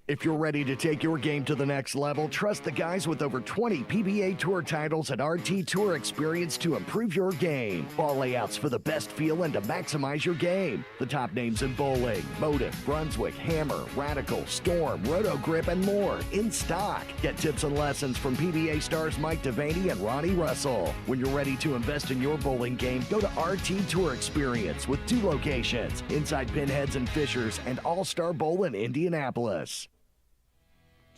If you're ready to take your game to the next level, trust the guys with over 20 PBA Tour titles and RT Tour experience to improve your game. Ball layouts for the best feel and to maximize your game. The top names in bowling: Motive, Brunswick, Hammer, Radical, Storm, Roto Grip, and more in stock. Get tips and lessons from PBA stars Mike Devaney and Ronnie Russell. When you're ready to invest in your bowling game, go to RT Tour Experience with 2 locations, inside Pinheads and Fishers and All-Star Bowl in Indianapolis.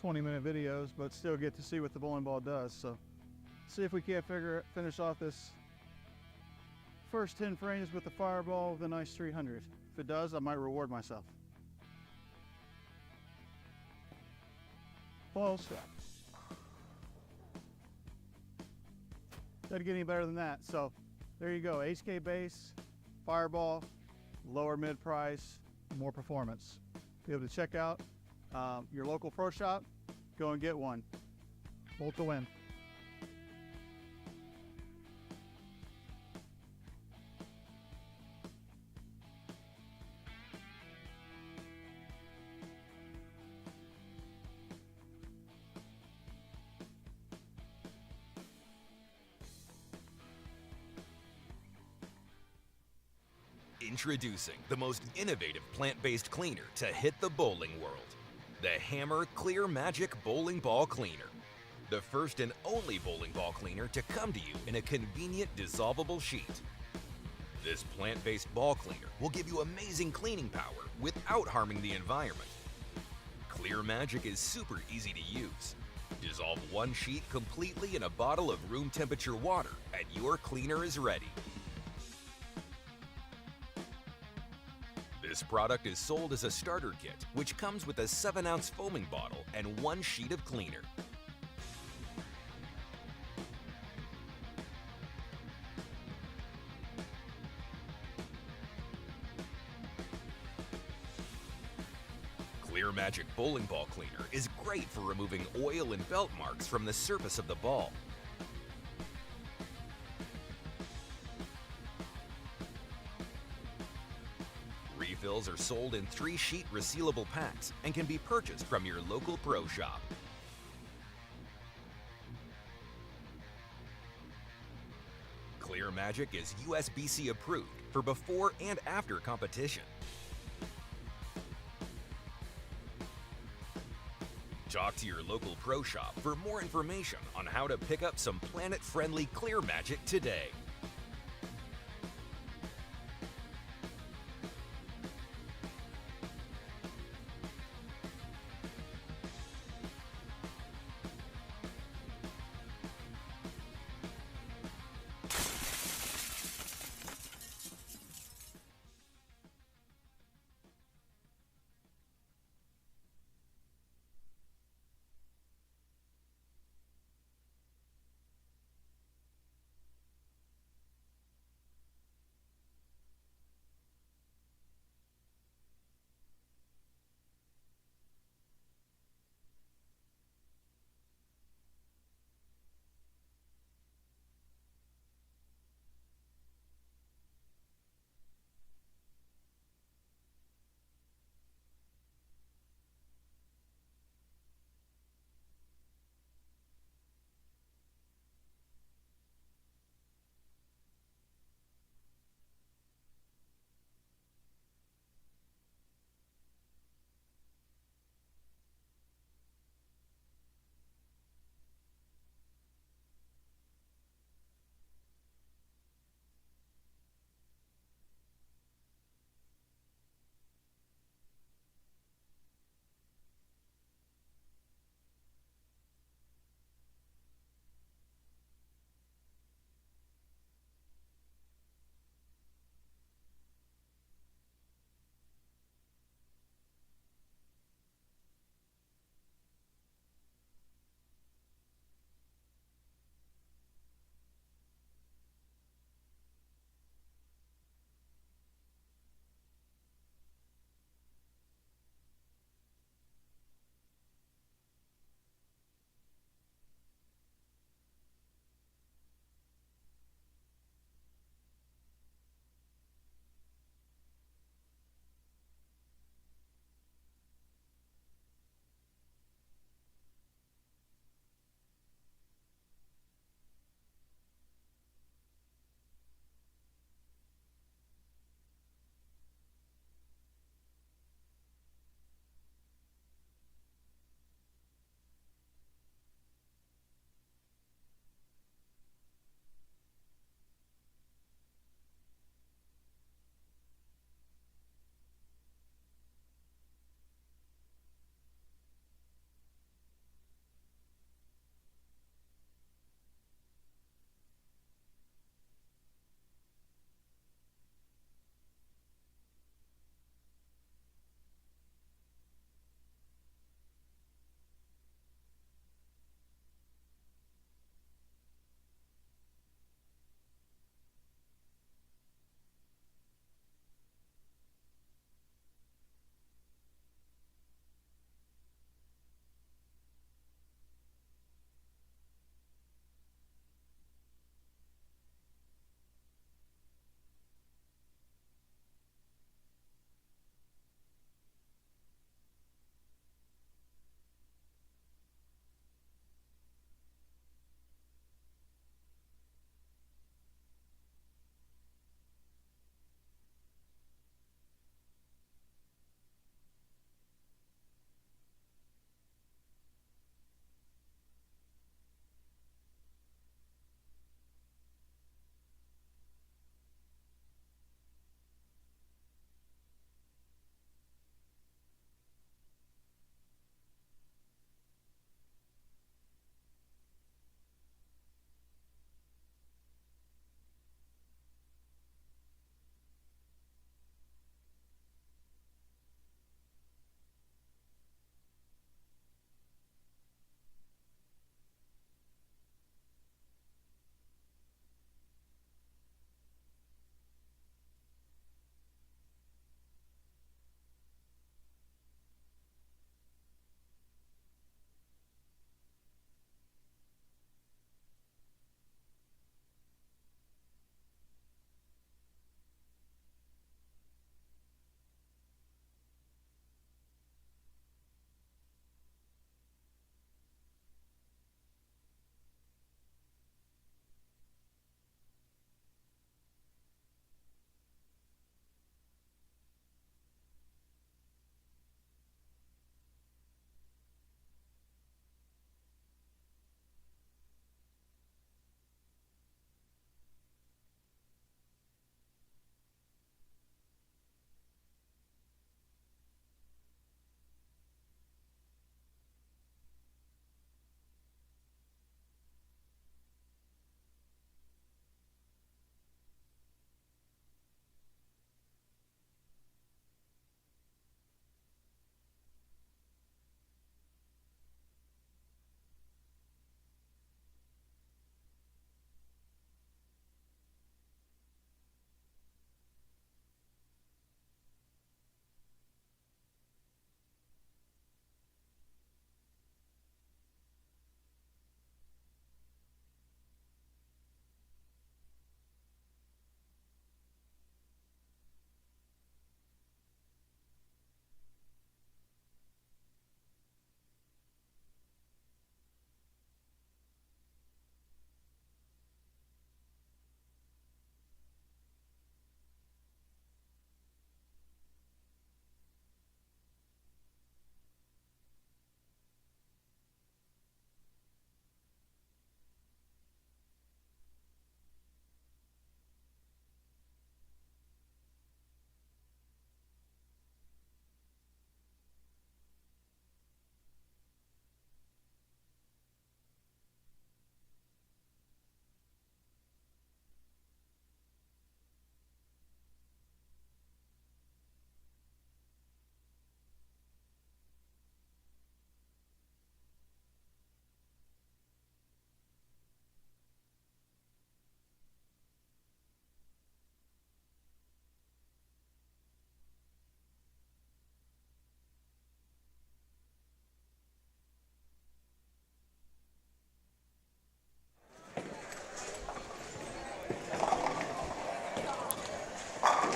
20-minute videos, but still get to see what the bowling ball does. So see if we can't finish off this first 10 frames with the fireball with a nice 300. If it does, I might reward myself. Close. Doesn't get any better than that. So there you go, HK base, fireball, lower mid price, more performance. Be able to check out your local pro shop, go and get one. Bolt to win. Introducing the most innovative plant-based cleaner to hit the bowling world. The Hammer Clear Magic Bowling Ball Cleaner. The first and only bowling ball cleaner to come to you in a convenient dissolvable sheet. This plant-based ball cleaner will give you amazing cleaning power without harming the environment. Clear Magic is super easy to use. Dissolve one sheet completely in a bottle of room temperature water and your cleaner is ready. This product is sold as a starter kit, which comes with a 7-ounce foaming bottle and 1 sheet of cleaner. Clear Magic Bowling Ball Cleaner is great for removing oil and belt marks from the surface of the ball. Refills are sold in 3-sheet resealable packs and can be purchased from your local pro shop. Clear Magic is USBC approved for before and after competition. Talk to your local pro shop for more information on how to pick up some planet-friendly Clear Magic today.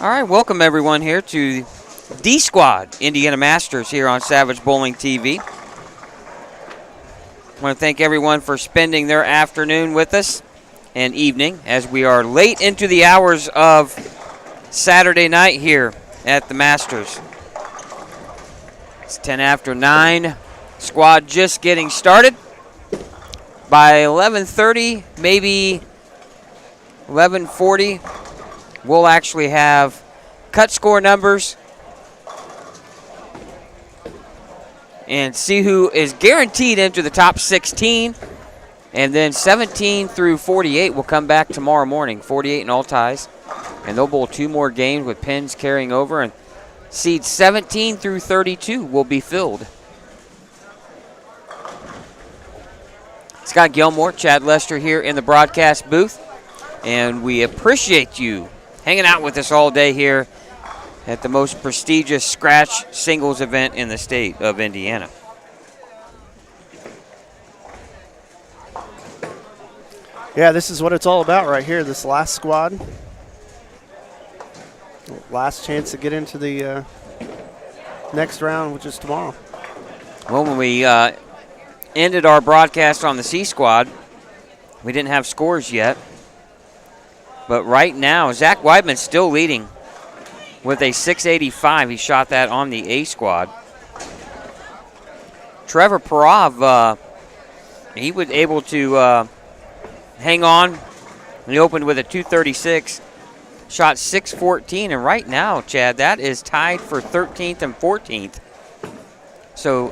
All right, welcome everyone here to D Squad Indiana Masters here on Savage Bowling TV. I want to thank everyone for spending their afternoon with us and evening as we are late into the hours of Saturday night here at the Masters. It's 10 after 9. Squad just getting started. By 11:30, maybe 11:40, we'll actually have cut score numbers and see who is guaranteed into the top 16. And then 17 through 48 will come back tomorrow morning, 48 in all ties. And they'll bowl 2 more games with pins carrying over. And seeds 17 through 32 will be filled. Scott Gilmore, Chad Lester here in the broadcast booth. And we appreciate you hanging out with us all day here at the most prestigious scratch singles event in the state of Indiana. Yeah, this is what it's all about right here, this last squad. Last chance to get into the next round, which is tomorrow. Well, when we ended our broadcast on the C squad, we didn't have scores yet. But right now, Zach Weidman's still leading with a 685. He shot that on the A squad. Trevor Parov, he was able to hang on. He opened with a 236, shot 614. And right now, Chad, that is tied for 13th and 14th. So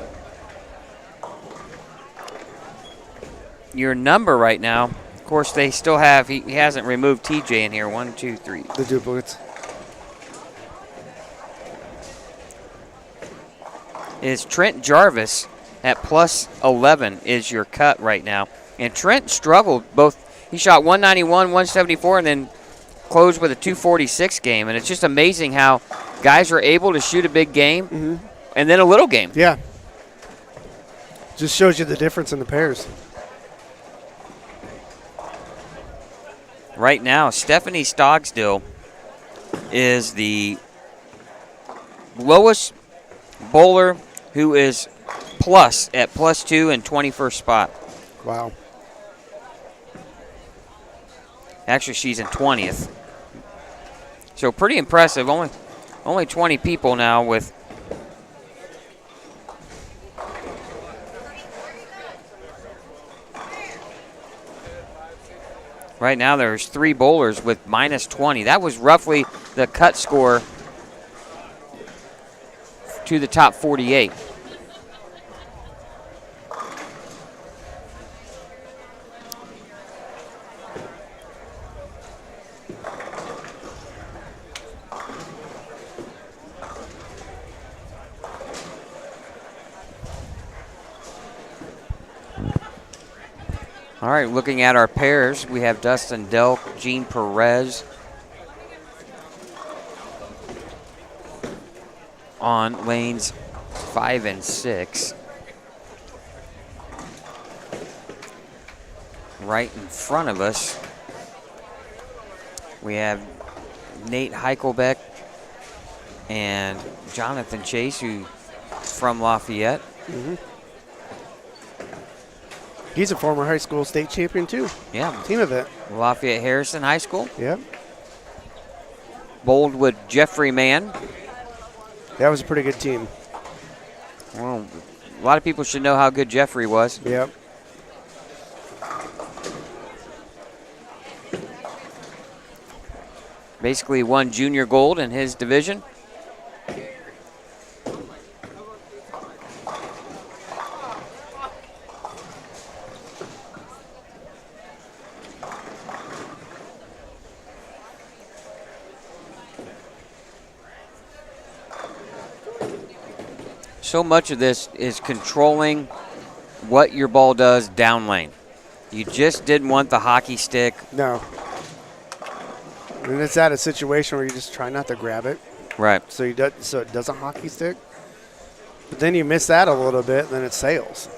your number right now, of course, they still have, he hasn't removed TJ in here. 1, 2, 3. The duplicates. Is Trent Jarvis at plus 11 is your cut right now. And Trent struggled both. He shot 191, 174, and then closed with a 246 game. And it's just amazing how guys are able to shoot a big game and then a little game. Yeah. Just shows you the difference in the pairs. Right now, Stephanie Stogsdill is the lowest bowler who is plus at +2 and 21st spot. Wow. Actually, she's in 20th. So pretty impressive. Only 20 people now with right now there's 3 bowlers with -20. That was roughly the cut score to the top 48. All right, looking at our pairs, we have Dustin Delk, Gene Perez on lanes 5 and 6. Right in front of us, we have Nate Heichelbeck and Jonathan Chase, who from Lafayette. He's a former high school state champion, too. Yeah. Team event. Lafayette Harrison High School. Yep. Bowled with Jeffrey Mann. That was a pretty good team. Well, a lot of people should know how good Jeffrey was. Yep. Basically won junior gold in his division. So much of this is controlling what your ball does down lane. You just didn't want the hockey stick. No. And it's at a situation where you just try not to grab it. Right. So it doesn't hockey stick. But then you miss that a little bit, and then it sails.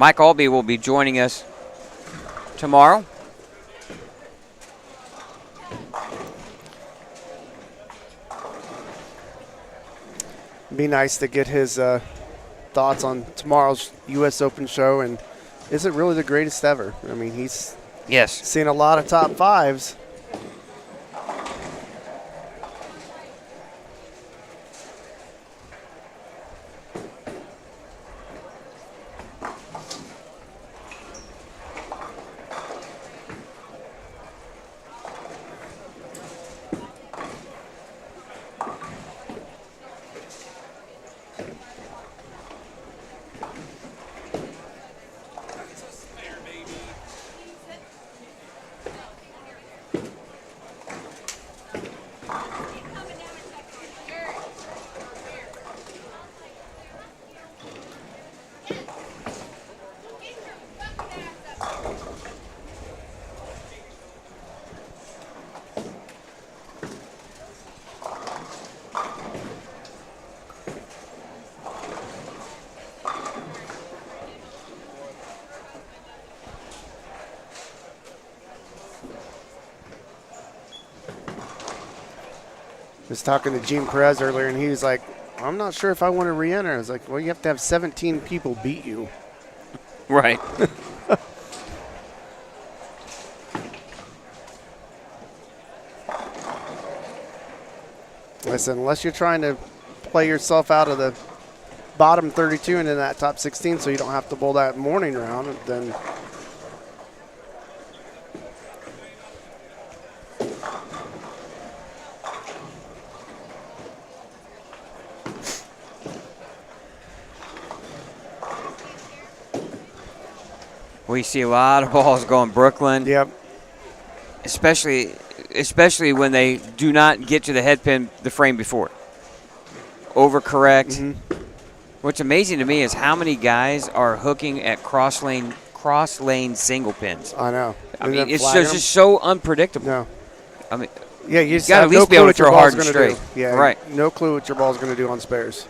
Mike Albee will be joining us tomorrow. Be nice to get his thoughts on tomorrow's U.S. Open show, and is it really the greatest ever? I mean, he's seen a lot of top fives. Was talking to Gene Perez earlier, and he was like, I'm not sure if I want to re-enter. I was like, well, you have to have 17 people beat you. Right. I said, unless you're trying to play yourself out of the bottom 32 and in that top 16 so you don't have to bowl that morning round, then we see a lot of balls going Brooklyn. Yep. Especially when they do not get to the head pin the frame before. Overcorrect. Mm-hmm. What's amazing to me is how many guys are hooking at cross lane single pins. I know. I mean, it's just so unpredictable. No. I mean, yeah, you got to at least be able to throw hard and straight. Yeah, right. No clue what your ball's going to do on spares.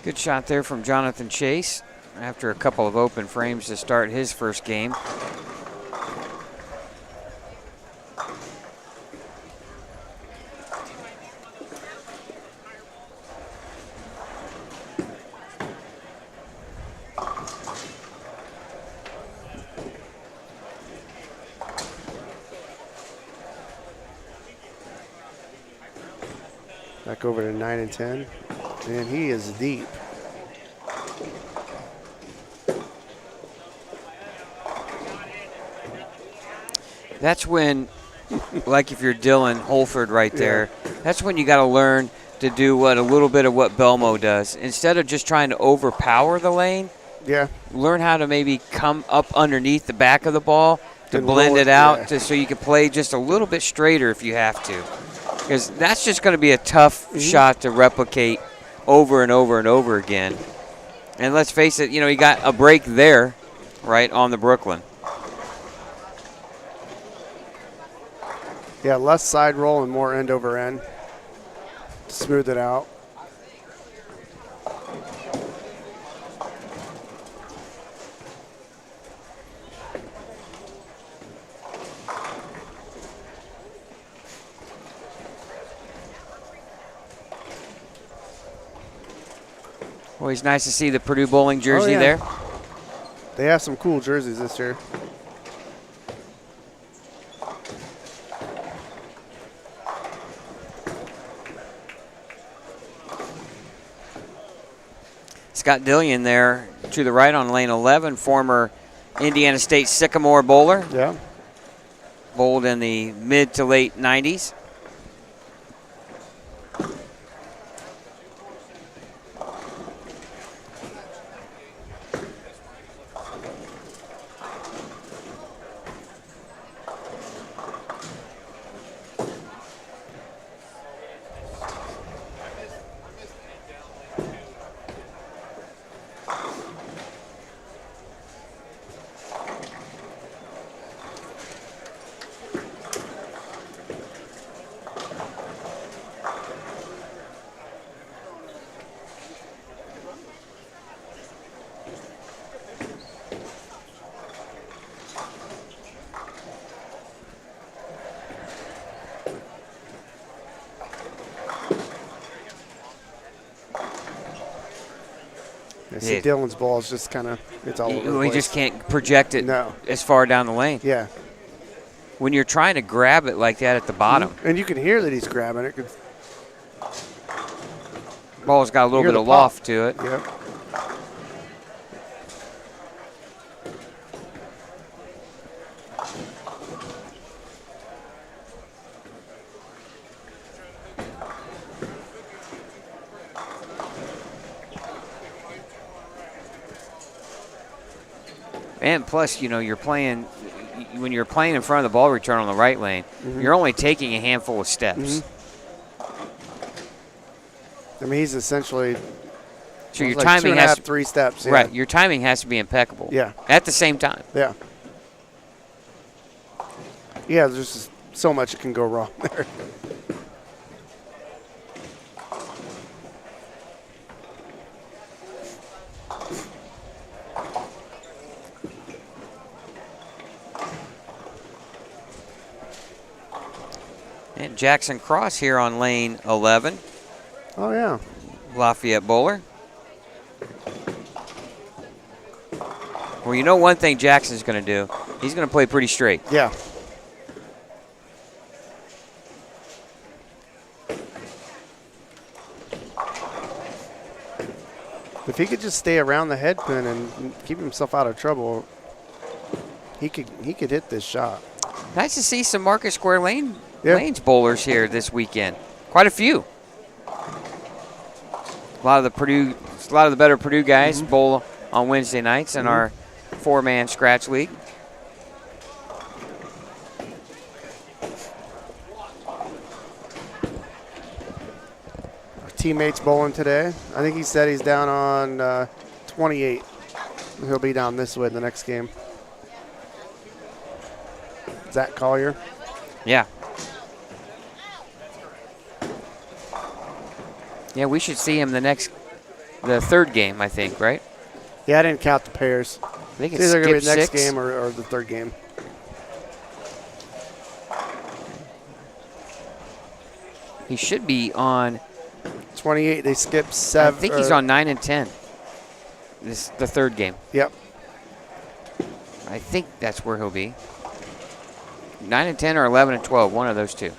Good shot there from Jonathan Chase after a couple of open frames to start his first game. Back over to 9 and 10. And he is deep. That's when, like if you're Dylan Holford right there, that's when you got to learn to do a little bit of what Belmo does. Instead of just trying to overpower the lane, learn how to maybe come up underneath the back of the ball to blend it out so you can play just a little bit straighter if you have to. Because that's just going to be a tough shot to replicate over and over and over again. And let's face it, you got a break there, right, on the Brooklyn. Yeah, less side roll and more end over end to smooth it out. Always nice to see the Purdue bowling jersey there. They have some cool jerseys this year. Scott Dillion there to the right on lane 11, former Indiana State Sycamore bowler. Yeah. Bowled in the mid to late 90s. I see Dylan's ball is just kind of, it's all over the place. We just can't project it as far down the lane. Yeah. When you're trying to grab it like that at the bottom. And you can hear that he's grabbing it. Ball's got a little bit of loft to it. Yep. And plus, you know, when you're playing in front of the ball return on the right lane, you're only taking a handful of steps. I mean, he's essentially so your like timing has 3 steps. Yeah. Right, your timing has to be impeccable. Yeah. At the same time. Yeah. Yeah, there's just so much that can go wrong there. And Jackson Cross here on lane 11. Oh, yeah. Lafayette bowler. Well, you know one thing Jackson's going to do. He's going to play pretty straight. Yeah. If he could just stay around the head pin and keep himself out of trouble, he could hit this shot. Nice to see some Market Square Lanes bowlers here this weekend. Quite a few. A lot of the better Purdue guys bowl on Wednesday nights in our 4-man scratch league. Our teammates bowling today. I think he said he's down on 28. He'll be down this way in the next game. Zach Collier. Yeah. Yeah, we should see him the third game, I think, right? Yeah, I didn't count the pairs. I think it's either going to be the next 6. game or the third game. He should be on 28. They skipped 7. I think he's on 9 and 10. This the third game. Yep. I think that's where he'll be. 9 and 10 or 11 and 12, one of those two.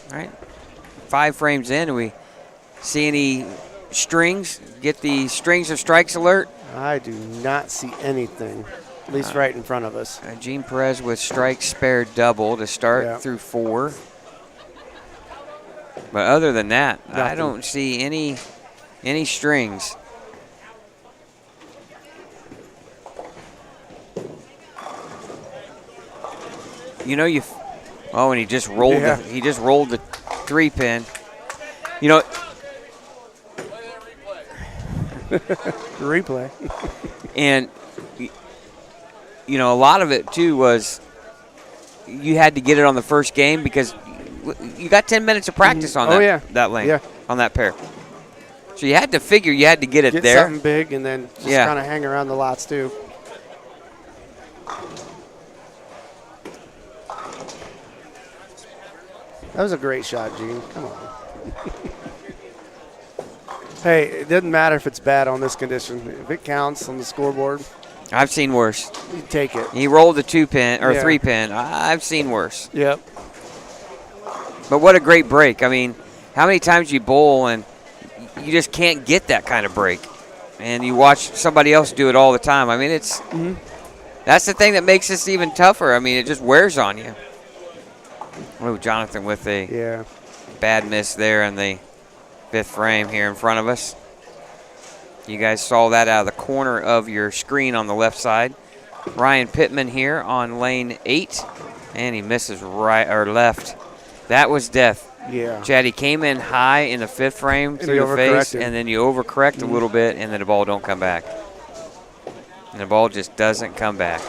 All right, 5 frames in. Do we see any strings? Get the strings of strikes alert? I do not see anything, at least right in front of us. Gene Perez with strike spared double to start through 4. But other than that, nothing. I don't see any strings. You know, and he just rolled the 3-pin. You know, replay. And you know, a lot of it too was you had to get it on the first game because you got 10 minutes of practice on that lane, on that pair. So you had to figure you had to get it there. Get something big and then just kind of hang around the lots too. That was a great shot, Gene. Come on. Hey, it doesn't matter if it's bad on this condition. If it counts on the scoreboard. I've seen worse. You take it. He rolled the 2-pin or 3-pin. I've seen worse. Yep. But what a great break. I mean, how many times you bowl and you just can't get that kind of break. And you watch somebody else do it all the time. I mean, it's that's the thing that makes this even tougher. I mean, it just wears on you. Oh, Jonathan with a bad miss there in the 5th frame here in front of us. You guys saw that out of the corner of your screen on the left side. Ryan Pittman here on lane 8, and he misses right or left. That was death. Yeah. Chad, he came in high in the 5th frame through the face, and then you overcorrect a little bit, and then the ball don't come back. And the ball just doesn't come back.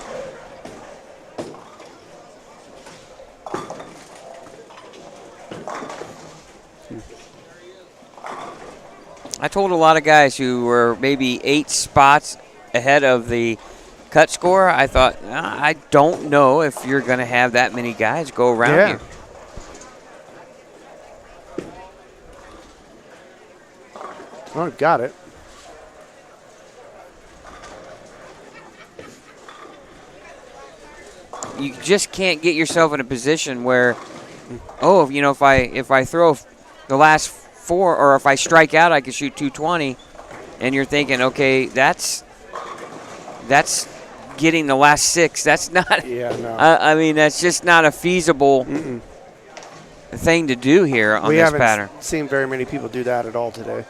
I told a lot of guys who were maybe 8 spots ahead of the cut score, I thought, I don't know if you're going to have that many guys go around you. Oh, got it. You just can't get yourself in a position where, oh, you know, if I throw the last 4, or if I strike out, I can shoot 220, and you're thinking, okay, that's getting the last 6. That's not. Yeah, no. I mean, that's just not a feasible thing to do here on this pattern. We haven't seen very many people do that at all today.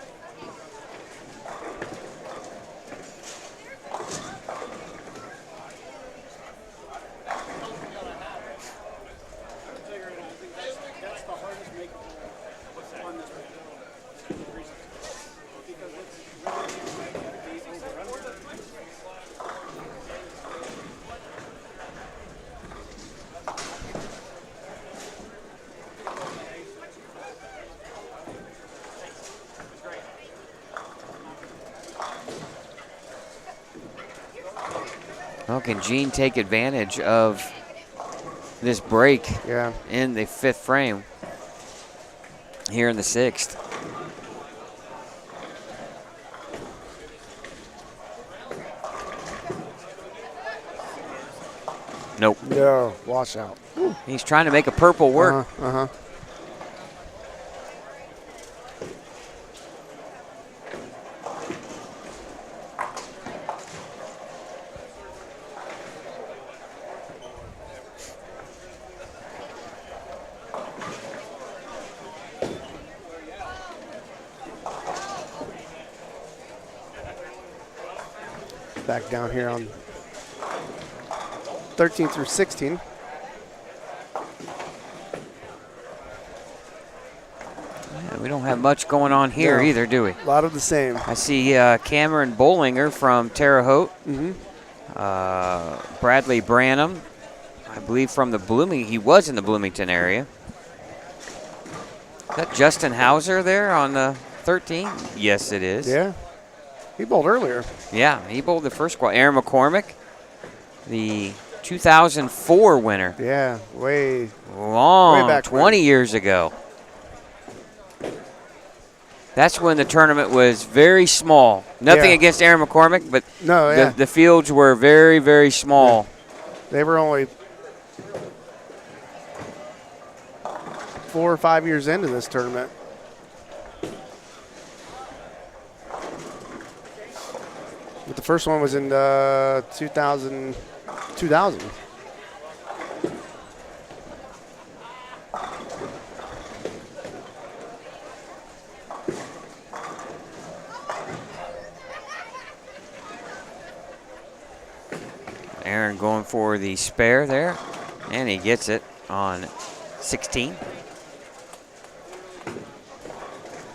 Well, can Gene take advantage of this break in the 5th frame here in the 6th? Nope. No, wash out. He's trying to make a purple work. Back down here on 13 through 16. Yeah, we don't have much going on here either, do we? A lot of the same. I see Cameron Bollinger from Terre Haute. Bradley Branham, I believe from the he was in the Bloomington area. Is that Justin Hauser there on the 13? Yes, it is. Yeah. He bowled earlier. Yeah, he bowled the first squad. Aaron McCormick, the 2004 winner. Yeah, way back 20 years ago. That's when the tournament was very small. Nothing against Aaron McCormick, but the fields were very, very small. Yeah. They were only 4 or 5 years into this tournament. But the first one was in 2000. Aaron going for the spare there, and he gets it on 16.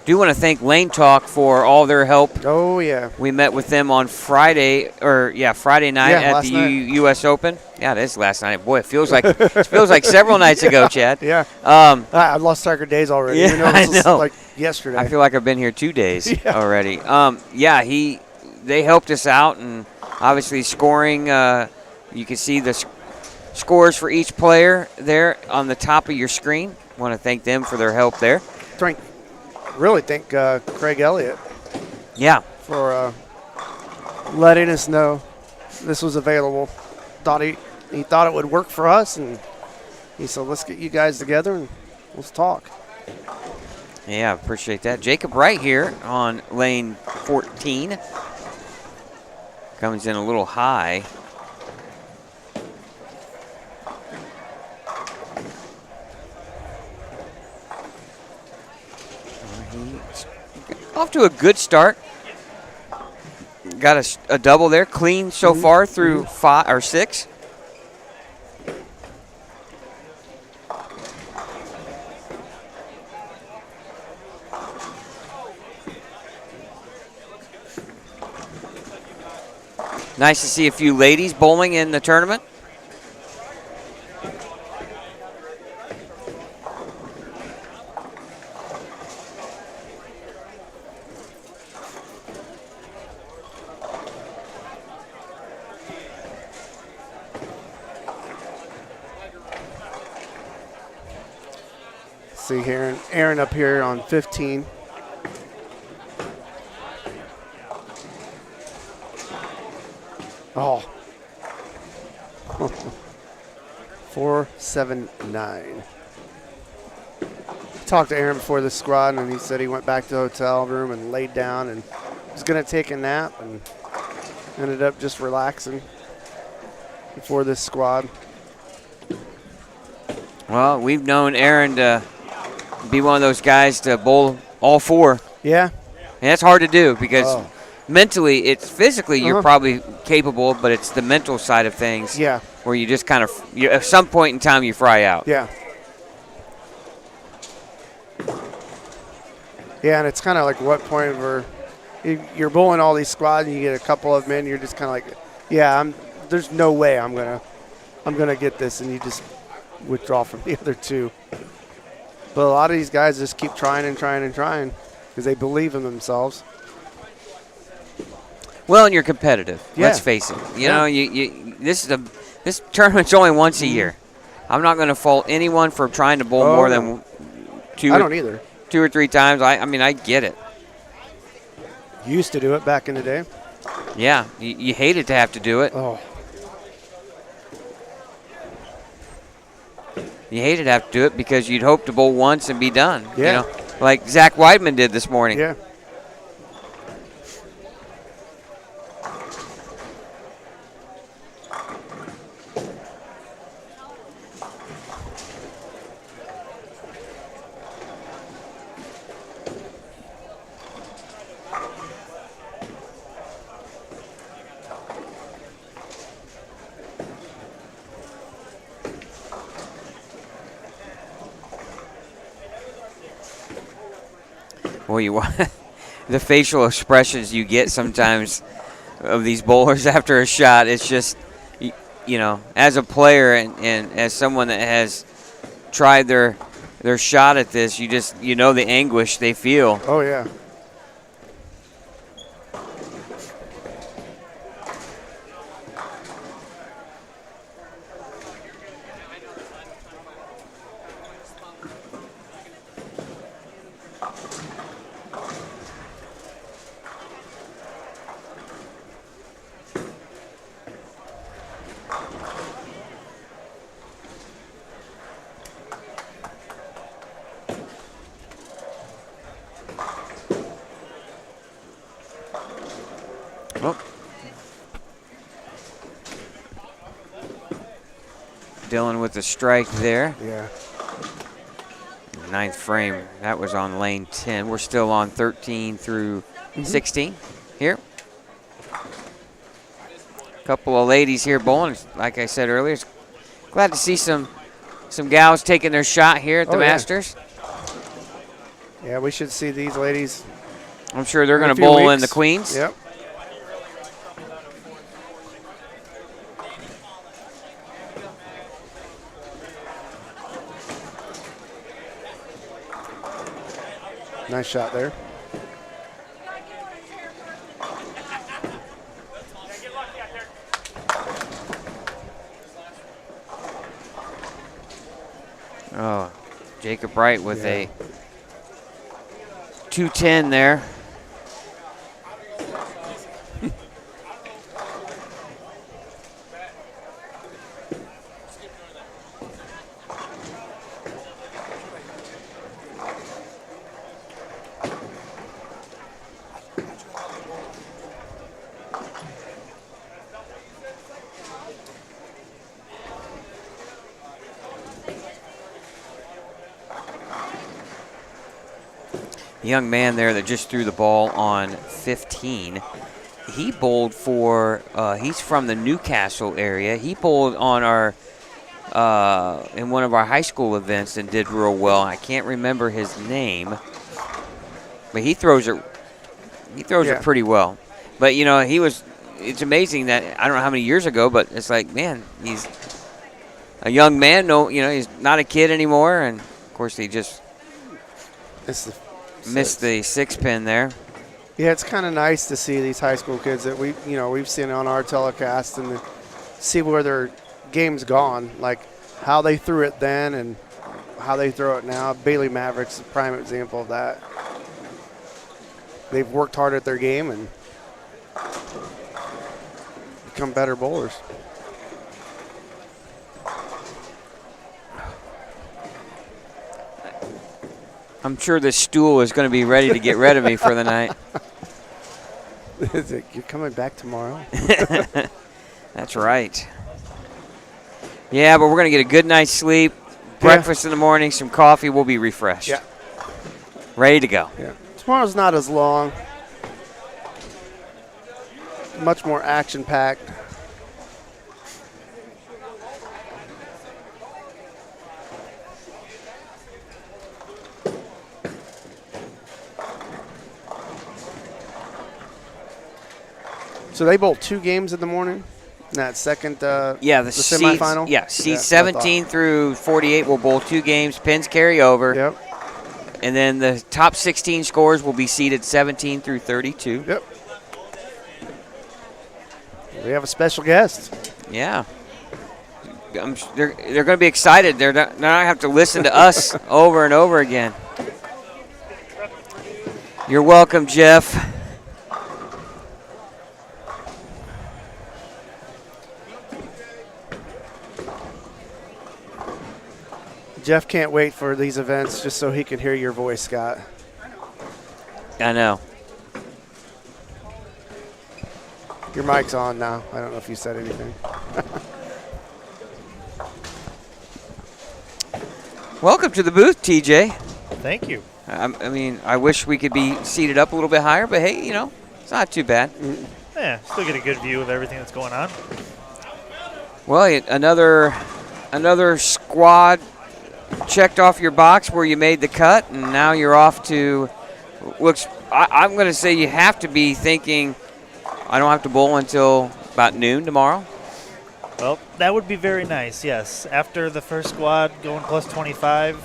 Do want to thank Lane Talk for all their help. Oh, yeah. We met with them on Friday night at the U.S. Open. Yeah, it is last night. Boy, it feels like several nights ago, Chad. Yeah. I've lost track of days already. Yeah, I know. Like yesterday. I feel like I've been here 2 days already. They helped us out, and obviously scoring. You can see the scores for each player there on the top of your screen. Want to thank them for their help there. Really thank Craig Elliott. Yeah. For letting us know this was available. He thought it would work for us, and he said, let's get you guys together and let's talk. Yeah, appreciate that. Jacob Wright here on lane 14. Comes in a little high. Off to a good start. Got a double there, clean so far through 5 or 6. Nice to see a few ladies bowling in the tournament. See here, Aaron up here on 15. Oh. 479. Talked to Aaron before the squad, and he said he went back to the hotel room and laid down and was going to take a nap, and ended up just relaxing before this squad. Well, we've known Aaron to be one of those guys to bowl all four. Yeah. And that's hard to do because mentally, it's physically you're probably capable, but it's the mental side of things where you just kind of, at some point in time, you fry out. Yeah. Yeah, and it's kind of like what point where you're bowling all these squads and you get a couple of them in, you're just kind of like, yeah, there's no way I'm gonna get this, and you just withdraw from the other two. But a lot of these guys just keep trying and trying and trying because they believe in themselves. Well, and you're competitive. Let's face it. You know, this tournament's only once a year. I'm not going to fault anyone for trying to bowl more than two. I don't either. 2 or 3 times. I mean, I get it. Used to do it back in the day. Yeah, you hated to have to do it. Oh. You hated to have to do it because you'd hope to bowl once and be done. Yeah. You know, like Zach Weidman did this morning. Yeah. Well, the facial expressions you get sometimes of these bowlers after a shot, it's just, you know, as a player and as someone that has tried their shot at this, you know the anguish they feel. Oh, yeah. Dylan with the strike there. Yeah. 9th frame. That was on lane 10. We're still on 13 through 16 here. A couple of ladies here bowling. Like I said earlier, glad to see some gals taking their shot here at the Masters. Yeah, we should see these ladies. I'm sure they're going to bowl in the Queens. Yep. Nice shot there. Oh, Jacob Wright with a 210 there. Young man there that just threw the ball on 15. He bowled for, he's from the Newcastle area. He bowled on our, in one of our high school events and did real well. I can't remember his name, but he throws it pretty well. But, you know, it's amazing that, I don't know how many years ago, but it's like, man, he's a young man. No, you know, he's not a kid anymore. And, of course, he just missed the 6-pin there. Yeah, it's kind of nice to see these high school kids that we've seen on our telecast and see where their game's gone, like how they threw it then and how they throw it now. Bailey Maverick's a prime example of that. They've worked hard at their game, and become better bowlers. I'm sure this stool is going to be ready to get rid of me for the night. You're coming back tomorrow? That's right. Yeah, but we're going to get a good night's sleep, breakfast in the morning, some coffee. We'll be refreshed. Yeah. Ready to go. Yeah. Tomorrow's not as long. Much more action-packed. So they bowl 2 games in the morning? In that second the semifinal? Seeds 17 through 48 will bowl 2 games. Pins carry over. Yep. And then the top 16 scores will be seeded 17 through 32. Yep. We have a special guest. Yeah. They're going to be excited. They're not going to have to listen to us over and over again. You're welcome, Jeff. Jeff can't wait for these events just so he can hear your voice, Scott. I know. Your mic's on now. I don't know if you said anything. Welcome to the booth, TJ. Thank you. I mean, I wish we could be seated up a little bit higher, but hey, you know, it's not too bad. Yeah, still get a good view of everything that's going on. Well, another squad checked off your box where you made the cut, and now you're off to looks. I'm going to say you have to be thinking, I don't have to bowl until about noon tomorrow. Well, that would be very nice, yes. After the first squad going plus 25,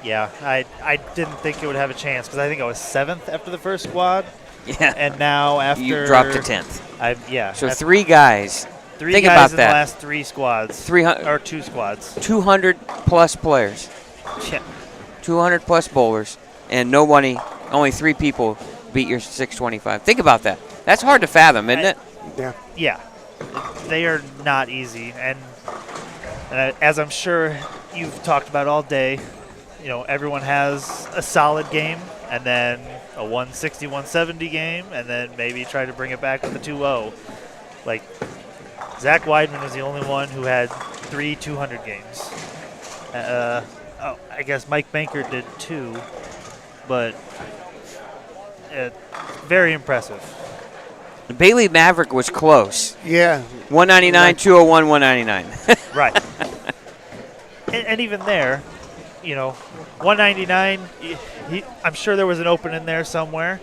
yeah, I didn't think it would have a chance because I think I was 7th after the first squad. Yeah. And now after you dropped to 10th. So 3 guys. Think guys about in that. the last 3 squads. 300 or 2 squads. 200 plus players. Yeah. 200 plus bowlers, and only 3 people beat your 625. Think about that. That's hard to fathom, isn't it? Yeah. Yeah. They are not easy, and as I'm sure you've talked about all day, you know, everyone has a solid game, and then a 160, 170 game, and then maybe try to bring it back with a 2-0. Like, Zach Weidman was the only one who had 3 200 games. I guess Mike Banker did 2, but very impressive. Bailey Maverick was close. Yeah. 199, 201, 199. Right. and even there, you know, 199, I'm sure there was an open in there somewhere,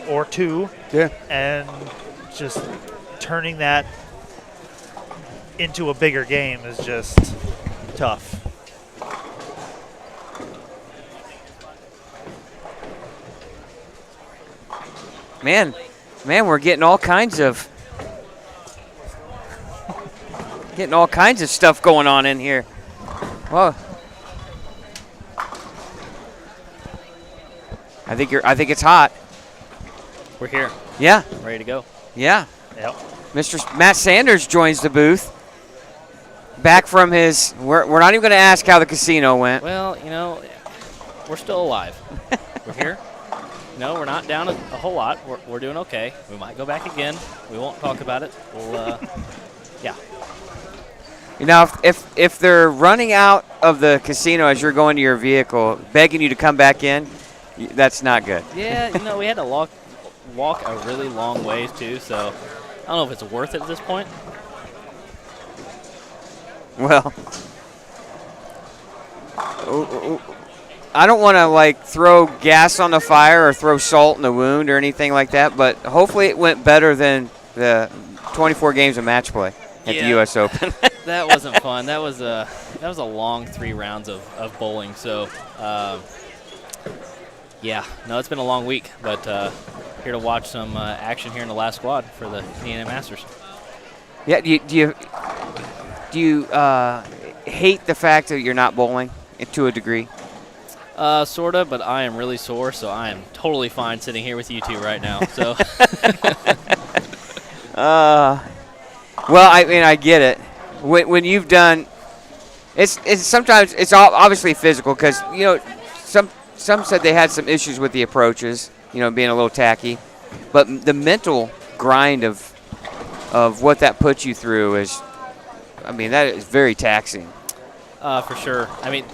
or 2. Yeah. And just turning that into a bigger game is just tough. Man, we're getting all kinds of stuff going on in here. Well, I think it's hot. We're here. Yeah. Ready to go. Yeah. Yep. Mr. Matt Sanders joins the booth. Back from his, we're not even going to ask how the casino went. Well, you know, we're still alive. We're here. No, we're not down a whole lot. We're doing okay. We might go back again. We won't talk about it. We'll, yeah. You know, if they're running out of the casino as you're going to your vehicle, begging you to come back in, that's not good. Yeah, you know, we had to walk a really long ways too, so I don't know if it's worth it at this point. Well, I don't want to like throw gas on the fire or throw salt in the wound or anything like that, but hopefully it went better than the 24 games of match play at the U.S. Open. That wasn't fun. That was a long 3 rounds of bowling. So, yeah, no, it's been a long week, but here to watch some action here in the last squad for the Indiana Masters. Yeah, do you hate the fact that you're not bowling to a degree? Sort of, but I am really sore, so I am totally fine sitting here with you two right now. So Well, I mean, I get it. When you've done, it's sometimes it's obviously physical because some said they had some issues with the approaches, being a little tacky, but the mental grind of what that puts you through is, I mean, that is very taxing. For sure. I mean,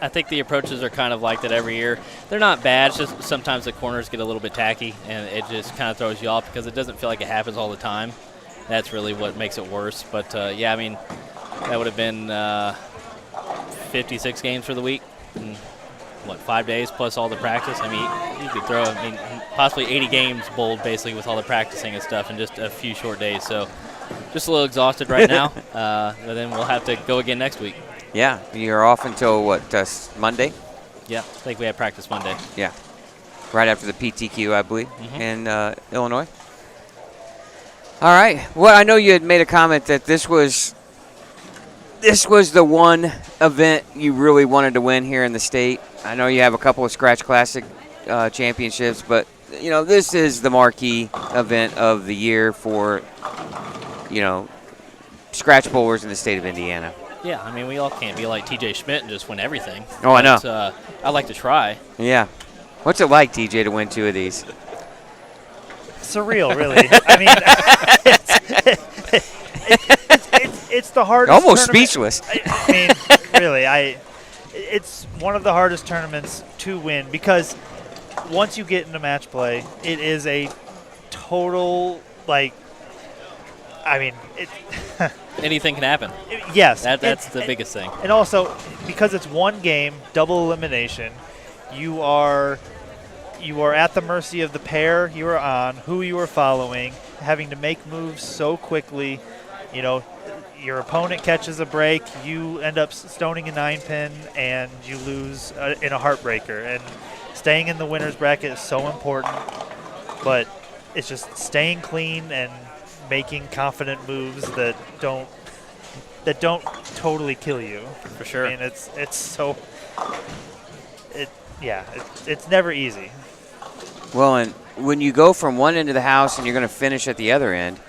I think the approaches are kind of like that every year. They're not bad. It's just sometimes the corners get a little bit tacky, and it just kind of throws you off because it doesn't feel like it happens all the time. That's really what makes it worse. But, yeah, I mean, that would have been 56 games for the week. And, 5 days plus all the practice? I mean, you could throw, possibly 80 games bowled basically with all the practicing and stuff in just a few short days. So just a little exhausted right now. But then we'll have to go again next week. Yeah, you're off until Monday? Yeah, I think we have practice Monday. Yeah, right after the PTQ, I believe, in Illinois. All right. Well, I know you had made a comment that this was the one event you really wanted to win here in the state. I know you have a couple of Scratch Classic championships, but this is the marquee event of the year for scratch bowlers in the state of Indiana. Yeah, I mean, we all can't be like TJ Schmidt and just win everything. Oh, I know. I'd like to try. Yeah. What's it like, TJ, to win 2 of these? Surreal, really. I mean, it's the hardest. Almost tournament. speechless. I mean, really, it's one of the hardest tournaments to win because once you get into match play, it is a total anything can happen. Yes, that's the biggest thing. And also, because it's one game, double elimination, you are at the mercy of the pair you are on, who you are following, having to make moves so quickly. Your opponent catches a break, you end up stoning a 9-pin, and you lose in a heartbreaker. And staying in the winner's bracket is so important, but it's just staying clean and making confident moves that don't totally kill you. For sure. I mean, it's never easy. Well, and when you go from one end of the house and you're going to finish at the other end,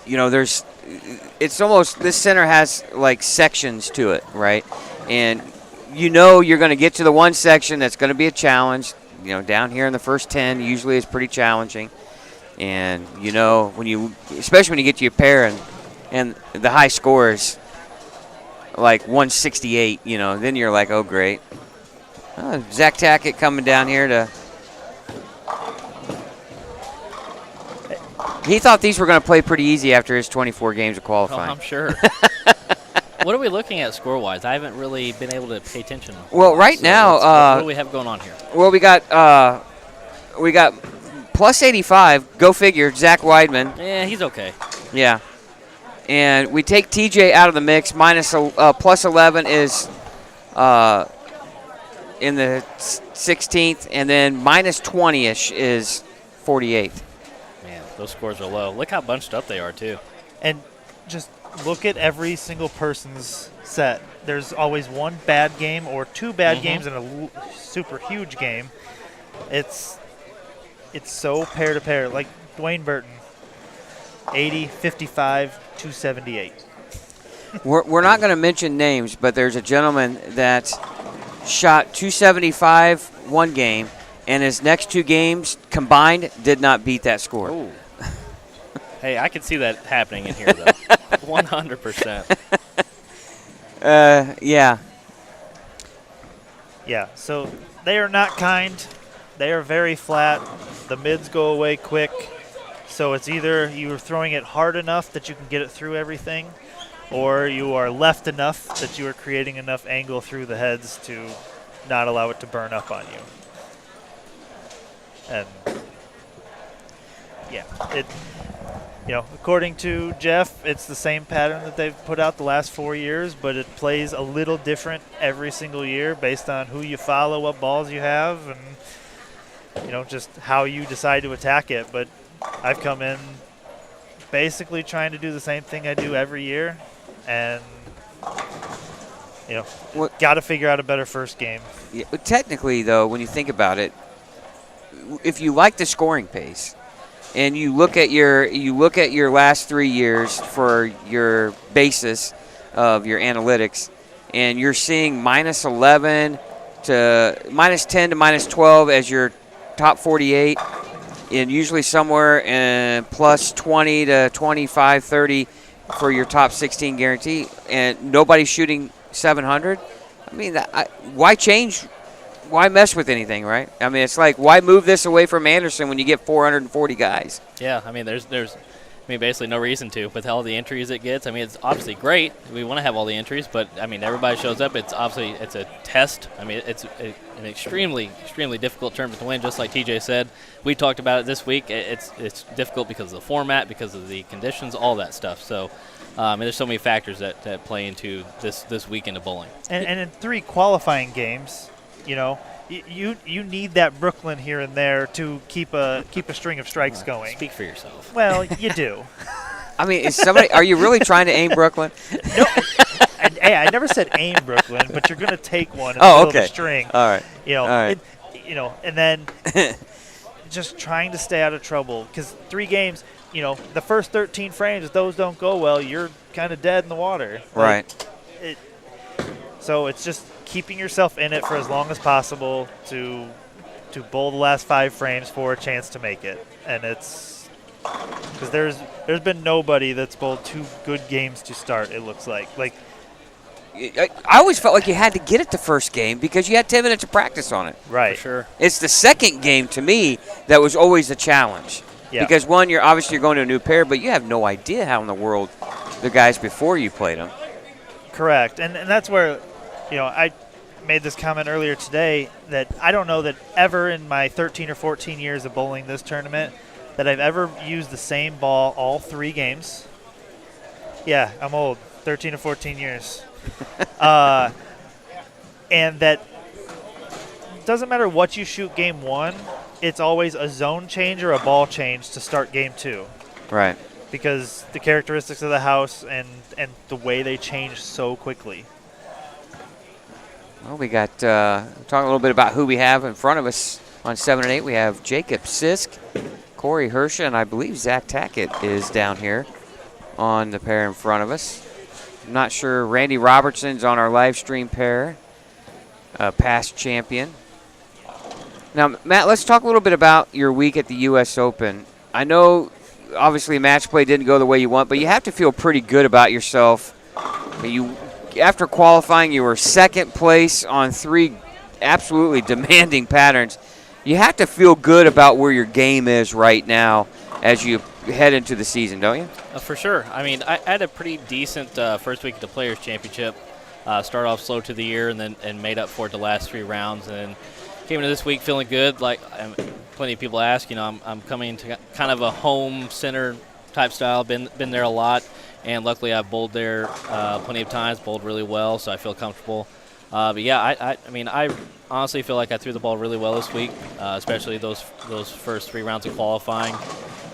it's almost, this center has like sections to it, right? And you're going to get to the one section that's going to be a challenge. Down here in the first 10 usually is pretty challenging. And especially when you get to your pair and the high scores like 168, then you're like, oh great. Zach Tackett coming down here to. He thought these were going to play pretty easy after his 24 games of qualifying. Oh, I'm sure. What are we looking at score-wise? I haven't really been able to pay attention. Well, right now, what do we have going on here? Well, we got plus 85. Go figure. Zach Weidman. Yeah, he's okay. Yeah, and we take TJ out of the mix. Plus 11 is in the 16th, and then minus 20ish is 48th. Man, those scores are low. Look how bunched up they are too. And just look at every single person's set. There's always one bad game or 2 bad games and a super huge game. It's so pair to pair. Like Dwayne Burton, 80, 55, 278. We're not going to mention names, but there's a gentleman that shot 275 one game, and his next 2 games combined did not beat that score. Ooh. Hey, I can see that happening in here, though. 100%. Yeah. Yeah, so they are not kind. They are very flat. The mids go away quick. So it's either you're throwing it hard enough that you can get it through everything, or you are left enough that you are creating enough angle through the heads to not allow it to burn up on you. And yeah, according to Jeff, it's the same pattern that they've put out the last 4 years, but it plays a little different every single year based on who you follow, what balls you have, and just how you decide to attack it. But I've come in basically trying to do the same thing I do every year, and got to figure out a better first game. Yeah, technically, though, when you think about it, if you like the scoring pace, and you look at your last 3 years for your basis of your analytics, and you're seeing -11 to -10 to -12 as your top 48, and usually somewhere in +20 to 25, 30 for your top 16 guarantee, and nobody's shooting 700. I mean, why change? Why mess with anything, right? I mean, it's like, why move this away from Anderson when you get 440 guys? Yeah, I mean, there's basically no reason to with all the entries it gets. I mean, it's obviously great. We want to have all the entries, but I mean, everybody shows up. It's a test. I mean, it's an extremely difficult tournament to win. Just like TJ said, we talked about it this week. It's difficult because of the format, because of the conditions, all that stuff. So. And there's so many factors that play into this weekend of bowling. And in 3 qualifying games, you need that Brooklyn here and there to keep a string of strikes going. Speak for yourself. Well, you do. I mean, are you really trying to aim Brooklyn? No. Hey, I never said aim Brooklyn, but you're going to take one in the middle of the string. All right. All right. And then just trying to stay out of trouble, because 3 games, the first 13 frames, if those don't go well, you're kind of dead in the water. Right. So it's just keeping yourself in it for as long as possible to bowl the last 5 frames for a chance to make it. And it's because there's been nobody that's bowled 2 good games to start, it looks like. I always felt like you had to get it the first game because you had 10 minutes of practice on it. Right. For sure. It's the second game, to me, that was always a challenge. Yeah. Because, one, you're going to a new pair, but you have no idea how in the world the guys before you played them. Correct. And that's where, I made this comment earlier today that I don't know that ever in my 13 or 14 years of bowling this tournament that I've ever used the same ball all 3 games. Yeah, I'm old. 13 or 14 years. And that doesn't matter what you shoot game 1, it's always a zone change or a ball change to start game 2. Right. Because the characteristics of the house and the way they change so quickly. Well, we got talking a little bit about who we have in front of us on 7 and 8. We have Jacob Sisk, Corey Hersha, and I believe Zach Tackett is down here on the pair in front of us. I'm not sure. Randy Robertson's on our live stream pair, past champion. Now, Matt, let's talk a little bit about your week at the U.S. Open. I know, obviously, match play didn't go the way you want, but you have to feel pretty good about yourself. After qualifying, you were 2nd place on 3 absolutely demanding patterns. You have to feel good about where your game is right now as you head into the season, don't you? For sure. I mean, I had a pretty decent first week at the Players' Championship. Started off slow to the year and made up for it the last 3 rounds. And came into this week feeling good. Like plenty of people ask, I'm coming to kind of a home center type style. Been there a lot, and luckily I bowled there plenty of times. Bowled really well, so I feel comfortable. But yeah, I honestly feel like I threw the ball really well this week, especially those first 3 rounds of qualifying.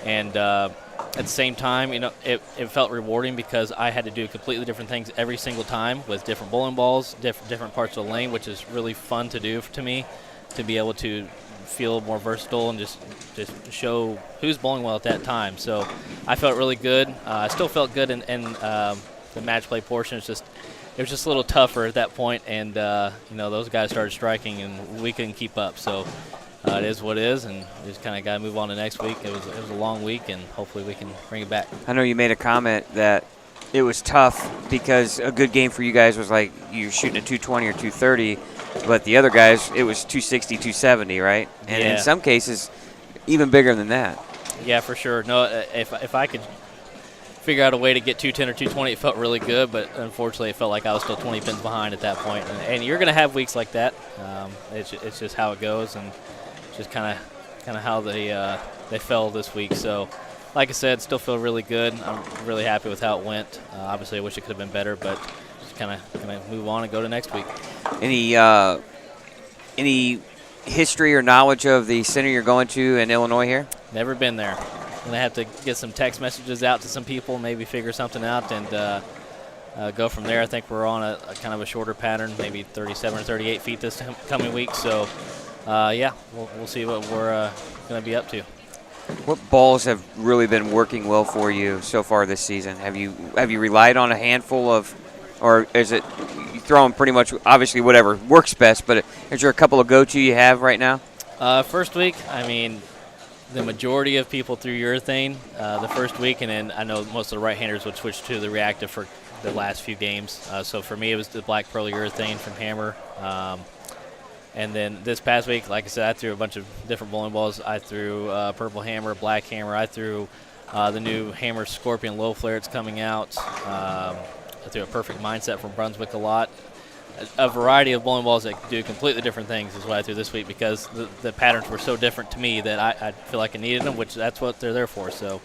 And at the same time, it felt rewarding because I had to do completely different things every single time with different bowling balls, different parts of the lane, which is really fun to do to me, to be able to feel more versatile and just show who's bowling well at that time. So I felt really good. I still felt good in the match play portion. It was just a little tougher at that point, and those guys started striking and we couldn't keep up. So it is what it is, and we just kind of got to move on to next week. It was a long week, and hopefully we can bring it back. I know you made a comment that it was tough because a good game for you guys was like you're shooting a 220 or 230, but the other guys, it was 260, 270, right? And in some cases, even bigger than that. Yeah, for sure. No, if I could figure out a way to get 210 or 220, it felt really good, but unfortunately it felt like I was still 20 pins behind at that point. And you're going to have weeks like that. It's just how it goes, and just kind of how they fell this week. So, like I said, still feel really good. I'm really happy with how it went. Obviously, I wish it could have been better, but just kind of move on and go to next week. Any history or knowledge of the center you're going to in Illinois here? Never been there. I'm going to have to get some text messages out to some people, maybe figure something out, and go from there. I think we're on a kind of a shorter pattern, maybe 37 or 38 feet this coming week. So, yeah, we'll see what we're going to be up to. What balls have really been working well for you so far this season? Have you relied on a handful of, or is it you throwing pretty much obviously whatever works best? But is there a couple of go-to you have right now? First week, I mean, the majority of people threw urethane the first week, and then I know most of the right-handers would switch to the reactive for the last few games. So for me, it was the black pearl urethane from Hammer. And then this past week, like I said, I threw a bunch of different bowling balls. I threw purple hammer, black hammer. I threw the new Hammer Scorpion low flare. It's coming out. I threw a perfect mindset from Brunswick a lot. A variety of bowling balls that do completely different things is what I threw this week because the patterns were so different to me that I feel like I needed them, which that's what they're there for. So,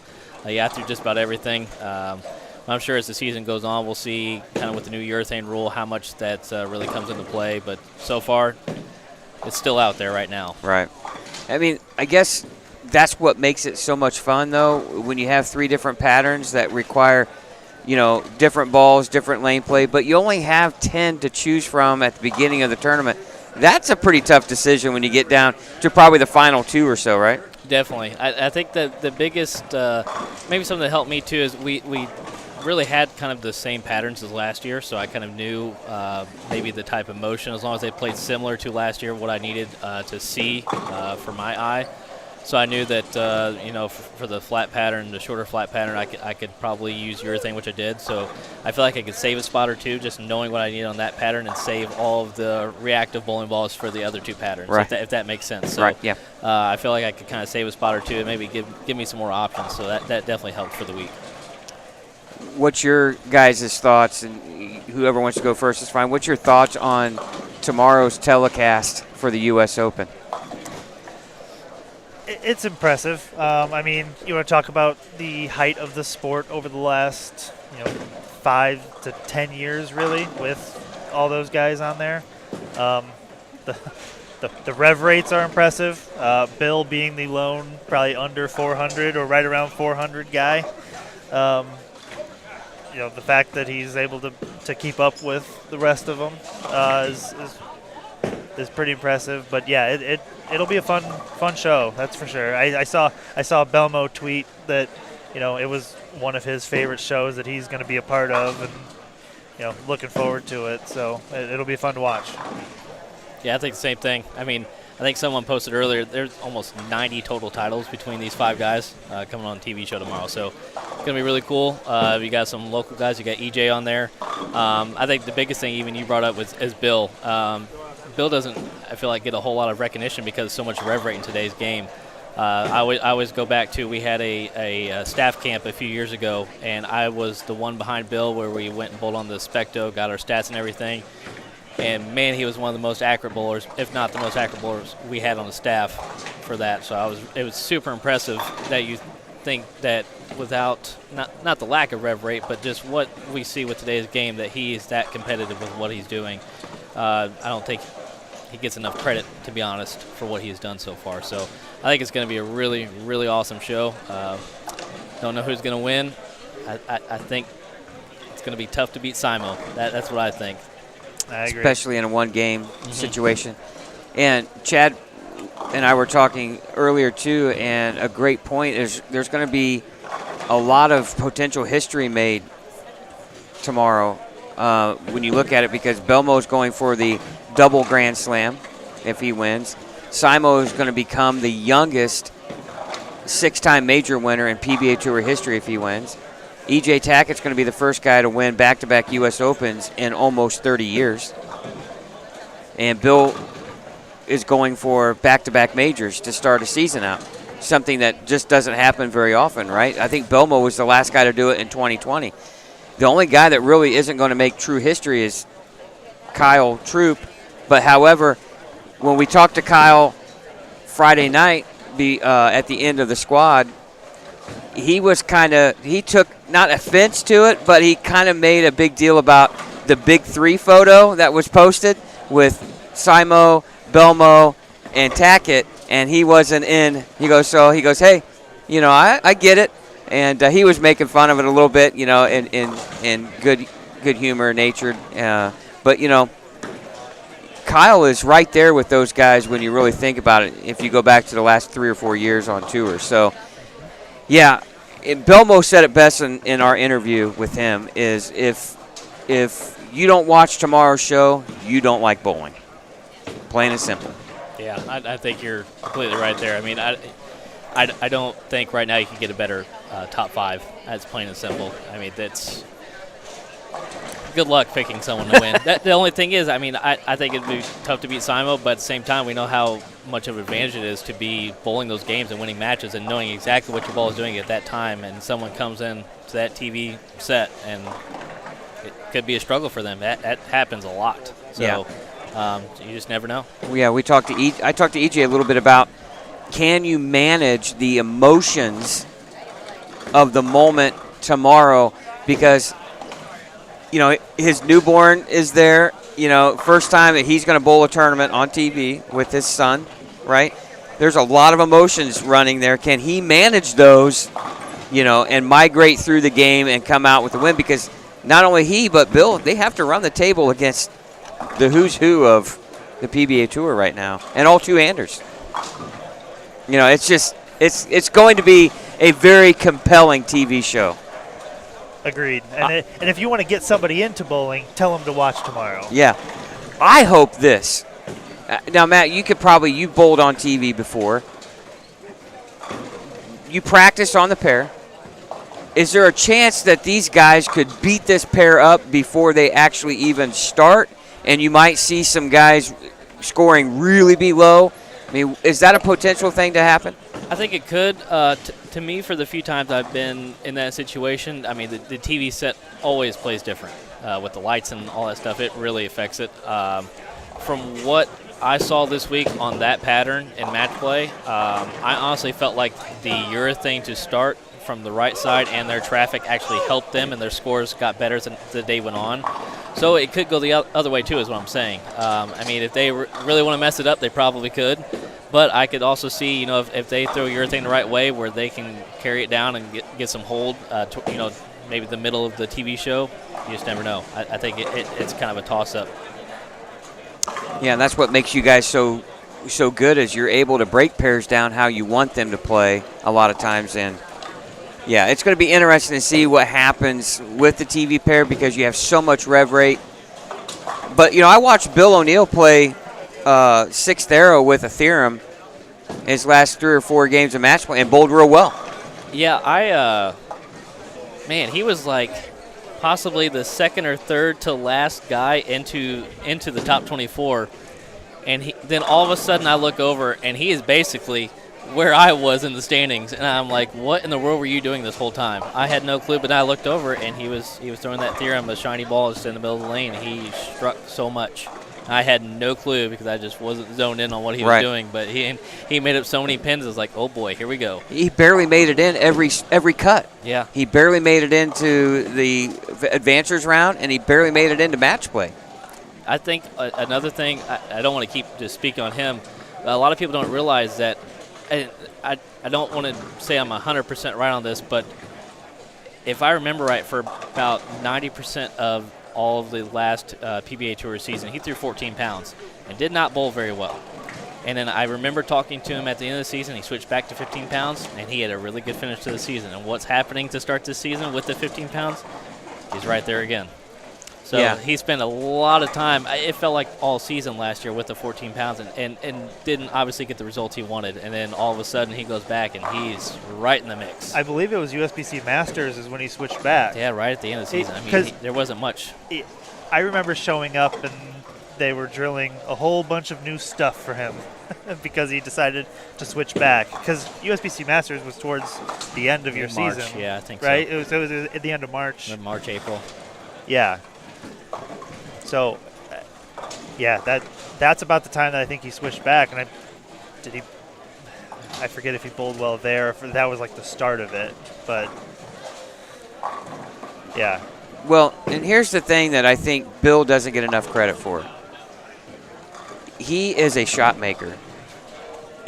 yeah, I threw just about everything. I'm sure as the season goes on, we'll see kind of with the new urethane rule how much that really comes into play. But so far, it's still out there right now. Right. I mean, I guess that's what makes it so much fun, though, when you have 3 different patterns that require, different balls, different lane play, but you only have 10 to choose from at the beginning of the tournament. That's a pretty tough decision when you get down to probably the final 2 or so, right? Definitely. I think that the biggest, maybe something that helped me too, is we really had kind of the same patterns as last year, so I kind of knew maybe the type of motion, as long as they played similar to last year, what I needed to see for my eye. So I knew that, for the flat pattern, the shorter flat pattern, I could probably use urethane, which I did. So I feel like I could save a spot or 2 just knowing what I need on that pattern and save all of the reactive bowling balls for the other 2 patterns, right. if that makes sense. So, right, yeah. I feel like I could kind of save a spot or 2 and maybe give me some more options. So that definitely helped for the week. What's your guys' thoughts, and whoever wants to go first is fine. What's your thoughts on tomorrow's telecast for the U.S. Open? It's impressive. I mean, you want to talk about the height of the sport over the last, 5 to 10 years, really, with all those guys on there. The rev rates are impressive. Bill being the lone, probably under 400 or right around 400 guy. The fact that he's able to keep up with the rest of them is pretty impressive. But yeah, it'll be a fun show, that's for sure. I saw Belmo tweet that it was one of his favorite shows that he's going to be a part of, and looking forward to it. So it'll be fun to watch. Yeah, I think the same thing. I mean, I think someone posted earlier, there's almost 90 total titles between these 5 guys coming on the TV show tomorrow. So it's going to be really cool. You got some local guys. You got EJ on there. I think the biggest thing even you brought up is Bill. Bill doesn't, I feel like, get a whole lot of recognition because so much rev rate in today's game. I always go back to, we had a staff camp a few years ago, and I was the one behind Bill where we went and bowled on the Specto, got our stats and everything. And, man, he was one of the most accurate bowlers, if not the most accurate bowlers we had on the staff for that. So it was super impressive that you think that without, not the lack of rev rate, but just what we see with today's game, that he is that competitive with what he's doing. I don't think he gets enough credit, to be honest, for what he has done so far. So I think it's going to be a really, really awesome show. Don't know who's going to win. I think it's going to be tough to beat Simo. That's what I think. I agree. Especially in a one-game situation. And Chad and I were talking earlier, too, and a great point is there's going to be a lot of potential history made tomorrow when you look at it, because Belmo's going for the double Grand Slam if he wins. Simo is going to become the youngest 6-time major winner in PBA Tour history if he wins. EJ Tackett's going to be the first guy to win back-to-back U.S. Opens in almost 30 years. And Bill is going for back-to-back majors to start a season out, something that just doesn't happen very often, right? I think Belmo was the last guy to do it in 2020. The only guy that really isn't going to make true history is Kyle Troop. But, however, when we talked to Kyle Friday night at the end of the squad, he took not offense to it, but he kind of made a big deal about the Big 3 photo that was posted with Simo, Belmo, and Tackett, and he wasn't in. He goes, hey, I get it. And he was making fun of it a little bit, in good humor, natured. But, Kyle is right there with those guys when you really think about it, if you go back to the last 3 or 4 years on tour. So Yeah, Belmo said it best in our interview with him is if you don't watch tomorrow's show, you don't like bowling. Plain and simple. Yeah, I think you're completely right there. I mean, I don't think right now you can get a better top 5. That's plain and simple. I mean, that's good luck picking someone to win. The only thing is, I mean, I think it'd be tough to beat Simo, but at the same time, we know how much of an advantage it is to be bowling those games and winning matches and knowing exactly what your ball is doing at that time, and someone comes in to that TV set, and it could be a struggle for them. That happens a lot. So you just never know. Yeah, I talked to EJ a little bit about, can you manage the emotions of the moment tomorrow? Because, you know, his newborn is there. You know, first time that he's going to bowl a tournament on TV with his son, right? There's a lot of emotions running there. Can he manage those, you know, and migrate through the game and come out with a win? Because not only he, but Bill, they have to run the table against the who's who of the PBA Tour right now, and all two-handers. You know, it's just it's going to be a very compelling TV show. Agreed. And if you want to get somebody into bowling, tell them to watch tomorrow. Yeah. I hope this. Now, Matt, you bowled on TV before. You practiced on the pair. Is there a chance that these guys could beat this pair up before they actually even start, and you might see some guys scoring really be low? I mean, is that a potential thing to happen? I think it could. To me, for the few times I've been in that situation, I mean, the TV set always plays different with the lights and all that stuff. It really affects it. From what I saw this week on that pattern in match play, I honestly felt like the urethane to start from the right side and their traffic actually helped them, and their scores got better as the day went on. So it could go the other way, too, is what I'm saying. I mean, if they really want to mess it up, they probably could. But I could also see, you know, if they throw urethane the right way where they can carry it down and get some hold, you know, maybe the middle of the TV show, you just never know. I think it's kind of a toss-up. Yeah, and that's what makes you guys so good is you're able to break pairs down how you want them to play a lot of times. And, yeah, it's going to be interesting to see what happens with the TV pair because you have so much rev rate. But, you know, I watched Bill O'Neill play sixth arrow with a theorem his last 3 or 4 games of match play and bowled real well. Yeah, man, he was like possibly the second or third to last guy into the top 24, and then all of a sudden I look over and he is basically where I was in the standings, and I'm like, what in the world were you doing this whole time? I had no clue, but then I looked over and he was throwing that theorem, a shiny ball just in the middle of the lane. He struck so much. I had no clue because I just wasn't zoned in on what he was doing, but he made up so many pins. I was like, oh boy, here we go. He barely made it in every cut. Yeah. He barely made it into the advancers round, and he barely made it into match play. I think another thing, I don't want to keep just speak on him. A lot of people don't realize that, I don't want to say I'm 100% right on this, but if I remember right, for about 90% of all of the last PBA Tour season, he threw 14 pounds and did not bowl very well. And then I remember talking to him at the end of the season. He switched back to 15 pounds, and he had a really good finish to the season. And what's happening to start this season with the 15 pounds? He's right there again. So he spent a lot of time, it felt like all season last year with the 14 pounds and didn't obviously get the results he wanted. And then all of a sudden he goes back and he's right in the mix. I believe it was USBC Masters is when he switched back. Yeah, right at the end of the season. I mean, there wasn't much. I remember showing up and they were drilling a whole bunch of new stuff for him because he decided to switch back. Because USBC Masters was towards the end of your March, season. Yeah, I think right? so. Right? It was at the end of March. March, April. Yeah. So, yeah, that's about the time that I think he switched back. And I forget if he bowled well there, or if that was like the start of it. But, yeah. Well, and here's the thing that I think Bill doesn't get enough credit for. He is a shot maker.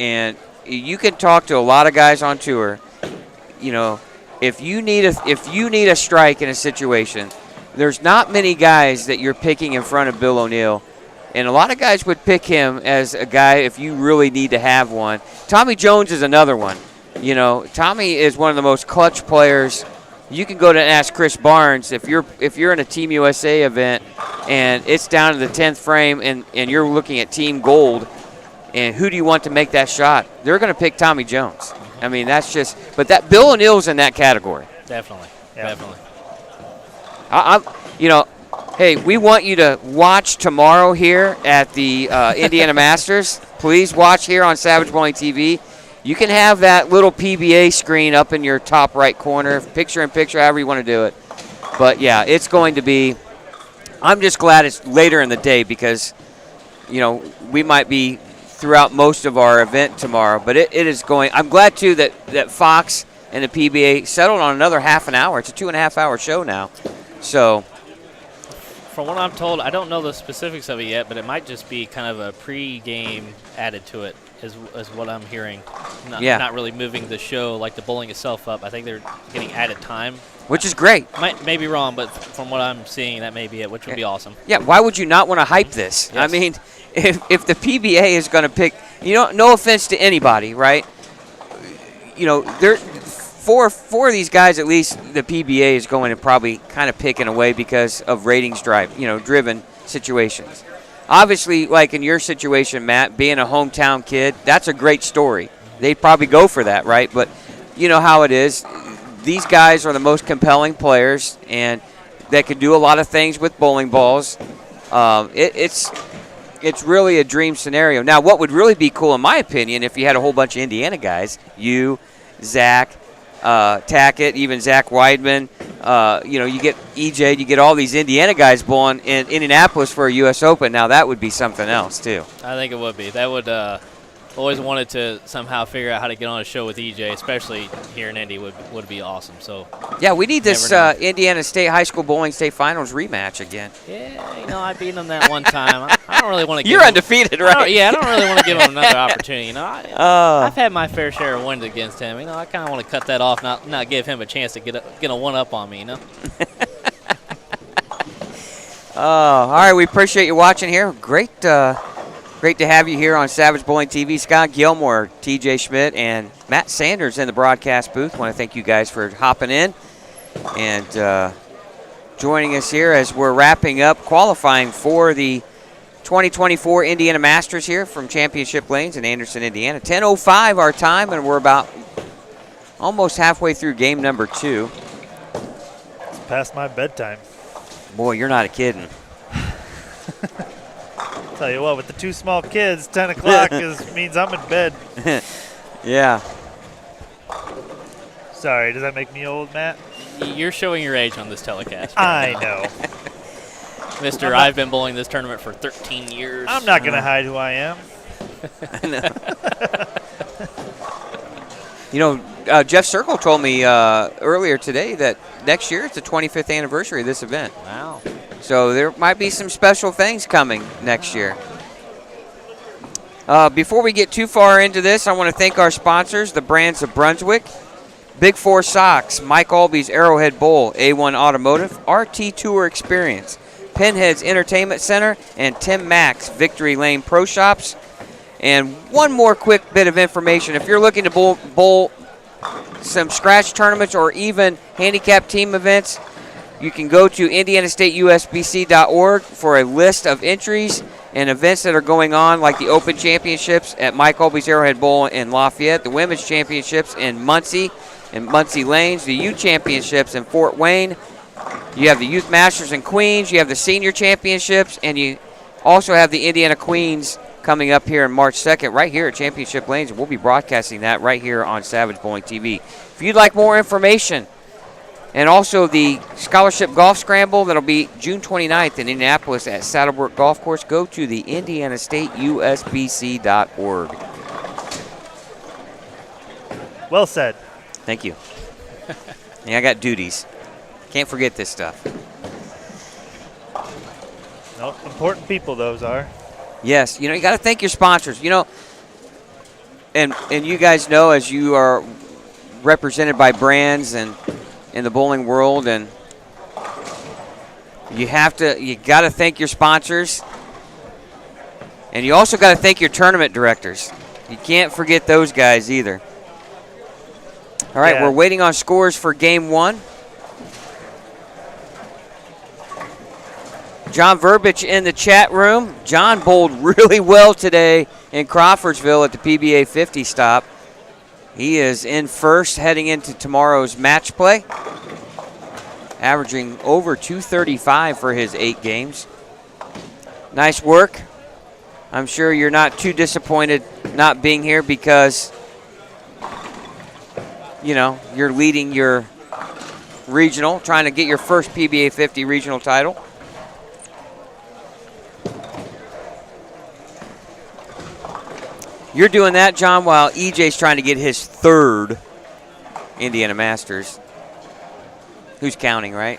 And you can talk to a lot of guys on tour. You know, if you need a strike in a situation, there's not many guys that you're picking in front of Bill O'Neill, and a lot of guys would pick him as a guy if you really need to have one. Tommy Jones is another one. You know, Tommy is one of the most clutch players. You can go to and ask Chris Barnes if you're in a Team USA event and it's down to the 10th frame and you're looking at Team Gold and who do you want to make that shot? They're going to pick Tommy Jones. I mean, that's just – but that Bill O'Neill's in that category. Definitely. Yeah. Definitely. You know, hey, we want you to watch tomorrow here at the Indiana Masters. Please watch here on Savage Bowling TV. You can have that little PBA screen up in your top right corner, picture-in-picture, however you want to do it. But, yeah, it's going to be – I'm just glad it's later in the day because, you know, we might be throughout most of our event tomorrow. But it is going – I'm glad, too, that Fox and the PBA settled on another half an hour. It's a 2.5-hour show now. So – from what I'm told, I don't know the specifics of it yet, but it might just be kind of a pre-game added to it, is what I'm hearing. Not really moving the show like the bowling itself up. I think they're getting added time. Which is great. May be wrong, but from what I'm seeing, that may be it, which would be awesome. Yeah, why would you not want to hype this? Yes. I mean, if the PBA is going to pick, you know, no offense to anybody, right? You know, they're four of these guys, at least the PBA is going to probably kind of pick in a way because of ratings driven situations. Obviously, like in your situation, Matt, being a hometown kid, that's a great story. They'd probably go for that, right? But you know how it is. These guys are the most compelling players, and that can do a lot of things with bowling balls. It's really a dream scenario. Now, what would really be cool, in my opinion, if you had a whole bunch of Indiana guys, you, Zach, Tackett, even Zach Weidman, you get EJ, you get all these Indiana guys bowling in Indianapolis for a U.S. Open. Now that would be something else too. I think it would be. That would always wanted to somehow figure out how to get on a show with EJ, especially here in Indy, would be awesome. So yeah, we need this Indiana State High School Bowling State Finals rematch again. Yeah, you know, I beat them that one time. I don't really want to. You're undefeated, right? I don't really want to give him another opportunity. You know, I've had my fair share of wins against him. You know, I kind of want to cut that off, not give him a chance to get a one up on me. You know. All right, we appreciate you watching here. Great to have you here on Savage Bowling TV. Scott Gilmore, TJ Schmidt, and Matt Sanders in the broadcast booth. I want to thank you guys for hopping in and joining us here as we're wrapping up qualifying for the 2024 Indiana Masters here from Championship Lanes in Anderson, Indiana. 10:05 our time, and we're about almost halfway through game number 2. It's past my bedtime. Boy, you're not kidding. Tell you what, with the 2 small kids, 10 o'clock means I'm in bed. Yeah. Sorry, does that make me old, Matt? You're showing your age on this telecast. I know. Mister, I've been bowling this tournament for 13 years. I'm not going to hide who I am. I know. You know, Jeff Circle told me earlier today that next year it's the 25th anniversary of this event. Wow. So there might be some special things coming next year. Before we get too far into this, I want to thank our sponsors, the brands of Brunswick, Big 4 Socks, Mike Alby's Arrowhead Bowl, A1 Automotive, RT Tour Experience, Pinhead's Entertainment Center, and Tim Mack's Victory Lane Pro Shops. And one more quick bit of information. If you're looking to bowl some scratch tournaments or even handicap team events, you can go to indianastateusbc.org for a list of entries and events that are going on, like the Open Championships at Mike Alby's Arrowhead Bowl in Lafayette, the Women's Championships in Muncie and Muncie Lanes, the Youth Championships in Fort Wayne. You have the Youth Masters in Queens. You have the Senior Championships, and you also have the Indiana Queens coming up here on March 2nd right here at Championship Lanes. We'll be broadcasting that right here on Savage Bowling TV. If you'd like more information, and also the Scholarship Golf Scramble that'll be June 29th in Indianapolis at Saddlebrook Golf Course, go to the indianastateusbc.org. Well said. Thank you. Yeah, I got duties. Can't forget this stuff. Nope, important people those are. Yes, you know, you got to thank your sponsors. You know, and you guys know, as you are represented by brands and in the bowling world, and you got to thank your sponsors, and you also got to thank your tournament directors. You can't forget those guys either. All right, Yeah. we're waiting on scores for game 1. John Verbich in the chat room. John bowled really well today in Crawfordsville at the PBA 50 stop. He is in first heading into tomorrow's match play, averaging over 235 for his 8 games. Nice work. I'm sure you're not too disappointed not being here because, you know, you're leading your regional, trying to get your first PBA 50 regional title. You're doing that, John, while EJ's trying to get his 3rd Indiana Masters. Who's counting, right?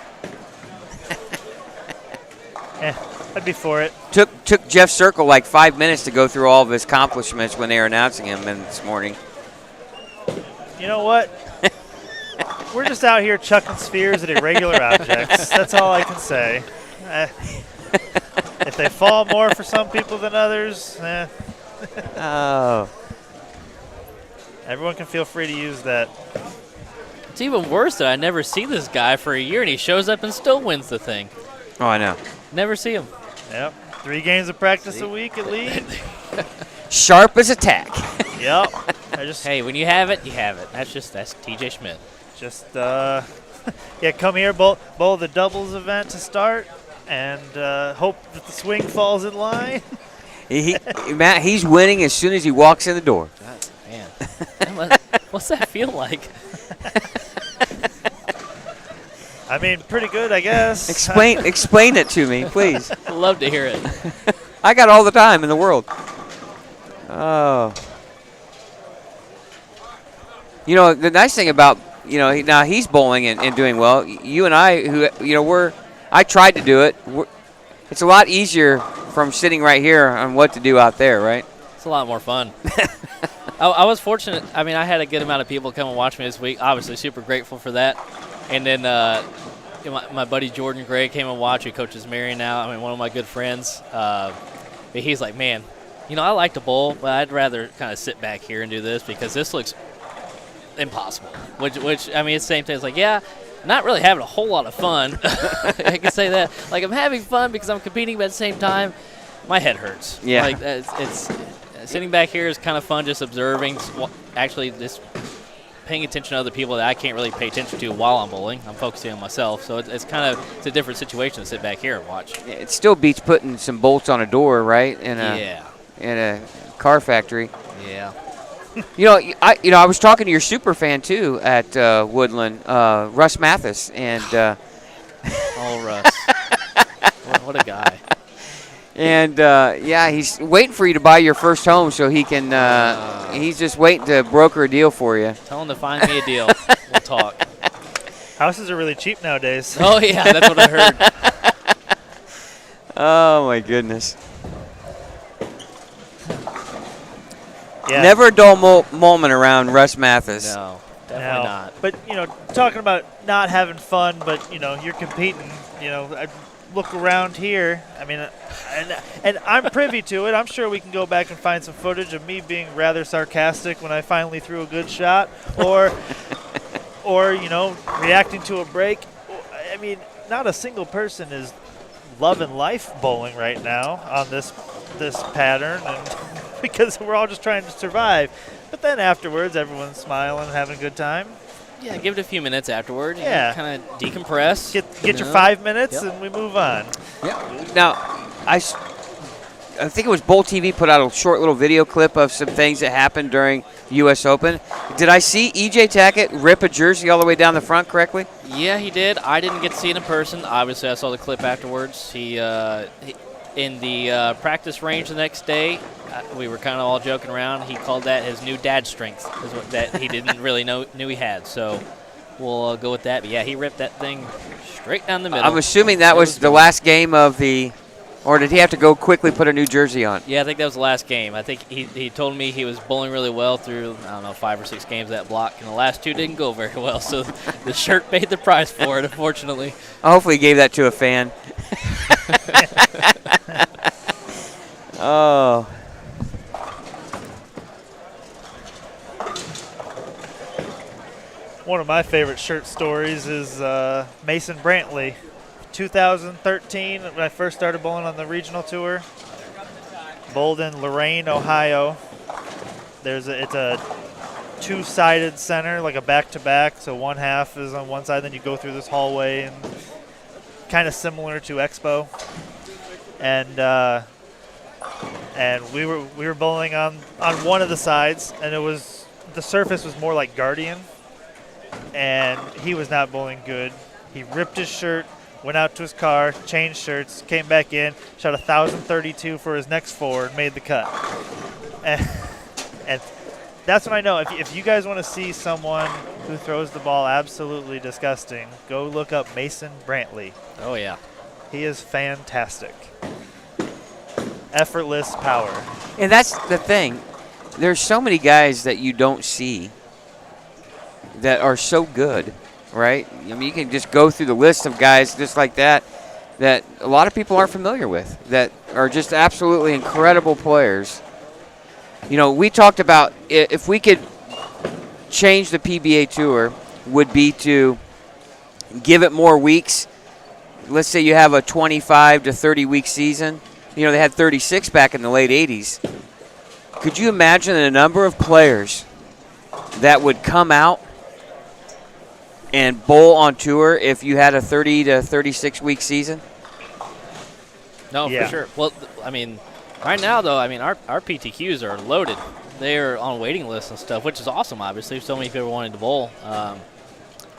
I'd be for it. Took Jeff Circle like 5 minutes to go through all of his accomplishments when they were announcing him this morning. You know what? We're just out here chucking spheres at irregular objects. That's all I can say. If they fall more for some people than others, Oh. everyone can feel free to use that. It's even worse that I never see this guy for a year, and he shows up and still wins the thing. Oh, I know. Never see him. Yep. 3 games of practice a week at least. Sharp as a tack. Yep. Hey, when you have it, you have it. That's TJ Schmidt. Yeah, come here, bowl the doubles event to start, and hope that the swing falls in line. Matt, he's winning as soon as he walks in the door. God, man. What's that feel like? I mean, pretty good, I guess. Explain it to me, please. I'd love to hear it. I got all the time in the world. Oh. You know, the nice thing about, you know, now he's bowling and doing well. You and I, who, you know, I tried to do it. It's a lot easier from sitting right here on what to do out there, right? It's a lot more fun. I was fortunate. I mean, I had a good amount of people come and watch me this week. Obviously, super grateful for that. And then my buddy Jordan Gray came and watched. He coaches Marion now. I mean, one of my good friends. He's like, man, you know, I like to bowl, but I'd rather kind of sit back here and do this because this looks impossible. Which I mean, it's the same thing. It's like, yeah, not really having a whole lot of fun. I can say that. Like, I'm having fun because I'm competing, but at the same time, my head hurts. Yeah. Like, it's sitting back here is kind of fun, just observing. Actually, just paying attention to other people that I can't really pay attention to while I'm bowling. I'm focusing on myself. So it's a different situation to sit back here and watch. It still beats putting some bolts on a door, right? In a car factory. Yeah. You know, I was talking to your super fan too at Woodland, Russ Mathis, and Oh, Russ. What a guy. And yeah, he's waiting for you to buy your first home so he can. He's just waiting to broker a deal for you. Tell him to find me a deal. We'll talk. Houses are really cheap nowadays. Oh yeah, that's what I heard. Oh my goodness. Yeah. Never a dull moment around Russ Mathis. No, definitely not. But, you know, talking about not having fun, but, you know, you're competing, you know, I look around here. I mean, and I'm privy to it. I'm sure we can go back and find some footage of me being rather sarcastic when I finally threw a good shot or, you know, reacting to a break. I mean, not a single person is loving life bowling right now on this pattern, and because we're all just trying to survive. But then afterwards, everyone's smiling, having a good time. Yeah, give it a few minutes afterward. Yeah. Kind of decompress. Get your 5 minutes, and we move on. Yeah. Now, I think it was Bowl TV put out a short little video clip of some things that happened during U.S. Open. Did I see E.J. Tackett rip a jersey all the way down the front correctly? Yeah, he did. I didn't get to see it in person. Obviously, I saw the clip afterwards. He in the practice range the next day, we were kind of all joking around. He called that his new dad strength, is what that he didn't really knew he had. So we'll go with that. But yeah, he ripped that thing straight down the middle. I'm assuming that was the last game of the, or did he have to go quickly put a new jersey on? Yeah, I think that was the last game. I think he told me he was bowling really well through, I don't know, 5 or 6 games of that block, and the last 2 didn't go very well. So the shirt paid the price for it, unfortunately. Hopefully he gave that to a fan. Oh. One of my favorite shirt stories is Mason Brantley. 2013, when I first started bowling on the regional tour, bowled in Lorain, Ohio. It's a two-sided center, like a back-to-back, so one half is on one side, then you go through this hallway, and kind of similar to Expo. And we were bowling on one of the sides, and the surface was more like Guardian, and he was not bowling good. He ripped his shirt, went out to his car, changed shirts, came back in, shot 1,032 for his next four, and made the cut. And that's when I know, if you guys want to see someone who throws the ball absolutely disgusting, go look up Mason Brantley. Oh, yeah. He is fantastic. Effortless power. And that's the thing. There's so many guys that you don't see that are so good, right? I mean, you can just go through the list of guys just like that a lot of people aren't familiar with, that are just absolutely incredible players. You know, we talked about if we could change the PBA Tour, would be to give it more weeks. Let's say you have a 25 to 30 week season. You know, they had 36 back in the late 80s. Could you imagine the number of players that would come out and bowl on tour if you had a 30 to 36 week season? No, Yeah. for sure. Well, I mean, right now, though, I mean, our PTQs are loaded. They're on waiting lists and stuff, which is awesome, obviously. So many people wanting to bowl.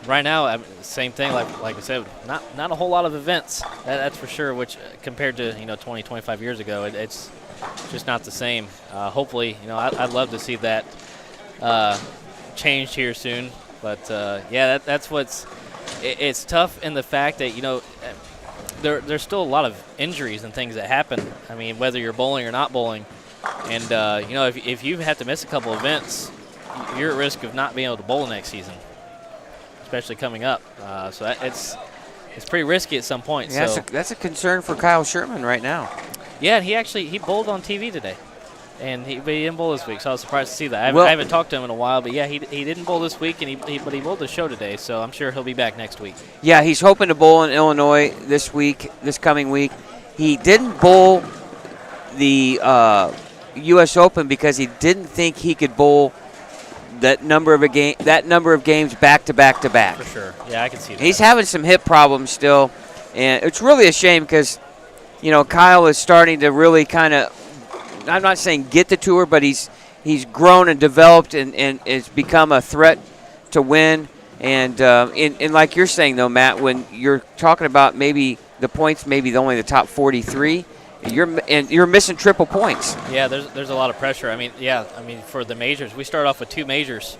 Right now, same thing, like I said, not a whole lot of events, that's for sure, which compared to, 20, 25 years ago, it's just not the same. Hopefully, I'd love to see that changed here soon. But, yeah, that's it's tough in the fact that, there's still a lot of injuries and things that happen. I mean, whether you're bowling or not bowling. And, if you have to miss a couple events, you're at risk of not being able to bowl next season, especially coming up. So it's pretty risky at some point. Yeah, so that's a concern for Kyle Sherman right now. Yeah, and he bowled on TV today. And but he didn't bowl this week, so I was surprised to see that. I haven't talked to him in a while, but, yeah, he didn't bowl this week, but he bowled the show today, so I'm sure he'll be back next week. Yeah, he's hoping to bowl in Illinois this coming week. He didn't bowl the U.S. Open because he didn't think he could bowl that number of games back to back to back. For sure. Yeah, I can see that. He's having some hip problems still, and it's really a shame because, Kyle is starting to really kind of, I'm not saying get the tour, but he's grown and developed and has become a threat to win. And like you're saying, though, Matt, when you're talking about maybe the points, maybe only the top 43, you're missing triple points. Yeah, there's a lot of pressure. I mean, for the majors, we start off with two majors.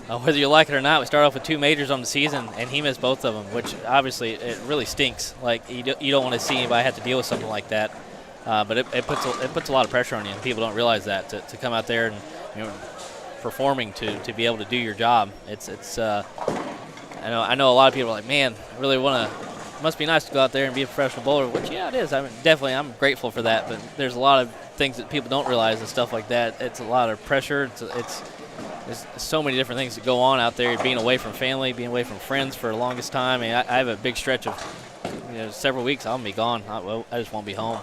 Whether you like it or not, we start off with two majors on the season, and he missed both of them, which obviously it really stinks. Like, you don't want to see anybody have to deal with something like that. But it puts a lot of pressure on you, and people don't realize that to come out there and performing to be able to do your job. I know a lot of people are like, man, I really want to. Must be nice to go out there and be a professional bowler, which, yeah, it is. I mean, I'm grateful for that, but there's a lot of things that people don't realize and stuff like that. It's a lot of pressure. There's so many different things that go on out there. Being away from family, being away from friends for the longest time. I mean, I have a big stretch of several weeks. I'll be gone. I just won't be home.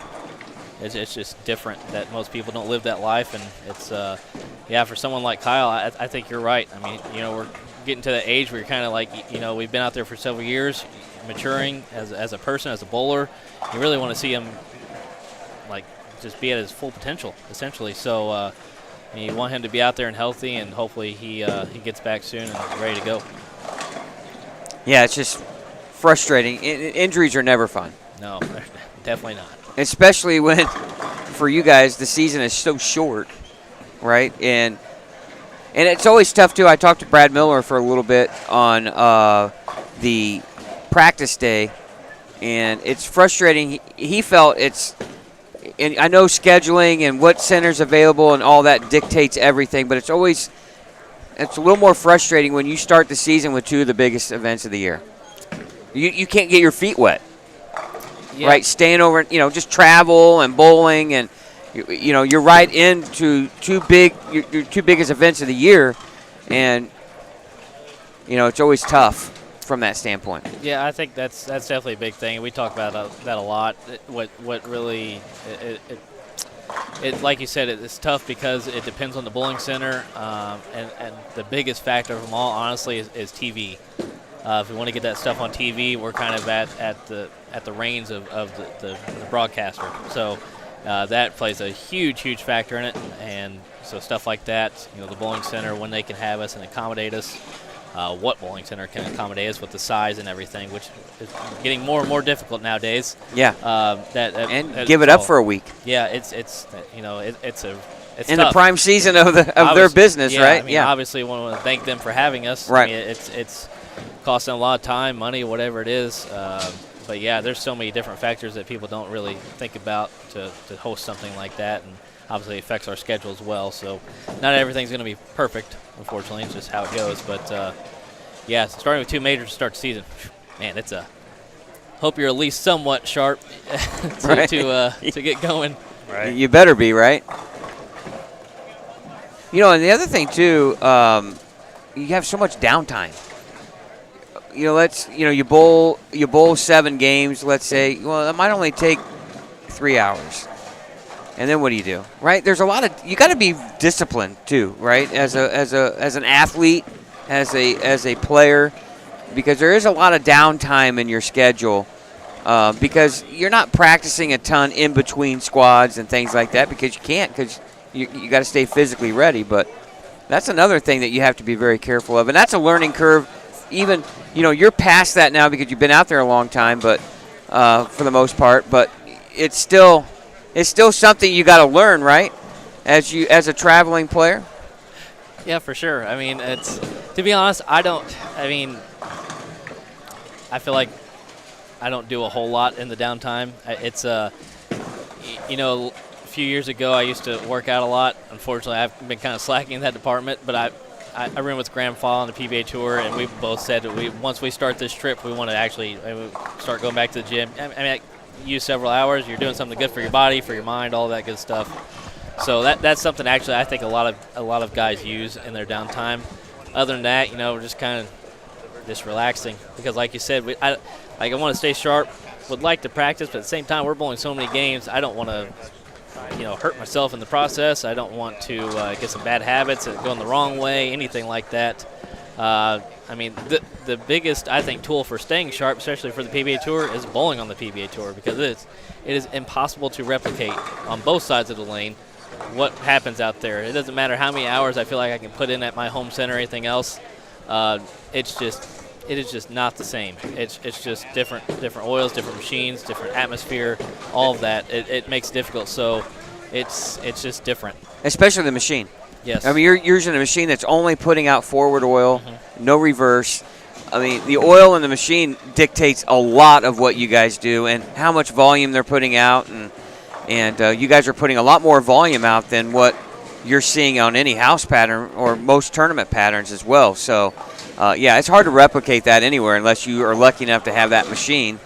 It's just different that most people don't live that life, and it's for someone like Kyle, I think you're right. I mean, we're getting to the age where you're kind of like, we've been out there for several years, maturing as a person, as a bowler. You really want to see him just be at his full potential, essentially. So you want him to be out there and healthy, and hopefully he gets back soon and ready to go. Yeah, it's just frustrating. Injuries are never fun. No, definitely not. Especially when, for you guys, the season is so short, right? And it's always tough, too. I talked to Brad Miller for a little bit on the practice day, and it's frustrating. He felt and I know scheduling and what center's available and all that dictates everything, but it's a little more frustrating when you start the season with two of the biggest events of the year. You can't get your feet wet. Yeah. Right, staying over, just travel and bowling, and you're right into your two biggest events of the year, and it's always tough from that standpoint. Yeah, I think that's definitely a big thing. We talk about that a lot. What really it like you said, it's tough because it depends on the bowling center, and the biggest factor of them all, honestly, is TV. If we want to get that stuff on TV, we're kind of at the reins of the broadcaster. So that plays a huge factor in it, and so stuff like that, the bowling center, when they can have us and accommodate us, what bowling center can accommodate us with the size and everything, which is getting more and more difficult nowadays. Yeah. And give it up for a week. Yeah, it's in tough. the prime season of their business, right? I mean, obviously, we want to thank them for having us. Right. I mean, it's costing a lot of time, money, whatever it is. But yeah, there's so many different factors that people don't really think about to host something like that, and obviously it affects our schedule as well. So not everything's going to be perfect, unfortunately. It's just how it goes. But yeah, starting with 2 majors to start the season, man, it's hope you're at least somewhat sharp to get going. Right. You better be, right? And the other thing too, you have so much downtime. You bowl 7 games. Let's say, well, it might only take 3 hours, and then what do you do, right? There's a lot of you got to be disciplined too, right? As an athlete, as a player, because there is a lot of downtime in your schedule, because you're not practicing a ton in between squads and things like that because you can't, because you got to stay physically ready. But that's another thing that you have to be very careful of, and that's a learning curve. Even you're past that now because you've been out there a long time, but for the most part, but it's still something you got to learn, right? As a traveling player. Yeah, for sure. I mean, to be honest, I feel like I don't do a whole lot in the downtime. It's a few years ago I used to work out a lot. Unfortunately, I've been kind of slacking in that department, but I ran with Grandpa on the PBA Tour, and we both said that once we start this trip, we want to actually start going back to the gym. I mean, use several hours. You're doing something good for your body, for your mind, all that good stuff. So that's something actually I think a lot of guys use in their downtime. Other than that, we're just kind of just relaxing because, like you said, I want to stay sharp. Would like to practice, but at the same time, we're bowling so many games. I don't want to hurt myself in the process. I don't want to get some bad habits that go in the wrong way, anything like that. I mean, the biggest, I think, tool for staying sharp, especially for the PBA Tour, is bowling on the PBA Tour, because it is impossible to replicate on both sides of the lane what happens out there. It doesn't matter how many hours I feel like I can put in at my home center or anything else. It is just not the same. It's just different oils, different machines, different atmosphere, all of that. It makes it difficult. So it's just different. Especially the machine. Yes. I mean, you're using a machine that's only putting out forward oil, no reverse. I mean, the oil in the machine dictates a lot of what you guys do and how much volume they're putting out, and you guys are putting a lot more volume out than what you're seeing on any house pattern or most tournament patterns as well. So, yeah, it's hard to replicate that anywhere unless you are lucky enough to have that machine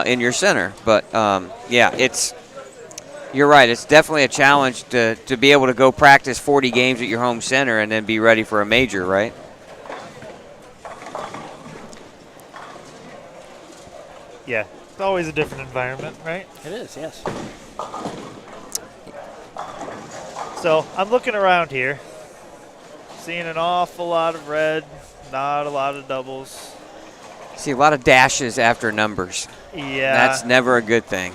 in your center. But, yeah, you're right. It's definitely a challenge to be able to go practice 40 games at your home center and then be ready for a major, right? Yeah, it's always a different environment, right? It is, yes. So I'm looking around here, seeing an awful lot of red, not a lot of doubles. See a lot of dashes after numbers. Yeah. That's never a good thing.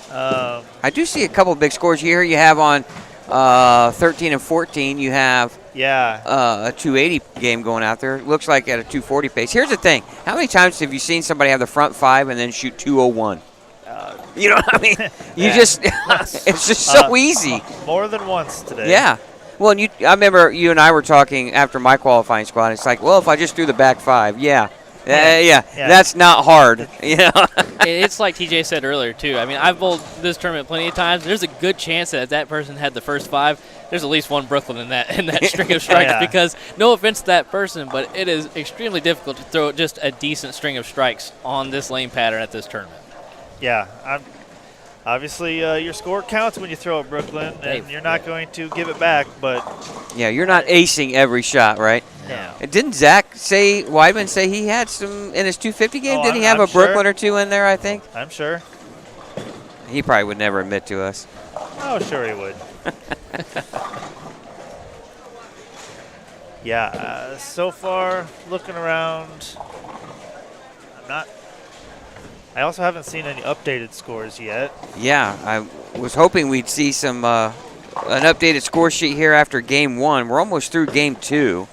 I do see a couple of big scores here. You have on 13 and 14, you have a 280 game going out there. It looks like at a 240 pace. Here's the thing. How many times have you seen somebody have the front 5 and then shoot 201? You know what I mean? You just it's just so easy. More than once today. Yeah. Well, and I remember you and I were talking after my qualifying squad. It's like, well, if I just do the back 5, yeah, that's not hard. You know? It's like TJ said earlier, too. I mean, I've bowled this tournament plenty of times. There's a good chance that if that person had the first 5, there's at least one Brooklyn in that string of strikes. Because, no offense to that person, but it is extremely difficult to throw just a decent string of strikes on this lane pattern at this tournament. Yeah, obviously your score counts when you throw at Brooklyn, and you're not going to give it back. But yeah, you're not acing every shot, right? No. And didn't Zach Weidman say he had some in his 250 game? Oh, Didn't he have I'm a Brooklyn or two in there, I think? I'm sure. He probably would never admit to us. Oh, sure he would. Yeah, so far, looking around, I also haven't seen any updated scores yet. Yeah, I was hoping we'd see some an updated score sheet here after game 1. We're almost through game 2.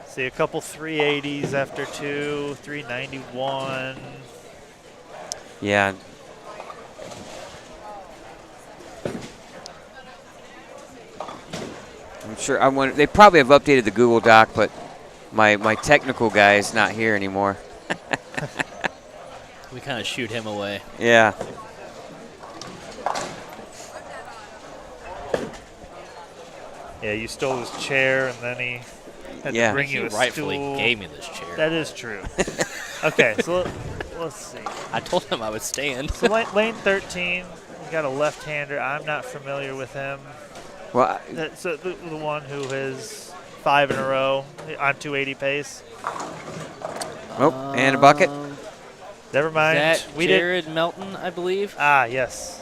See a couple 380s after 2, 391. Yeah. I'm sure. They probably have updated the Google Doc, but my technical guy is not here anymore. We kind of shoot him away. Yeah. Yeah, you stole his chair, and then he had Yeah. to bring He you a rightfully stool. gave me this chair. That is true. Okay, so let's see. I told him I would stand. So lane 13, we got a left-hander. I'm not familiar with him. Well, That's the one who has 5 in a row on 280 pace. and a bucket. Never mind. That We did. Jared Melton, I believe. Ah, yes.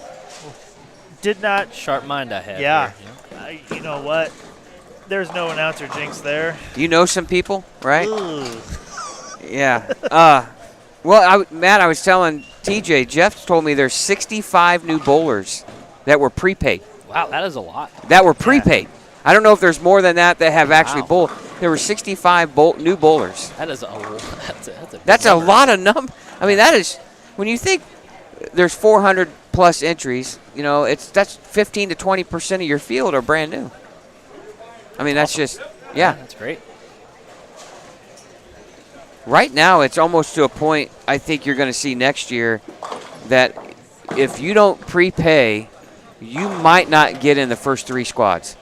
Did not. Sharp mind I had. Yeah. There, You know what? There's no announcer jinx there. You know some people, right? Ooh. Yeah. Well, Matt, I was telling TJ, Jeff told me there's 65 new bowlers that were prepaid. Wow, that is a lot. That were prepaid. I don't know if there's more than that have actually Wow. bowled. There were 65 new bowlers. That is That's a number. lot of number. I mean, that is, when you think there's 400 plus entries, you know, that's 15 to 20% of your field are brand new. I mean, that's just, yeah. That's great. Right now, it's almost to a point I think you're going to see next year that if you don't prepay, you might not get in the first 3 squads.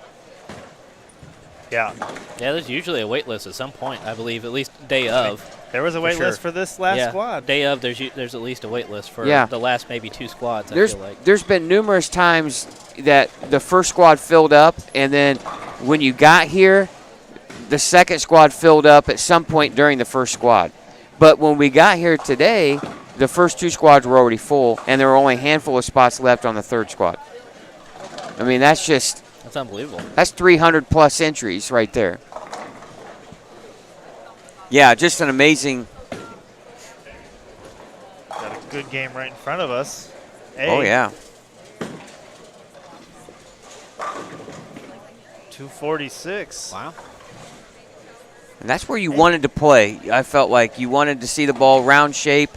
Yeah. Yeah, there's usually a wait list at some point, I believe, at least day of. There was a wait sure. list for this last Yeah, squad. day of, there's at least a wait list for Yeah. the last maybe 2 squads, I There's feel like. there's been numerous times that the first squad filled up, and then when you got here, the second squad filled up at some point during the first squad. But when we got here today, the first 2 squads were already full, and there were only a handful of spots left on the third squad. I mean, that's unbelievable. That's 300 plus entries right there. Yeah, just an amazing. Got a good game right in front of us. Oh, yeah. 246. Wow. And that's where you wanted to play. I felt like you wanted to see the ball round shape.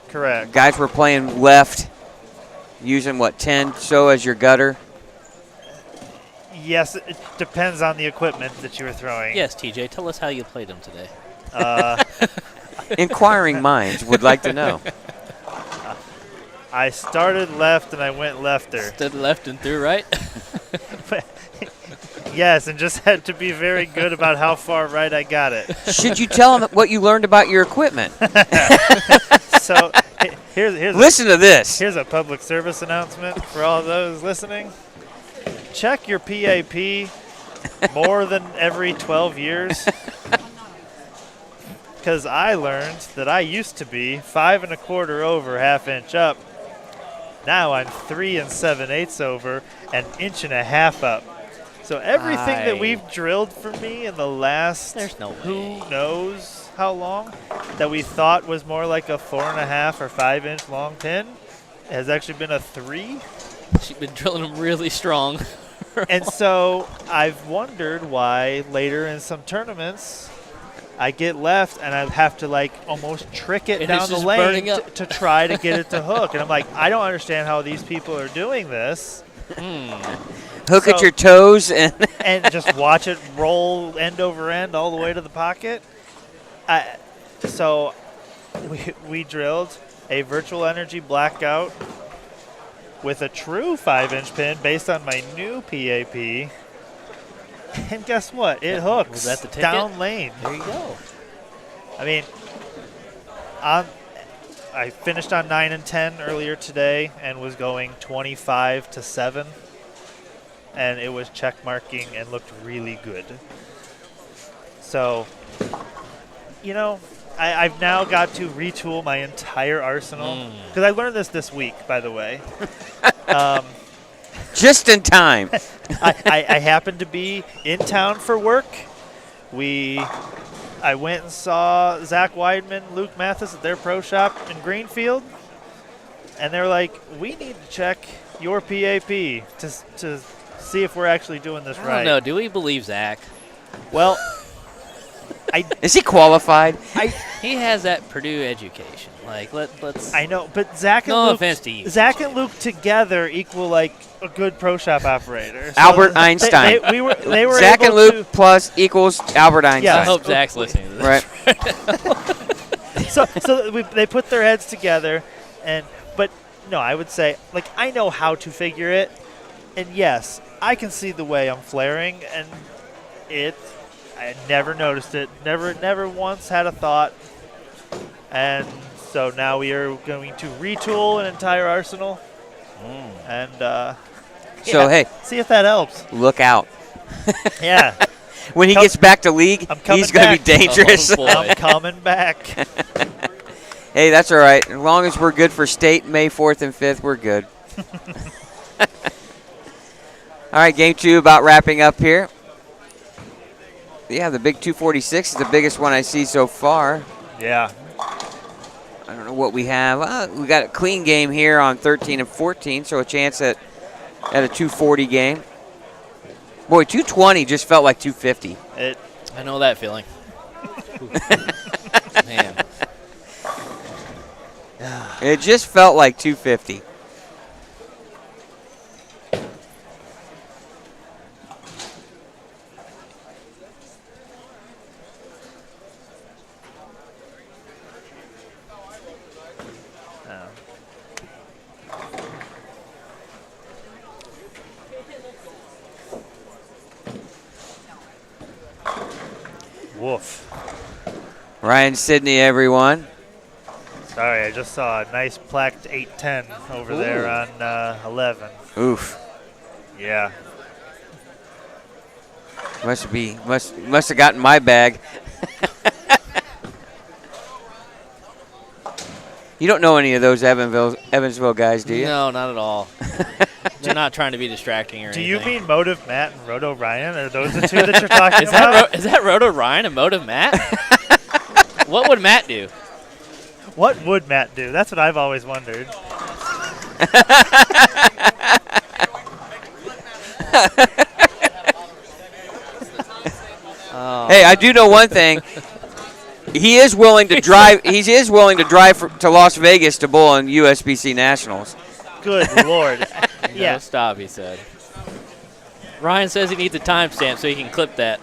Correct. Guys were playing left, using, 10 so as your gutter. Yes, it depends on the equipment that you were throwing. Yes, TJ, tell us how you played them today. Inquiring minds would like to know. I started left and I went lefter. Stood left and threw right? Yes, and just had to be very good about how far right I got it. Should you tell them what you learned about your equipment? So here's Listen to this. Here's a public service announcement for all those listening. Check your PAP more than every 12 years. Because I learned that I used to be 5 1/4 over, 1/2 inch up. Now I'm 3 7/8 over, an 1.5 inch up. So everything that we've drilled for me in the last There's no who way. knows how long that we thought was more like a 4.5 or 5 inch long pin has actually been a 3. She's been drilling them really strong. And so I've wondered why later in some tournaments I get left and I have to almost trick it And down it's the just lane burning up. to try to get it to hook. And I'm like, I don't understand how these people are doing this. Hook at So- your toes and And just watch it roll end over end all the way to the pocket. So we drilled a virtual energy blackout with a true 5-inch pin based on my new PAP. And guess what? It hooks Was that the ticket? down lane. There you go. I mean, I finished on 9 and 10 earlier today and was going 25-7, and it was check marking and looked really good. So, I've now got to retool my entire arsenal because I learned this week, by the way. Just in time. I happened to be in town for work. I went and saw Zach Weidman, Luke Mathis at their pro shop in Greenfield, and they're like, "We need to check your PAP to see if we're actually doing this right." I don't know. Do we believe Zach? Well, Is he qualified? He has that Purdue education. Like, let's. I know, but Zach and No Luke, offense to you. Zach and Luke together equal like a good pro shop operator. So Albert Einstein. They were Zach able and Luke to, plus equals Albert Einstein. Yeah. I hope Zach's listening to this. Right. they put their heads together, but no, I would say like I know how to figure it, and yes, I can see the way I'm flaring, and I never noticed it, never once had a thought, and so now we are going to retool an entire arsenal, and Hey, see if that helps. look out. Yeah, When he gets back to league, he's going to be dangerous. Oh, boy. I'm coming back. Hey, that's all right. As long as we're good for state May 4th and 5th, we're good. All right, game 2 about wrapping up here. Yeah, the big 246 is the biggest one I see so far. Yeah. I don't know what we have. We got a clean game here on 13 and 14, so a chance at a 240 game. Boy, 220 just felt like 250. I know that feeling. Man. It just felt like 250. Woof. Ryan Sidney, everyone. Sorry, I just saw a nice plaqued 810 over there on 11. Oof. Yeah. Must have gotten my bag. You don't know any of those Evansville guys, do you? No, not at all. They're not trying to be distracting or Do anything. you mean Motive Matt and Roto Ryan? Are those the two that you're talking about? Is that Roto Ryan and Motive Matt? What would Matt do? What would Matt do? That's what I've always wondered. Hey, I do know one thing. He is willing to drive. He is willing to drive to Las Vegas to bowl in USBC Nationals. Good Lord. Yeah. Yeah. Stop, he said. Ryan says he needs a timestamp so he can clip that.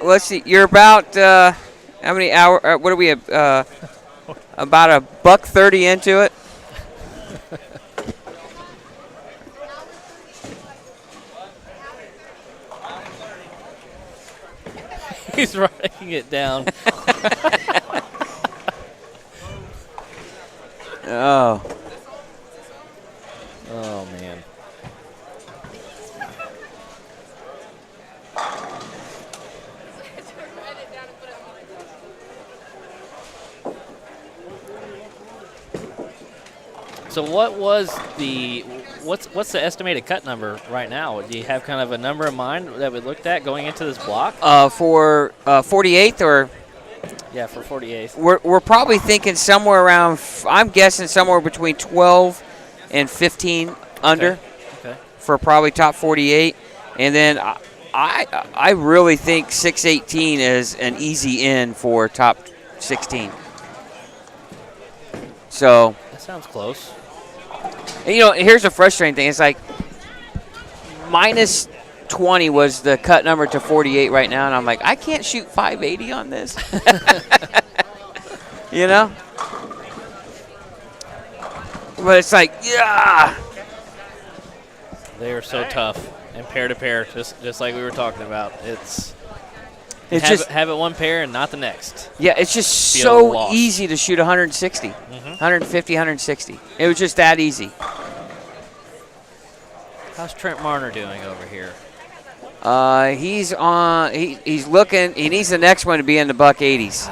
Let's see. You're about how many hours? What are we? About $1:30 into it. He's writing it down. Oh. Oh, man. So what was what's the estimated cut number right now? Do you have kind of a number in mind that we looked at going into this block? For 48th or? Yeah, for 48th. We're probably thinking somewhere around. I'm guessing somewhere between 12 and 15 under. Okay. For probably top 48, and then I really think 618 is an easy in for top 16. So That sounds close. and, here's the frustrating thing. It's like minus 20 was the cut number to 48 right now, and I'm like, I can't shoot 580 on this. But it's like, yeah. They are so tough and pair to pair, just like we were talking about. It's have it one pair and not the next. Yeah, it's just Feel so lost. easy to shoot 160, 150, 160. It was just that easy. How's Trent Marner doing over here? He's on. He's looking. He needs the next one to be in the buck 80s.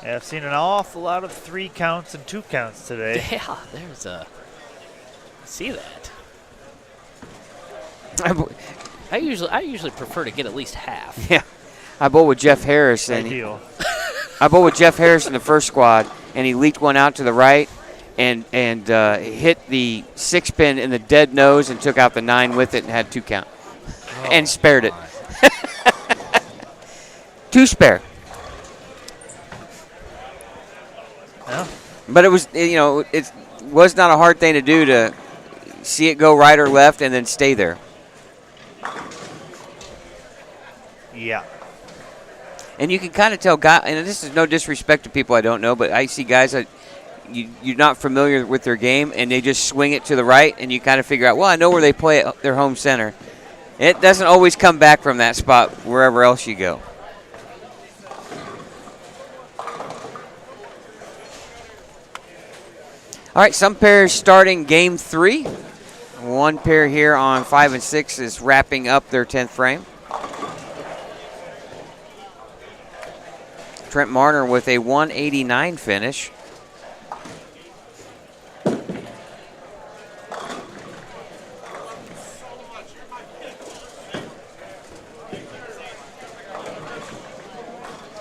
Yeah, I've seen an awful lot of 3 counts and 2 counts today. Yeah, there's a. See that? I usually prefer to get at least half. Yeah, I bowled with Jeff Harris, and Ideal. I bowled with Jeff Harris in the first squad, and he leaked one out to the right, and hit the 6-pin in the dead nose and took out the 9 with it and had 2 count, and spared it. 2 spare. Yeah. But it was, it was not a hard thing to do to see it go right or left and then stay there. Yeah. And you can kind of tell guys, and this is no disrespect to people I don't know, but I see guys that you're not familiar with their game, and they just swing it to the right, and you kind of figure out, well, I know where they play at their home center. It doesn't always come back from that spot wherever else you go. All right, some pairs starting game 3. One pair here on 5 and 6 is wrapping up their 10th frame. Trent Marner with a 189 finish.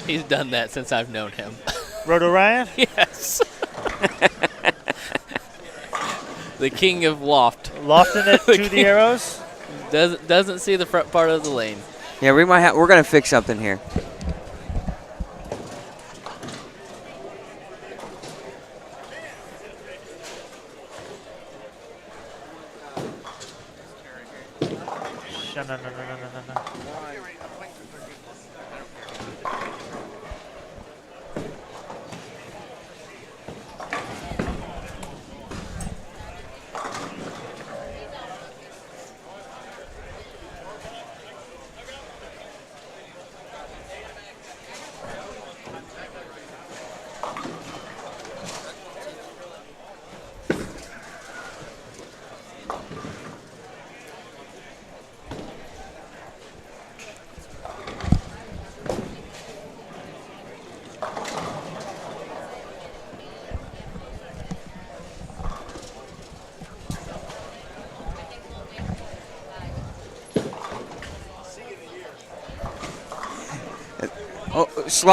He's done that since I've known him. Roto Ryan? Yes. The king of loft. Lofting it to the arrows? Doesn't see the front part of the lane. Yeah, we're going to fix something here.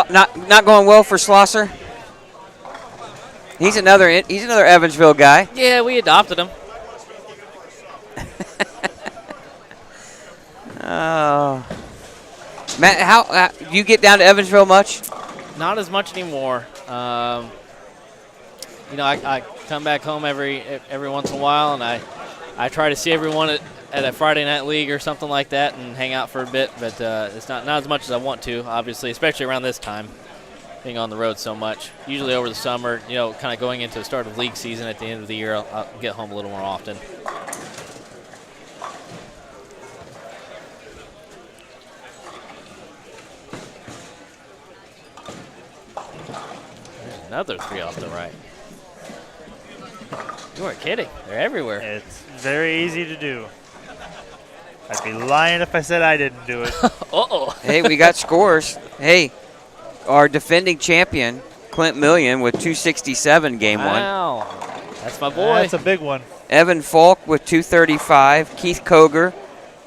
No. Not going well for Schlosser. He's another Evansville guy. Yeah, we adopted him. Oh, Matt, how do you get down to Evansville much? Not as much anymore. I come back home every once in a while, and I try to see everyone at a Friday night league or something like that and hang out for a bit, but it's not as much as I want to, obviously, especially around this time, being on the road so much. Usually over the summer, kind of going into the start of league season at the end of the year, I'll get home a little more often. There's another 3 off the right. You weren't kidding. They're everywhere. It's very easy to do. I'd be lying if I said I didn't do it. Uh-oh. Hey, we got scores. Hey, our defending champion, Clint Million, with 267 game 1. Wow. That's my boy. That's a big one. Evan Falk with 235. Keith Koger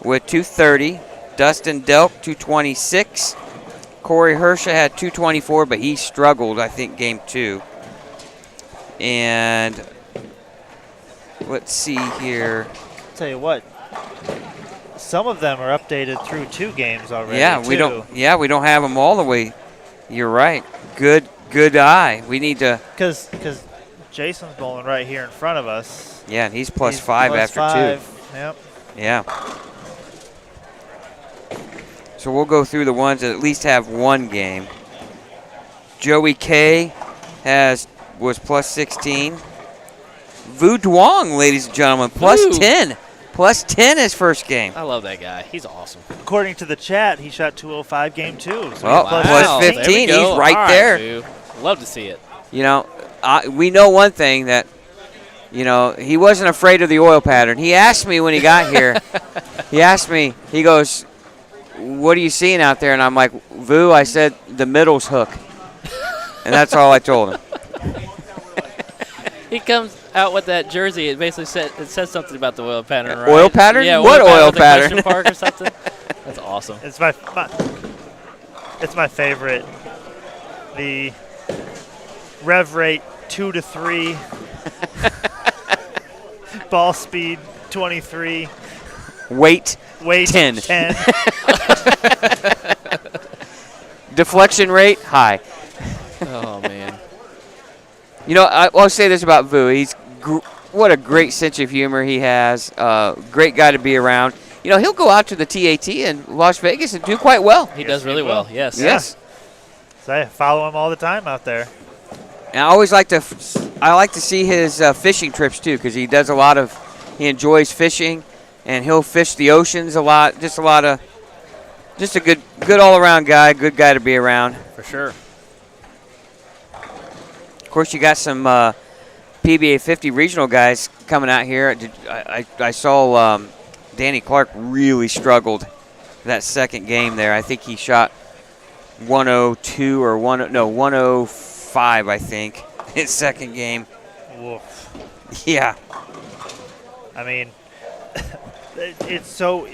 with 230. Dustin Delk, 226. Corey Hersha had 224, but he struggled, I think, game 2. And let's see here. Tell you what, some of them are updated through 2 games already. Yeah, we don't have them all the way. You're right. Good eye. We need to. Because Jason's bowling right here in front of us. Yeah, and he's +5 plus after 5. 2. Yep. Yeah. So we'll go through the ones that at least have one game. Joey K was +16. Vu Duong, ladies and gentlemen, +10. +10 his first game. I love that guy. He's awesome. According to the chat, he shot 205 game 2. So Oh, plus plus 15. 15. There we He's go. right All there. Vu. Love to see it. You know, we know one thing that, you know, he wasn't afraid of the oil pattern. He asked me when he got here, he goes, what are you seeing out there? And I'm like, Vu, I said, the middle's hook. And that's all I told him. He comes out with that jersey. It basically says something about the oil pattern, right? Oil pattern? Yeah, What oil with a pattern? question mark or something. That's awesome. It's my favorite. The rev rate 2 to 3. Ball speed 23. Weight 10. 10. Deflection rate high. Oh, man. You know, I'll say this about Vu. What a great sense of humor he has. Great guy to be around. You know, he'll go out to the TAT in Las Vegas and do quite well. He does really well, yes. Yes. So I follow him all the time out there. And I always like to see his fishing trips too, because he enjoys fishing, and he'll fish the oceans a lot. Just a good all around guy, good guy to be around. For sure. Of course, you got some PBA 50 regional guys coming out here. I saw Danny Clark really struggled that second game there. I think he shot 102 or 105, I think, his second game. Woof. Yeah. I mean, it's so.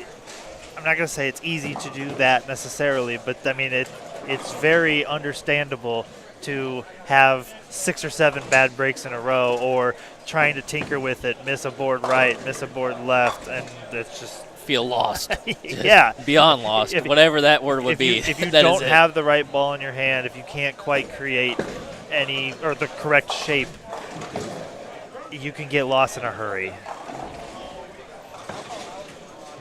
I'm not going to say it's easy to do that necessarily, but I mean it's very understandable to have 6 or 7 bad breaks in a row, or trying to tinker with it, miss a board right, miss a board left, and it's just Feel lost. yeah, Beyond lost, whatever that word would be. If you that don't is it. have the right ball in your hand, if you can't quite create the correct shape, you can get lost in a hurry.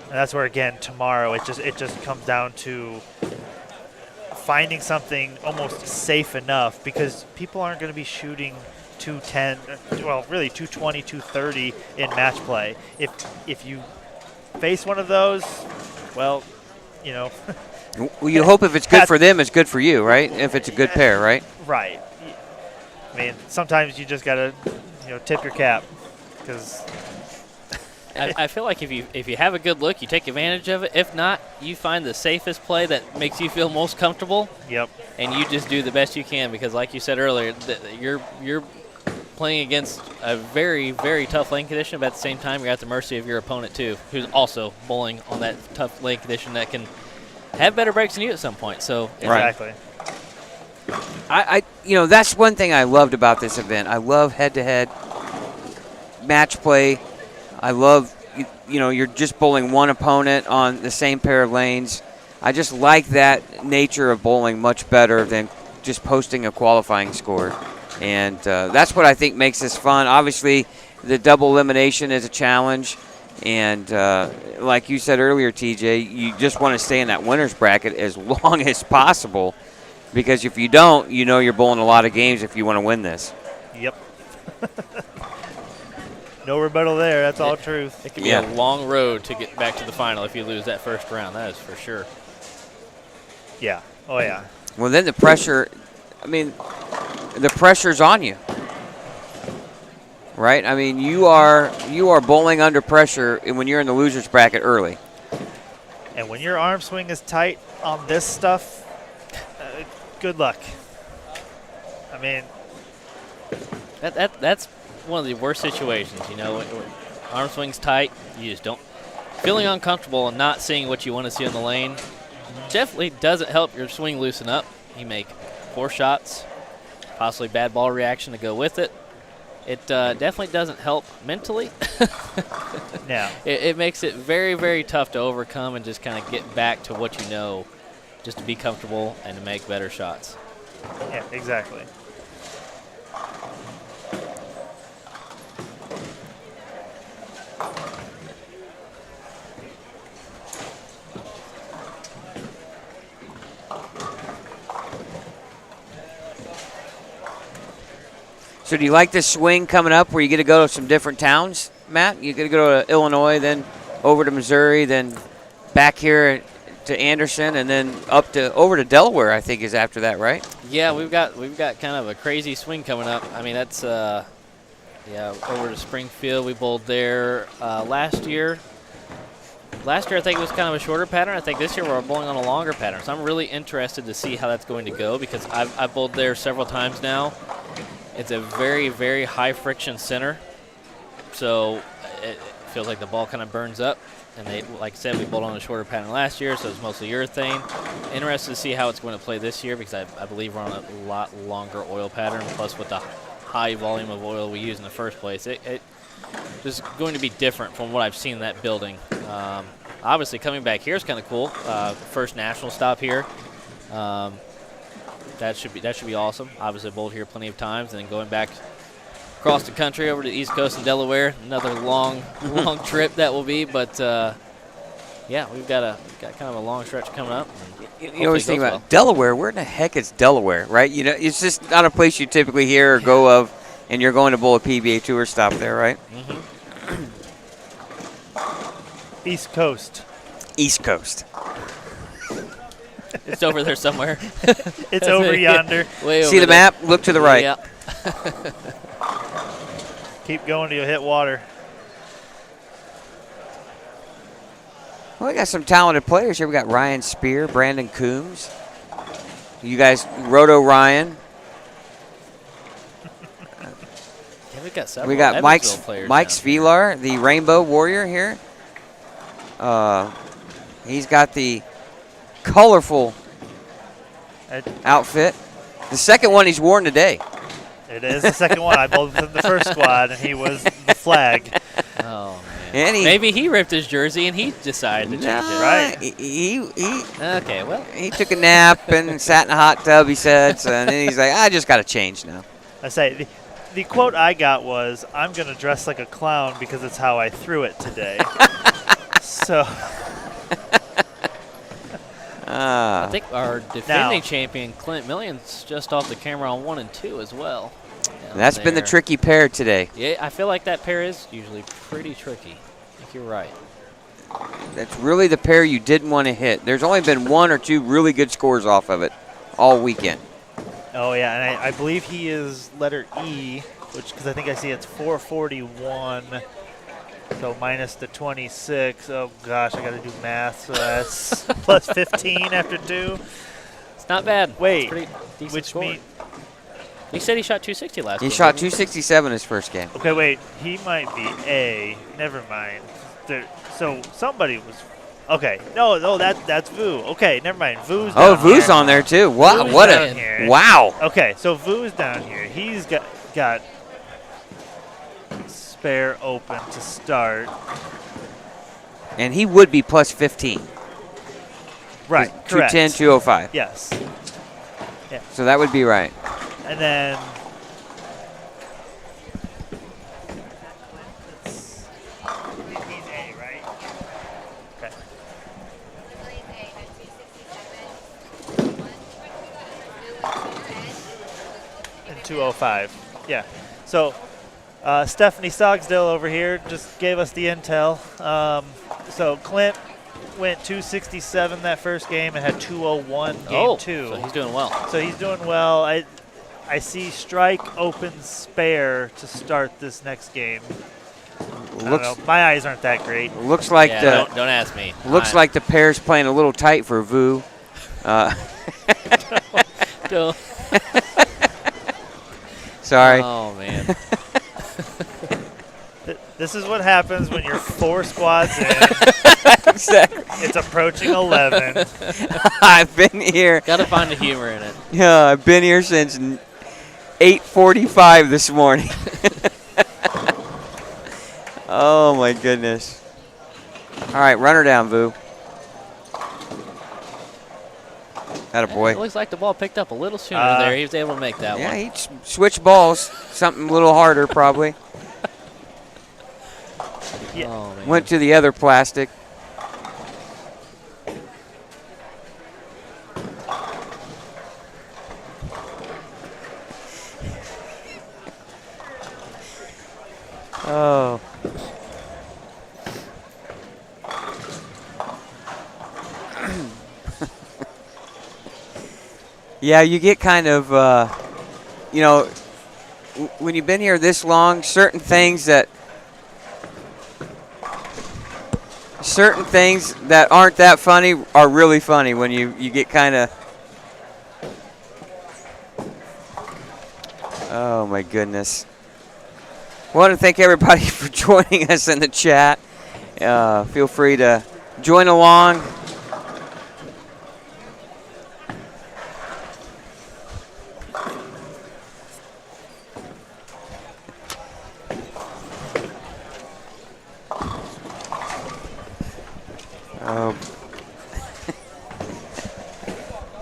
And that's where, again, tomorrow it just comes down to finding something almost safe enough, because people aren't going to be shooting 210, well, really 220, 230 in match play. If you face one of those, well, you know. Well, you hope if it's good for them, it's good for you, right? If it's a good pair, right? Right. I mean, sometimes you just got to, tip your cap, because I feel like if you have a good look, you take advantage of it. If not, you find the safest play that makes you feel most comfortable. Yep. And you just do the best you can, because, like you said earlier, you're playing against a very, very tough lane condition, but at the same time, you're at the mercy of your opponent too, who's also bowling on that tough lane condition that can have better breaks than you at some point. So exactly. That's one thing I loved about this event. I love head-to-head match play. I love, you're just bowling one opponent on the same pair of lanes. I just like that nature of bowling much better than just posting a qualifying score. And that's what I think makes this fun. Obviously, the double elimination is a challenge. And like you said earlier, TJ, you just want to stay in that winner's bracket as long as possible. Because if you don't, you're bowling a lot of games if you want to win this. Yep. No rebuttal there. That's all truth. It can be a long road to get back to the final if you lose that first round. That is for sure. Yeah. Oh, yeah. Well, then the pressure, the pressure's on you. Right? I mean, you are bowling under pressure when you're in the loser's bracket early. And when your arm swing is tight on this stuff, good luck. I mean, that's one of the worst situations, when arm swing's tight, you just don't feeling uncomfortable and not seeing what you want to see on the lane. Definitely doesn't help your swing loosen up. You make poor shots, possibly bad ball reaction to go with it. It definitely doesn't help mentally. No. It makes it very, very tough to overcome and just kind of get back to what you know, just to be comfortable and to make better shots. Yeah, exactly. So do you like this swing coming up where you get to go to some different towns, Matt? You get to go to Illinois, then over to Missouri, then back here to Anderson, and then over to Delaware, I think, is after that, right? Yeah, we've got kind of a crazy swing coming up. I mean, that's over to Springfield. We bowled there last year. Last year, I think it was kind of a shorter pattern. I think this year we're bowling on a longer pattern. So I'm really interested to see how that's going to go because I've bowled there several times now. It's a very, very high friction center. So it feels like the ball kind of burns up. And like I said, we bowled on a shorter pattern last year, so it's mostly urethane. Interested to see how it's going to play this year because I believe we're on a lot longer oil pattern. Plus, with the high volume of oil we use in the first place, it is going to be different from what I've seen in that building. Obviously, coming back here is kind of cool. First national stop here. That should be awesome. Obviously, bowled here plenty of times, and then going back across the country over to the East Coast and Delaware, another long trip that will be. But yeah, we've got kind of a long stretch coming up. You always think about Delaware. Where in the heck is Delaware, right? You know, it's just not a place you typically hear or go of, and you're going to bowl a PBA Tour stop there, right? Mm-hmm. East Coast. East Coast. It's over there somewhere. It's over yonder. Way See over the map? Look to the right. Yeah. Keep going till you hit water. Well, we got some talented players here. We got Ryan Spear, Brandon Coombs. You guys, Roto Ryan. Yeah, we got several. We got Mike Svilar, the Rainbow Warrior here. He's got the colorful outfit. The second one he's worn today. It is the second one. I bowled with the first squad, and he was the flag. Oh, man. And maybe he ripped his jersey and he decided to change it. Right. Okay, well. He took a nap and sat in a hot tub, he said, and then he's like, I just got to change now. I say, the quote I got was, I'm going to dress like a clown because it's how I threw it today. So. I think our defending champion, Clint Million's just off the camera on 1 and 2 as well. That's been the tricky pair today. Yeah, I feel like that pair is usually pretty tricky. I think you're right. That's really the pair you didn't want to hit. There's only been 1 or 2 really good scores off of it all weekend. Oh, yeah, and I believe he is letter E, because I think I see it's 441. So minus the 26. Oh, gosh, I got to do math. So that's plus 15 after 2. It's not bad. Wait, which means he said he shot 260 last game. He shot 267 his first game. Okay, wait. He might be A. Never mind. So somebody was. Okay. No, that's Vu. Okay, never mind. Vu's down Oh, Vu's here. on there too. Wow, Vu's what down a here. wow. Okay, so Vu's down here. He's got spare open to start. And he would be plus 15. Right, correct. 210, 205. Yes. Yeah. So that would be right. And then he's A, right? Okay. And 205. Yeah. So Stephanie Sogsdale over here just gave us the intel. So Clint went 267 that first game and had 201 game 2. So he's doing well. So he's doing well. I see strike open spare to start this next game. I don't know. My eyes aren't that great. Looks like don't ask me. Looks like the pair's playing a little tight for Vu. Don't. Sorry. Oh man. This is what happens when you're 4 squads in. Exactly. It's approaching 11. I've been here. Got to find the humor in it. Yeah, I've been here since 8:45 this morning. Oh my goodness. All right, run her down, Vu. Atta boy. It looks like the ball picked up a little sooner there. He was able to make that one. Yeah, he switched balls. Something a little harder, probably. Yeah. Oh, man. Went to the other plastic. Oh. Yeah, you get kind of, you know, when you've been here this long, certain things that aren't that funny are really funny when you get kind of. Oh my goodness. I want to thank everybody for joining us in the chat. Feel free to join along.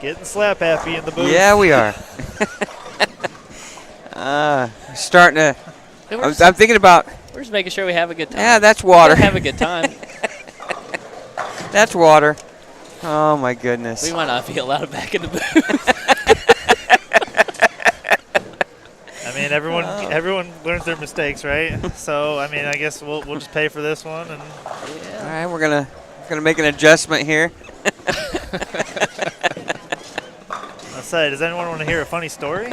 Getting slap happy in the booth. Yeah, we are. Starting to. I'm thinking about. We're just making sure we have a good time. Yeah, that's water. Have a good time. That's water. Oh my goodness. We might not be allowed back in the booth. I mean, everyone learns their mistakes, right? So, I mean, I guess we'll just pay for this one. And yeah. All right, we're gonna make an adjustment here. I'll say, does anyone want to hear a funny story?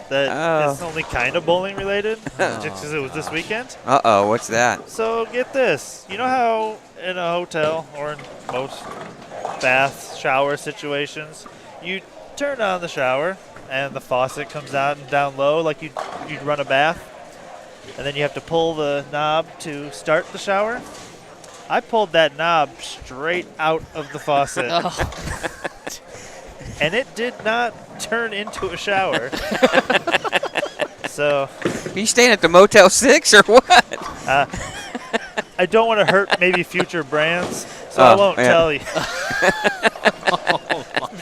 That is only kind of bowling related, just because it was this weekend. Uh-oh, what's that? So get this. You know how in a hotel or in most bath, shower situations, you turn on the shower and the faucet comes out and down low like you'd run a bath, and then you have to pull the knob to start the shower? I pulled that knob straight out of the faucet. And it did not turn into a shower. So. Are you staying at the Motel 6 or what? I don't want to hurt maybe future brands, so I won't tell you.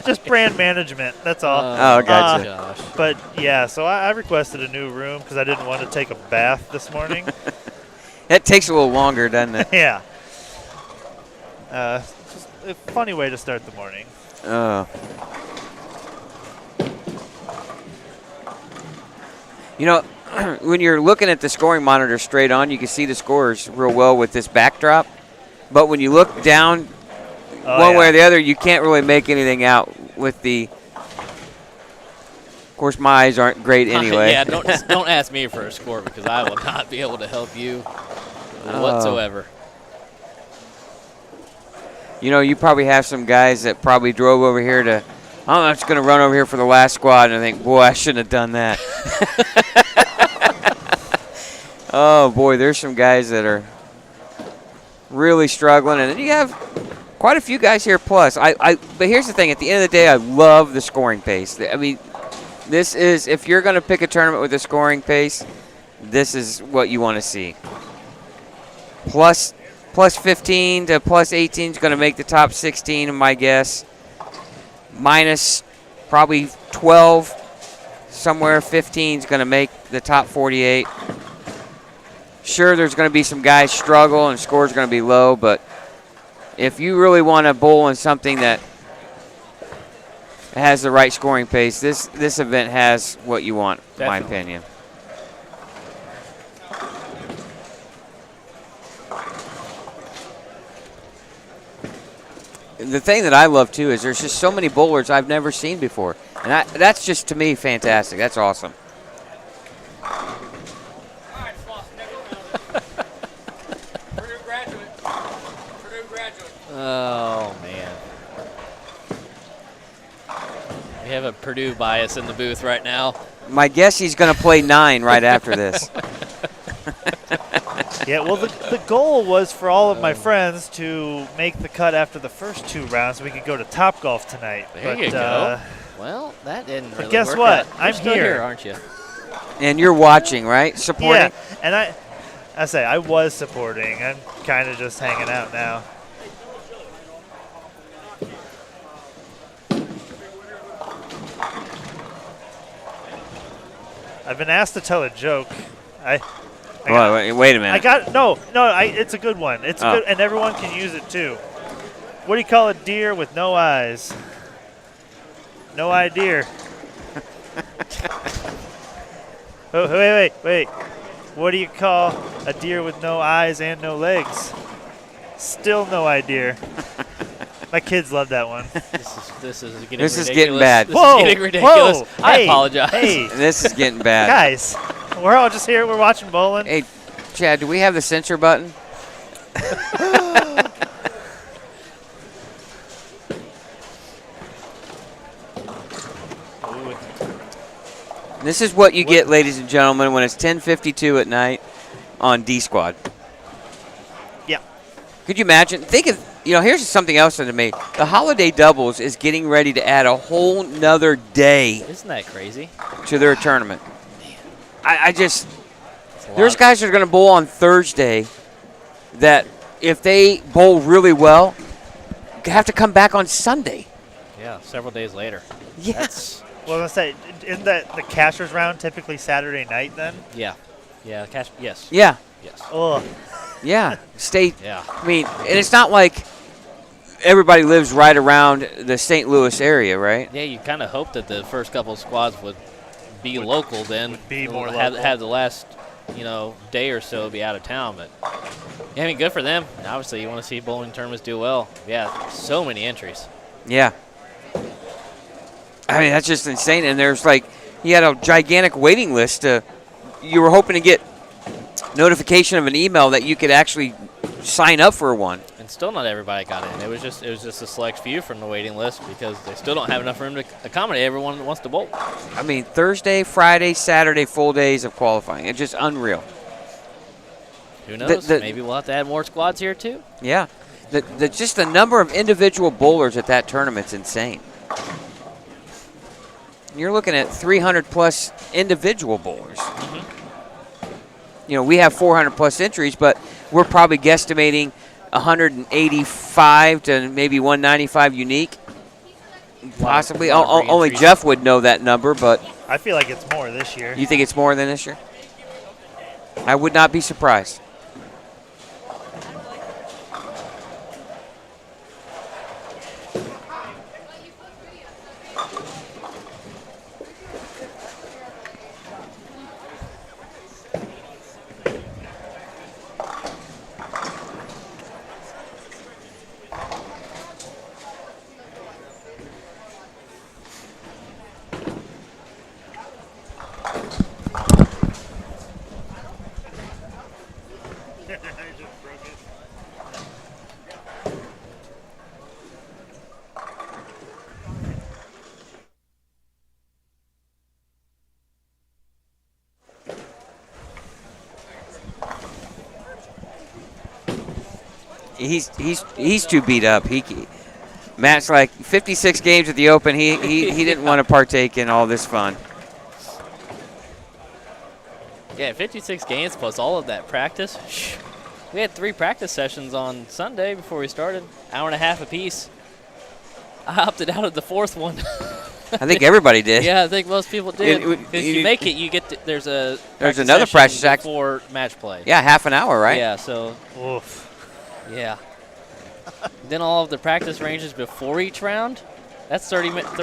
Just brand management, that's all. Gotcha. But yeah, so I requested a new room because I didn't want to take a bath this morning. That takes a little longer, doesn't it? Yeah. Just a funny way to start the morning. You know, when you're looking at the scoring monitor straight on, you can see the scores real well with this backdrop. But when you look down one way or the other, you can't really make anything out with the. Of course, my eyes aren't great anyway. Yeah, don't ask me for a score because I will not be able to help you whatsoever. You know, you probably have some guys that probably drove over here to. I'm just going to run over here for the last squad, and I think, boy, I shouldn't have done that. Oh, boy, there's some guys that are really struggling. And then you have quite a few guys here plus. But here's the thing. At the end of the day, I love the scoring pace. I mean, this is, if you're going to pick a tournament with a scoring pace, this is what you want to see. Plus 15 to plus 18 is going to make the top 16, my guess. Minus probably 12, somewhere 15 is going to make the top 48. Sure, there's going to be some guys struggle and scores going to be low, but if you really want to bowl in something that has the right scoring pace, this event has what you want, in my opinion. The thing that I love, too, is there's just so many bowlers I've never seen before. And that's just, to me, fantastic. That's awesome. Oh, man. We have a Purdue bias in the booth right now. My guess he's going to play 9 right after this. Yeah, well, the goal was for all of my friends to make the cut after the first 2 rounds so we could go to Topgolf tonight. There you go. Well, that didn't really guess work what? out. I'm You're still here, aren't you? And you're watching, right? Supporting? Yeah, and I was supporting. I'm kind of just hanging out now. I've been asked to tell a joke. Wait a minute. It's a good one. It's good, and everyone can use it too. What do you call a deer with no eyes? No idea. Oh, wait. What do you call a deer with no eyes and no legs? Still no idea. My kids love that one. This is getting This ridiculous. is getting bad. This is getting ridiculous. Whoa, I hey, apologize. Hey, This is getting bad. guys, we're all just here. We're watching bowling. Hey, Chad, do we have the censor button? This is what you get, ladies and gentlemen, when it's 10:52 at night on D Squad. Yeah. Could you imagine? Think of, here's something else to me. The holiday doubles is getting ready to add a whole nother day Isn't that crazy? to their tournament. I just, It's a there's lot. guys that are going to bowl on Thursday that if they bowl really well, have to come back on Sunday. Yeah, several days later. Yeah. That's, Well, I was going to say, isn't that the cashers round typically Saturday night then? yeah. Yeah, cash. Yes. Yeah. Yes. Oh, Yeah. State. Yeah. I mean, and it's not like everybody lives right around the St. Louis area, right? Yeah, you kind of hope that the first couple of squads would be local, then be more have, local. have the last day or so be out of town. But yeah, I mean, good for them. And obviously, you want to see bowling tournaments do well. Yeah, so many entries. Yeah. I mean, that's just insane. And there's you had a gigantic waiting list. You were hoping to get notification of an email that you could actually sign up for one. And still not everybody got in. It was just a select few from the waiting list because they still don't have enough room to accommodate everyone that wants to bowl. I mean, Thursday, Friday, Saturday, full days of qualifying. It's just unreal. Who knows? Maybe we'll have to add more squads here too. Yeah. Just the number of individual bowlers at that tournament's insane. You're looking at 300-plus individual bowlers. We have 400-plus entries, but we're probably guesstimating 185 to maybe 195 unique. Possibly. Only Jeff would know that number, but I feel like it's more this year. you think it's more than this year? I would not be surprised. He's too beat up. Matt's like 56 games at the Open. He didn't want to partake in all this fun. Yeah, 56 games plus all of that practice. We had 3 practice sessions on Sunday before we started, hour and a half apiece. I opted out of the 4th one. I think everybody did. Yeah, I think most people did. If you make it, you get there's another practice act before match play. Yeah, half an hour, right? Yeah, so yeah. Then all of the practice ranges before each round. That's 30 minutes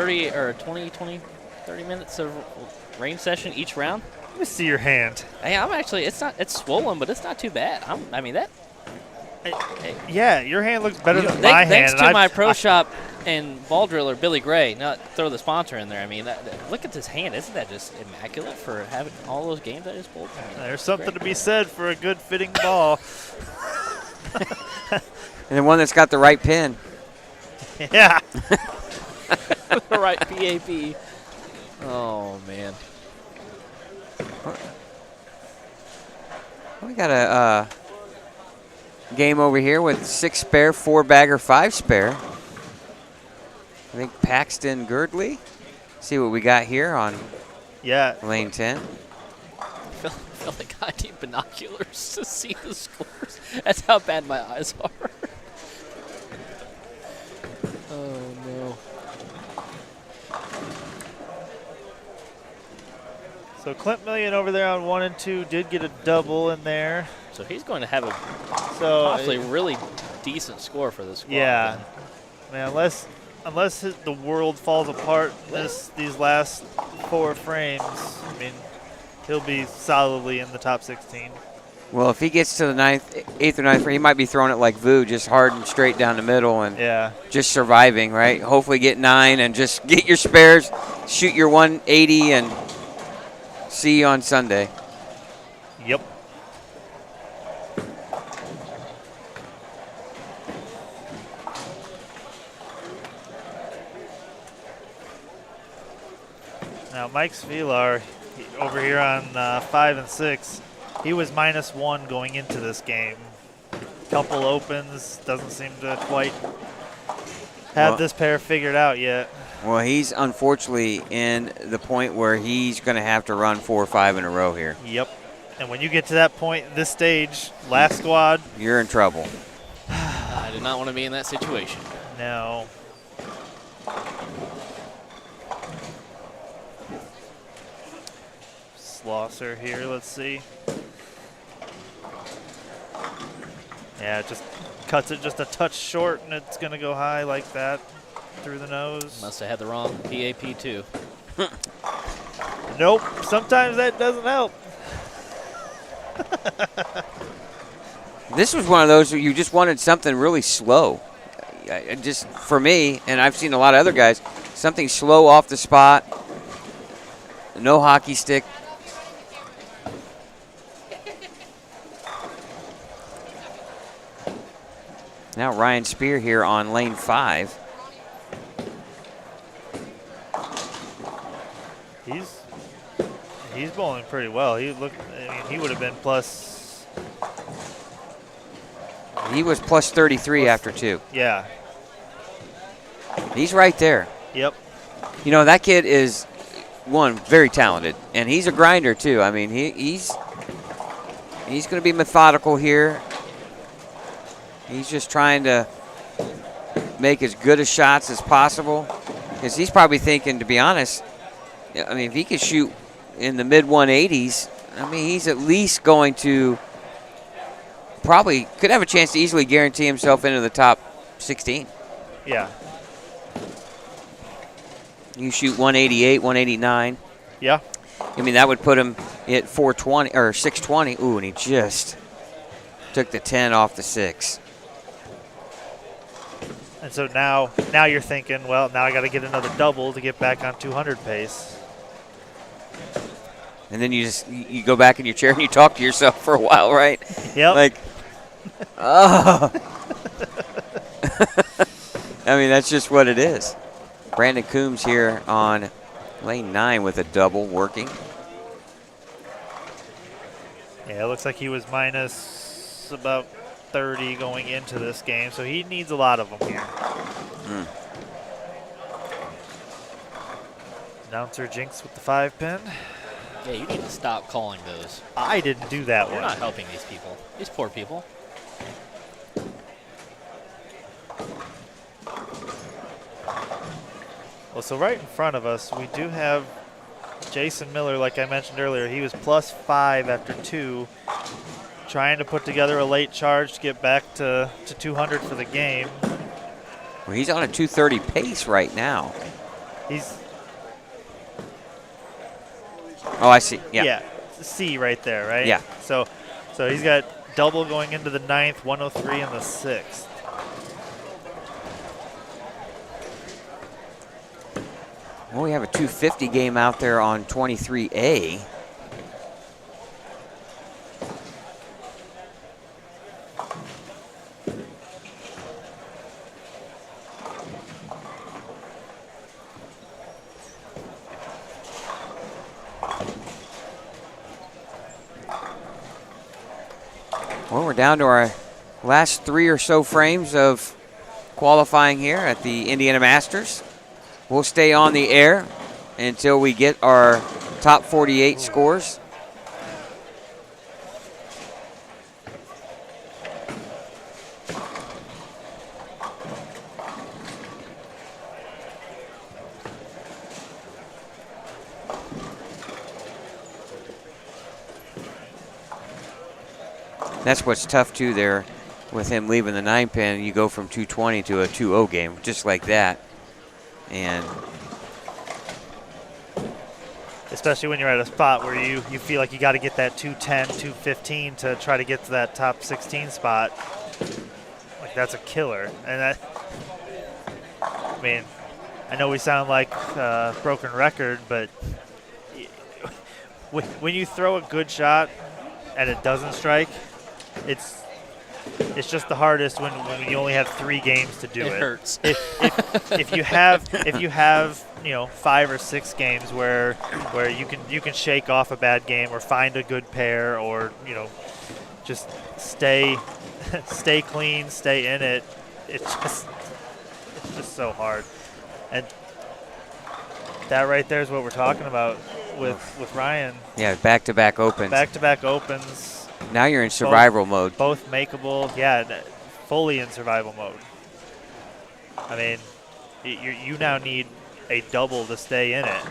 of range session each round. Let me see your hand. Hey, it's swollen, but it's not too bad. Yeah, your hand looks better than my hand. Thanks to my pro shop and ball driller, Billy Gray. Not throw the sponsor in there. I mean, look at this hand. Isn't that just immaculate for having all those games I just bowled? I mean, There's something to be said for a good fitting ball. And then one that's got the right pin. Yeah. the right PAP. Oh, man. We got a game over here with 6 spare, 4 bagger, 5 spare. I think Paxton Girdley. See what we got here on lane 10. I feel like I need binoculars to see the scores. That's how bad my eyes are. Oh, no. So Clint Million over there on 1 and 2 did get a double in there. So he's going to have a possibly really decent score for this squad. Yeah. Man, unless the world falls apart these last 4 frames, I mean, he'll be solidly in the top 16. Well, if he gets to the 8th or 9th, he might be throwing it like Vu, just hard and straight down the middle and just surviving, right? Hopefully get 9 and just get your spares, shoot your 180, and see you on Sunday. Yep. Now, Mike Svilar, over here on 5 and 6, he was -1 going into this game. Couple opens, doesn't seem to quite have this pair figured out yet. Well, he's unfortunately in the point where he's going to have to run 4 or 5 in a row here. Yep. And when you get to that point, this stage, last squad, you're in trouble. I did not want to be in that situation. No. Slosser here, let's see. Yeah, it just cuts it just a touch short, and it's going to go high like that through the nose. Must have had the wrong PAP too. Nope, sometimes that doesn't help. This was one of those where you just wanted something really slow. Just for me, and I've seen a lot of other guys, something slow off the spot, no hockey stick. Now Ryan Spear here on lane 5. He's bowling pretty well. I mean, he would have been plus. He was plus 33 after 2. Yeah. He's right there. Yep. You know, that kid is, one, very talented, and he's a grinder too. I mean, he's going to be methodical here. He's just trying to make as good a shots as possible, because he's probably thinking, to be honest, I mean, if he could shoot in the mid-180s, I mean, he's at least going to probably could have a chance to easily guarantee himself into the top 16. Yeah. You shoot 188, 189. Yeah. I mean, that would put him at 420 or 620. Ooh, and he just took the 10 off the 6. And so now you're thinking, well, now I got to get another double to get back on 200 pace. And then you go back in your chair and you talk to yourself for a while, right? Yep. Like, oh. I mean, that's just what it is. Brandon Coombs here on lane 9 with a double working. Yeah, it looks like he was minus about 30 going into this game, so he needs a lot of them here. Announcer Jinx with the 5-pin. Yeah, you need to stop calling those. I didn't do that You're one. not helping these people. These poor people. Well, so right in front of us, we do have Jason Miller, like I mentioned earlier. He was plus 5 after 2, trying to put together a late charge to get back to 200 for the game. Well, he's on a 230 pace right now. Oh, I see. Yeah. Yeah, C right there, right? Yeah. So he's got double going into the 9th, 103 in the 6th. Well, we have a 250 game out there on 23A. Well, we're down to our last 3 or so frames of qualifying here at the Indiana Masters. We'll stay on the air until we get our top 48 scores. That's what's tough too there with him leaving the 9-pin. You go from 220 to a 2-0 game, just like that. And especially when you're at a spot where you feel like you got to get that 210, 215 to try to get to that top 16 spot. Like, that's a killer. And that, I mean, I know we sound like a broken record, but when you throw a good shot and it doesn't strike, it's just the hardest when you only have 3 games to do it. It hurts. If you have 5 or 6 games where you can shake off a bad game or find a good pair or just stay clean, stay in it. It's just so hard. And that right there is what we're talking about with Ryan. Yeah, back-to-back opens. Back-to-back opens. Now you're in survival mode. Both makeable, fully in survival mode. I mean, you now need a double to stay in it.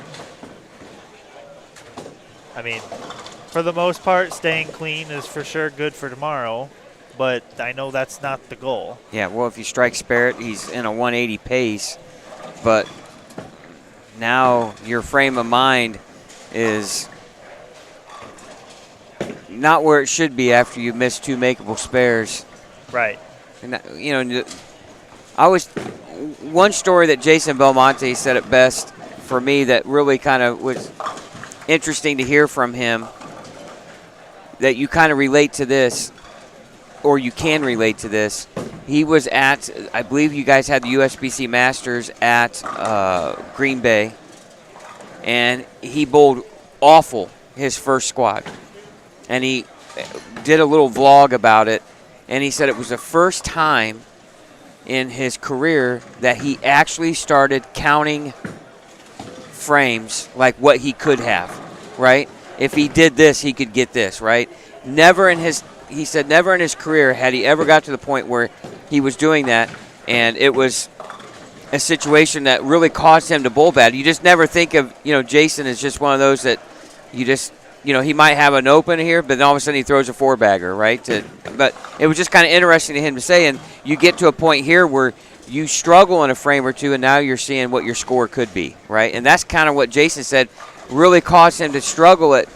I mean, for the most part, staying clean is for sure good for tomorrow, but I know that's not the goal. Yeah, well, if you strike Sparrett, he's in a 180 pace, but now your frame of mind is not where it should be after you miss 2 makeable spares. Right. And one story that Jason Belmonte said it best for me that really kind of was interesting to hear from him, that you kind of relate to this, or you can relate to this. He was at, I believe you guys had the USBC Masters at Green Bay, and he bowled awful his first squad. And he did a little vlog about it, and he said it was the first time in his career that he actually started counting frames like what he could have, right? If he did this, he could get this, right? He said never in his career had he ever got to the point where he was doing that, and it was a situation that really caused him to bowl bad. You just never think of, Jason is just one of those that you just, he might have an open here, but then all of a sudden he throws a 4-bagger, right? But it was just kind of interesting to him to say, and you get to a point here where you struggle in a frame or two, and now you're seeing what your score could be, right? And that's kind of what Jason said really caused him to struggle at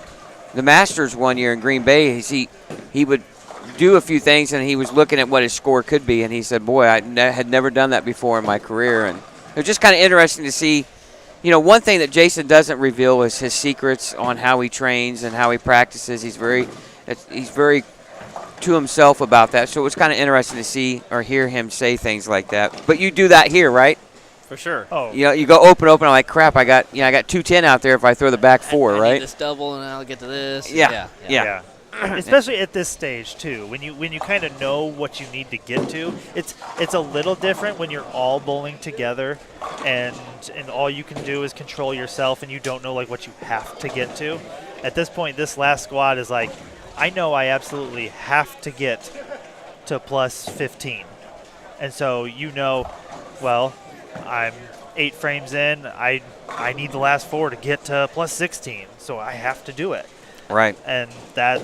the Masters one year in Green Bay. He would do a few things, and he was looking at what his score could be, and he said, boy, I had never done that before in my career. And it was just kind of interesting to see. One thing that Jason doesn't reveal is his secrets on how he trains and how he practices. He's very to himself about that. So it was kind of interesting to see or hear him say things like that. But you do that here, right? For sure. Oh. You go open. I'm like, crap. I got 210 out there if I throw the back 4, I right? need this double, and I'll get to this. Yeah. Especially at this stage too, when you kind of know what you need to get to. It's a little different when you're all bowling together, and all you can do is control yourself, and you don't know like what you have to get to. At this point, this last squad is like, I know I absolutely have to get to plus 15, and so well, I'm 8 frames in. I need the last 4 to get to plus 16, so I have to do it. Right. And that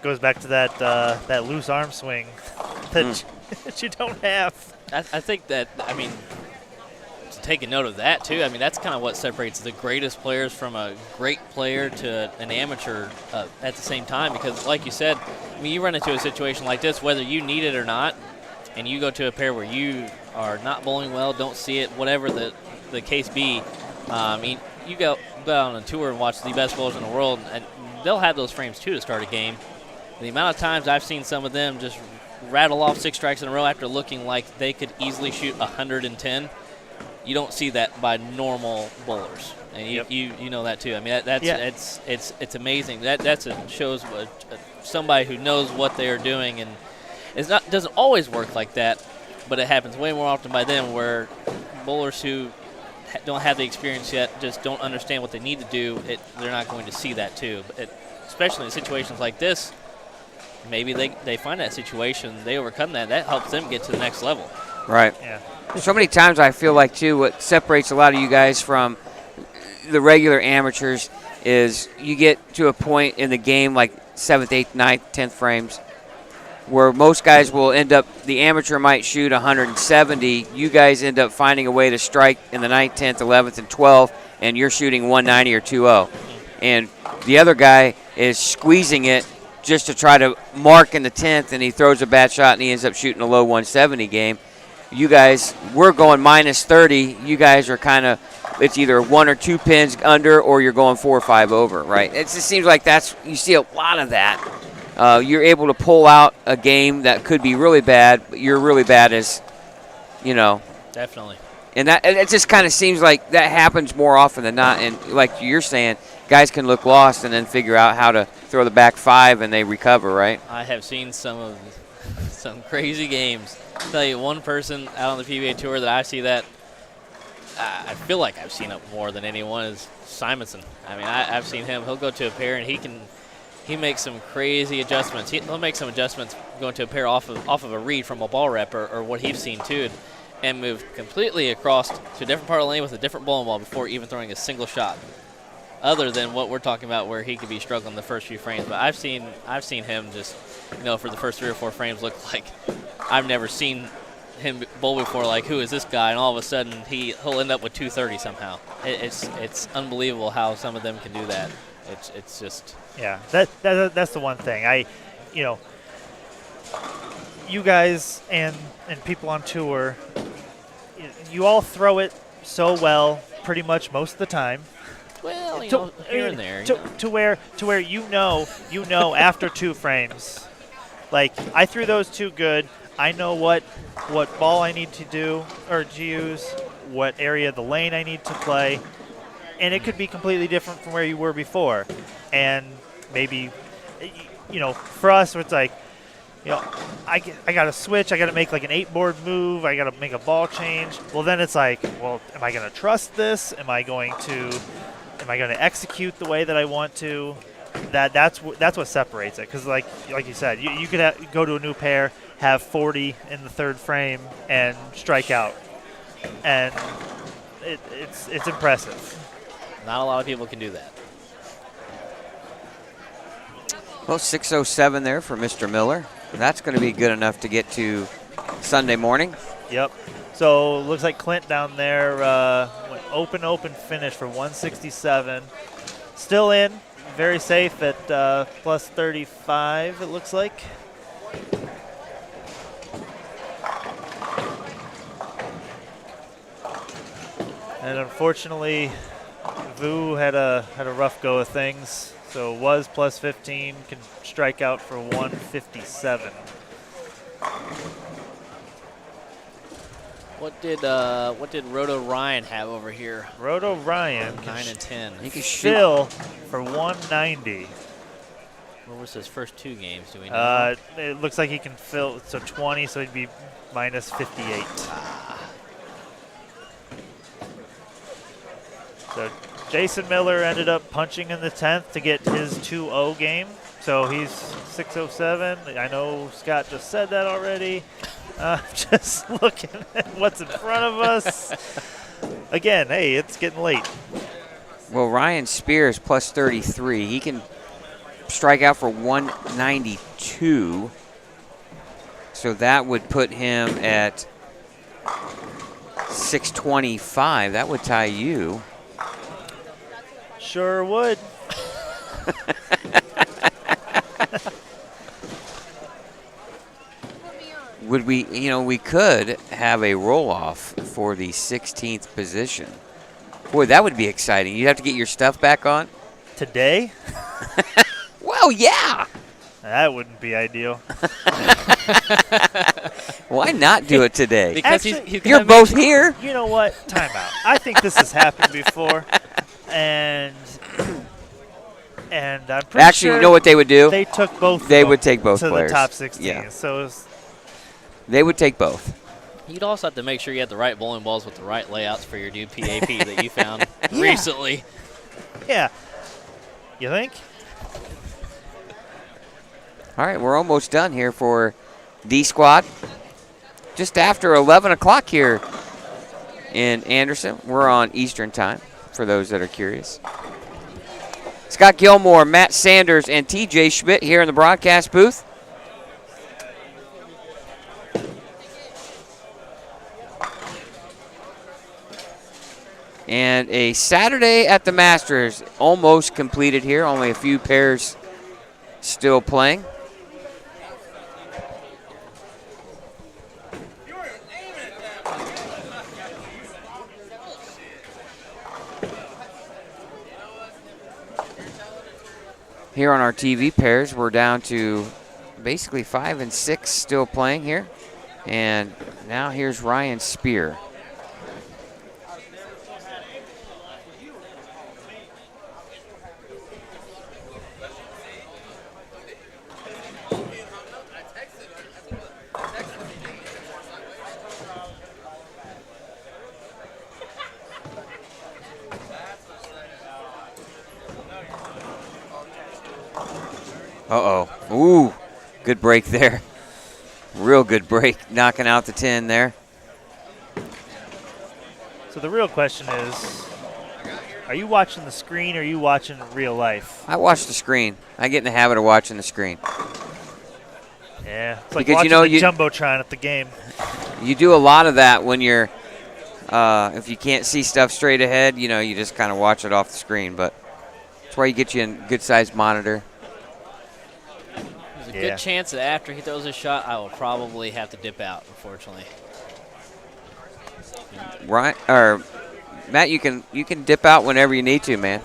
goes back to that loose arm swing that you don't have. I think that, to take a note of that too, that's kind of what separates the greatest players from a great player to an amateur at the same time, because like you said, you run into a situation like this, whether you need it or not, and you go to a pair where you are not bowling well, don't see it, whatever the case be. You go on a tour and watch the best bowlers in the world, and they'll have those frames too to start a game. The amount of times I've seen some of them just rattle off 6 strikes in a row after looking like they could easily shoot 110, you don't see that by normal bowlers, and you know that too. It's amazing. That shows somebody who knows what they are doing, and doesn't always work like that, but it happens way more often by them, where bowlers who don't have the experience yet, just don't understand what they need to do, they're not going to see that too. Especially in situations like this, maybe they find that situation, they overcome that helps them get to the next level. Right. Yeah. So many times I feel like, too, what separates a lot of you guys from the regular amateurs is you get to a point in the game like 7th, 8th, 9th, 10th frames where most guys will end up, the amateur might shoot 170. You guys end up finding a way to strike in the 9th, 10th, 11th, and 12th, and you're shooting 190 or 2-0. And the other guy is squeezing it just to try to mark in the 10th, and he throws a bad shot, and he ends up shooting a low 170 game. You guys, we're going minus 30. You guys are kind of, it's either 1 or 2 pins under, or you're going 4 or 5 over, right? It just seems like you see a lot of that. You're able to pull out a game that could be really bad, but you're really bad as, Definitely. And it just kind of seems like that happens more often than not. And like you're saying, guys can look lost and then figure out how to throw the back 5 and they recover, right? I have seen some crazy games. I'll tell you, one person out on the PBA Tour that I see that I feel like I've seen it more than anyone is Simonson. I mean, I've seen him. He'll go to a pair and he makes some crazy adjustments. He'll make some adjustments going to a pair off of a read from a ball rep or what he's seen too, and move completely across to a different part of the lane with a different bowling ball before even throwing a single shot. Other than what we're talking about, where he could be struggling the first few frames, but I've seen him just, for the first 3 or 4 frames look like I've never seen him bowl before. Like, who is this guy? And all of a sudden he'll end up with 230 somehow. It's unbelievable how some of them can do that. It's just that's the one thing you guys and people on tour, you all throw it so well pretty much most of the time. Well, here and there. To where after 2 frames, like, I threw those 2 good. I know what ball I need to do or to use, what area of the lane I need to play, and it could be completely different from where you were before. And maybe, for us, it's like, I got to switch. I got to make like an 8-board move. I got to make a ball change. Well, then it's like, well, am I going to trust this? Am I going to execute the way that I want to? That's what separates it. Because like you said, you could go to a new pair, have 40 in the 3rd frame, and strike out, and it's impressive. Not a lot of people can do that. Well, 6:07 there for Mr. Miller. That's going to be good enough to get to Sunday morning. Yep. So looks like Clint down there went open finish for 167. Still in, very safe at plus 35, it looks like. And unfortunately, Vu had a rough go of things. So was plus 15, can strike out for 157. What did Roto Ryan have over here? Roto Ryan 9 and 10. He can shoot Phil for 190. What was his first 2 games? Do we know? It looks like he can fill, so 20, so he'd be minus 58. So Jason Miller ended up punching in the 10th to get his 2-0 game. So he's 6:07. I know Scott just said that already. Just looking at what's in front of us. Again, hey, it's getting late. Well, Ryan Spears plus 33. He can strike out for 192. So that would put him at 625. That would tie you. Sure would. Would we, we could have a roll-off for the 16th position. Boy, that would be exciting. You'd have to get your stuff back on. Today? Well, yeah. That wouldn't be ideal. Why not do it today? Because Actually, you're both here. You know what? Time out. I think this has happened before. And I'm pretty Actually, sure you know what they would do? they took both. They would take both to players. the top 16. Yeah. So it was, They would take both. You'd also have to make sure you had the right bowling balls with the right layouts for your new PAP that you found recently. yeah. You think? All right, we're almost done here for D Squad. Just after 11 o'clock here in Anderson. We're on Eastern time, for those that are curious. Scott Gilmore, Matt Sanders, and TJ Schmidt here in the broadcast booth. And a Saturday at the Masters almost completed here. Only a few pairs still playing. Here on our TV pairs, we're down to basically 5 and 6 still playing here. And now here's Ryan Spear. Uh-oh. Ooh, good break there. Real good break, knocking out the 10 there. So the real question is, are you watching the screen or are you watching real life? I watch the screen. I get in the habit of watching the screen. Yeah, it's like Because, watching you know, the Jumbotron at the game. You do a lot of that when you're, if you can't see stuff straight ahead, you know, you just kind of watch it off the screen. But that's why you get you a good-sized monitor. There's a good chance that after he throws a shot, I will probably have to dip out, unfortunately. Right, or Matt, you can dip out whenever you need to, man.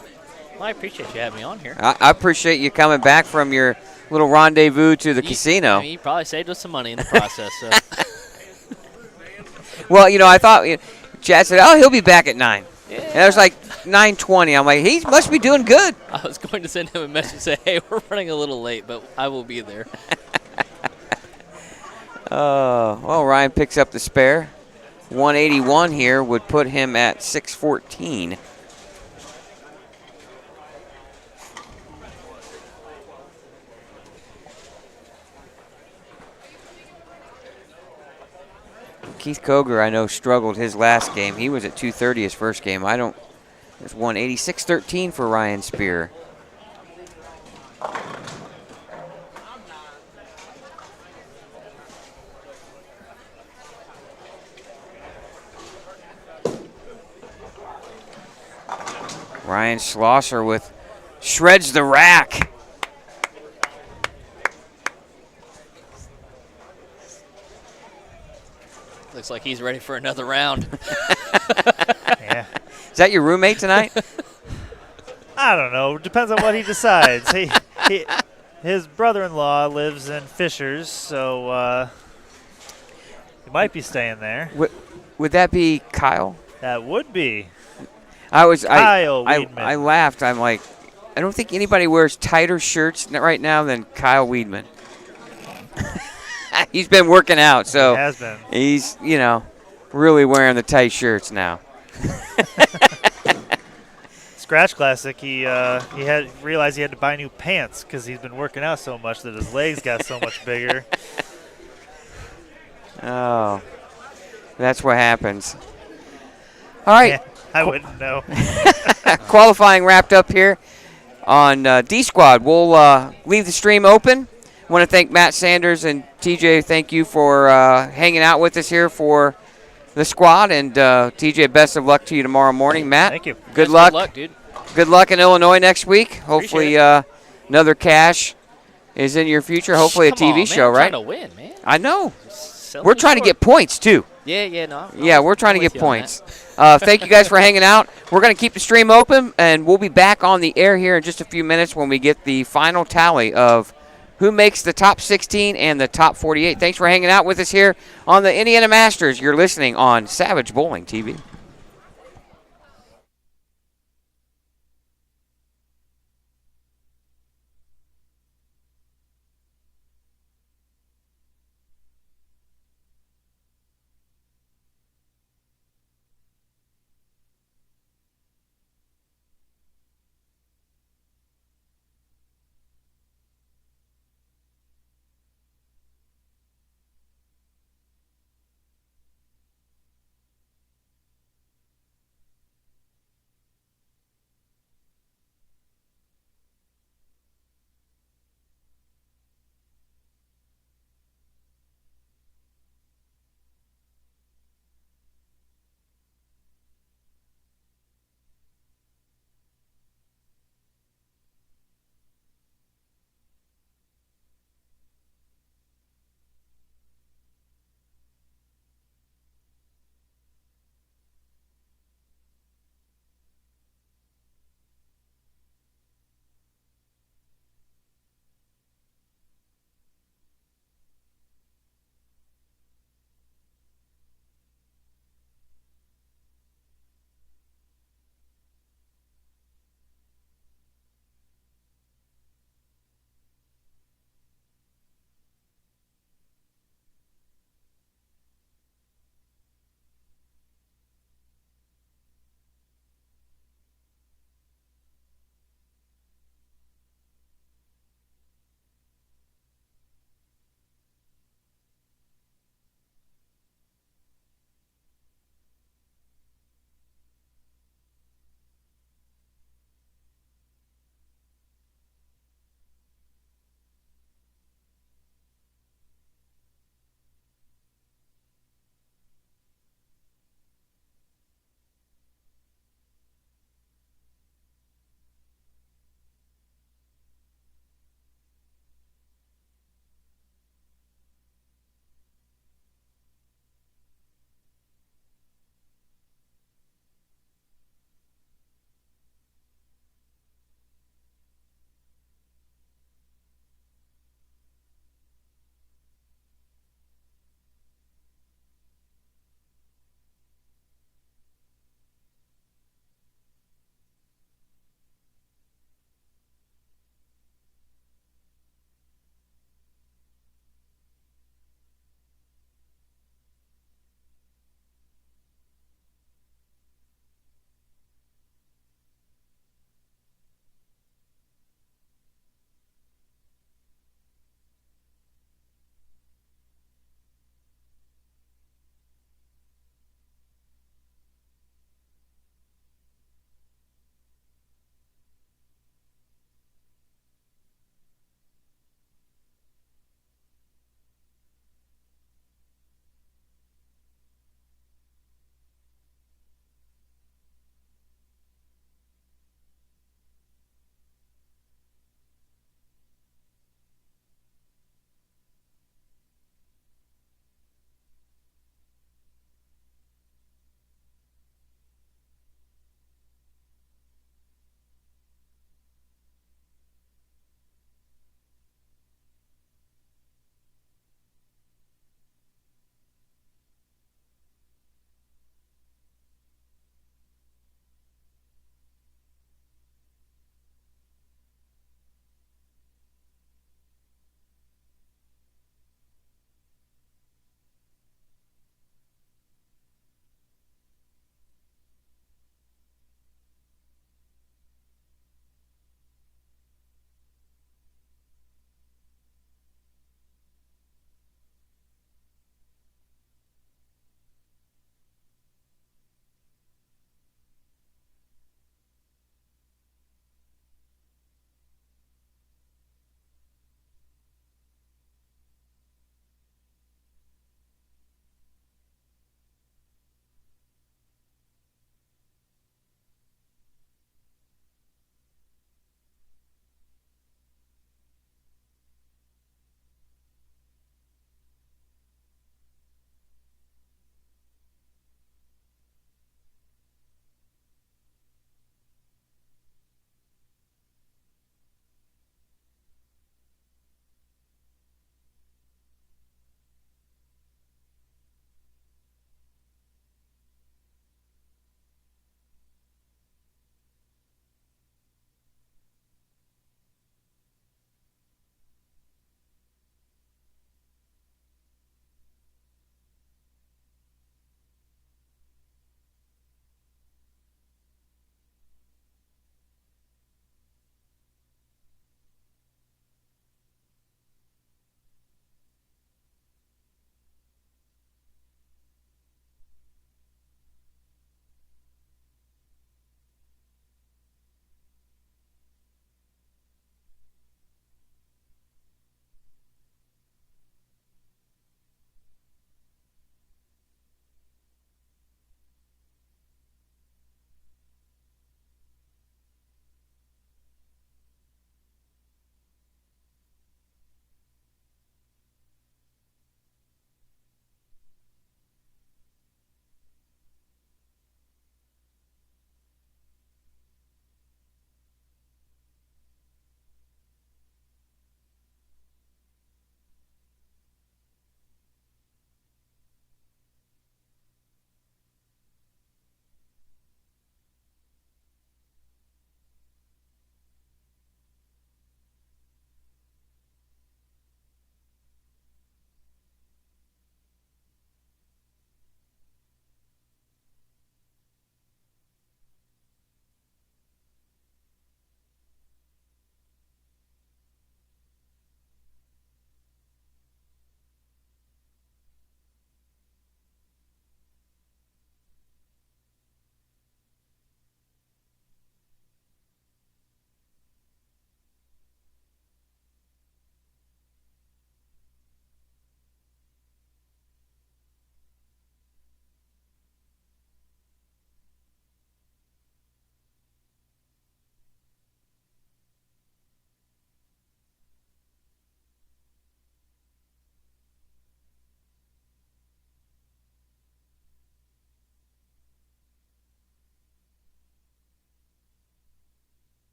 Well, I appreciate you having me on here. I appreciate you coming back from your little rendezvous to the casino. I mean, you probably saved us some money in the process. So. Well, you know, I thought Chad said, "Oh, he'll be back at 9." Yeah. And it was like 9:20. I'm like, he must be doing good. I was going to send him a message and say, "Hey, we're running a little late, but I will be there." Well, Ryan picks up the spare. 181 here would put him at 614. Keith Koger, I know, struggled his last game. He was at 230 his first game. There's 186.13 for Ryan Spear. Ryan Schlosser with shreds the rack. Looks like he's ready for another round. Yeah. Is that your roommate tonight? I don't know. Depends on what he decides. His brother-in-law lives in Fishers, so he might be staying there. Would that be Kyle? That would be. Kyle Weedman. I laughed. I'm like, I don't think anybody wears tighter shirts right now than Kyle Weedman. He's been working out, so he has been. He's, really wearing the tight shirts now. Scratch Classic, he had realized he had to buy new pants because he's been working out so much that his legs got so much bigger. Oh, that's what happens. All right. Yeah, I wouldn't know. Qualifying wrapped up here on D Squad. We'll leave the stream open. I want to thank Matt Sanders and TJ. Thank you for hanging out with us here for the squad. And TJ, best of luck to you tomorrow morning. Matt, thank you. Good luck. Good luck, dude. Good luck in Illinois next week. Hopefully another cash is in your future. Hopefully a TV show, I'm right? trying to win, man. I know. Sell We're me trying to short. get points, too. Yeah, no. Yeah, we're trying to I'm get with you on points. Thank you guys for hanging out. We're going to keep the stream open, and we'll be back on the air here in just a few minutes when we get the final tally of who makes the top 16 and the top 48. Thanks for hanging out with us here on the Indiana Masters. You're listening on Savage Bowling TV.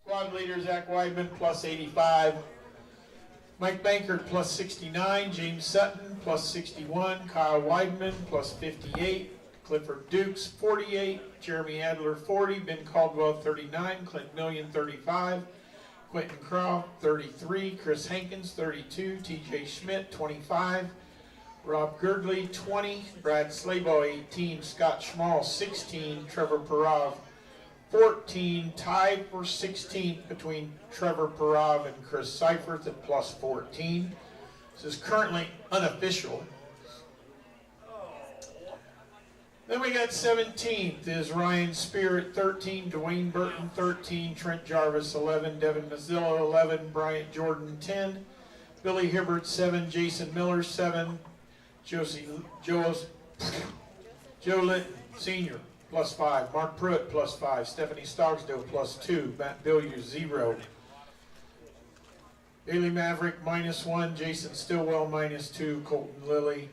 Squad leader Zach Weidman plus 85. Mike Bankert plus 69. James Sutton plus 61. Kyle Weidman plus 58. Clifford Dukes 48. Jeremy Adler 40. Ben Caldwell 39. Clint Million 35. Quentin Croft 33. Chris Hankins 32. TJ Schmidt 25. Rob Girdley 20. Brad Slaybaugh 18. Scott Schmall 16. Trevor Parav 14, tied for 16th between Trevor Parav and Chris Seifert at plus 14. This is currently unofficial. Then we got 17th is Ryan Spear at 13, Dwayne Burton 13, Trent Jarvis 11, Devin Mazzillo 11, Bryant Jordan 10, Billy Hibbert 7, Jason Miller 7, Joe Litton Sr. plus 5, Mark Pruitt plus 5, Stephanie Stogsdale plus 2, Matt Billiard 0, Bailey Maverick minus 1, Jason Stillwell minus 2, Colton Lilly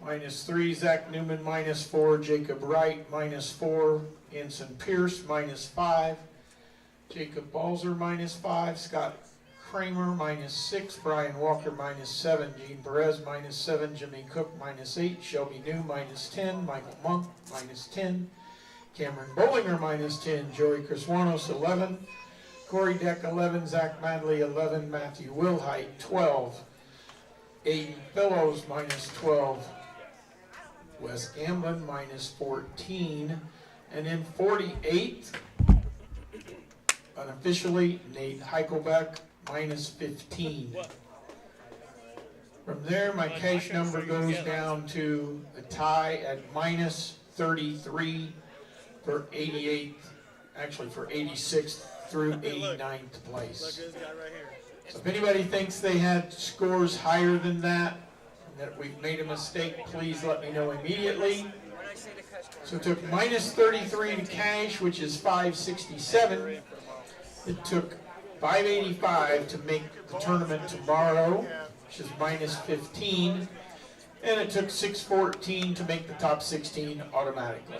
minus 3, Zach Newman minus 4, Jacob Wright minus 4, Anson Pierce minus 5, Jacob Balzer minus 5, Scott Kramer minus 6, Brian Walker minus 7, Gene Perez minus 7, Jimmy Cook minus 8, Shelby New minus 10, Michael Monk minus 10, Cameron Bollinger minus 10, Joey Criswanos 11, Corey Deck 11, Zach Madley 11, Matthew Wilhite 12, Aiden Fellows minus 12, Wes Gamblin minus 14, and in 48th, unofficially, Nate Heichelbeck minus 15. From there, my cash number goes down to a tie at minus 33 for 88th, actually for 86th through 89th place. So if anybody thinks they had scores higher than that, and that we've made a mistake, please let me know immediately. So it took minus 33 to cash, which is 567. It took 585 to make the tournament tomorrow, which is minus 15, and it took 614 to make the top 16 automatically.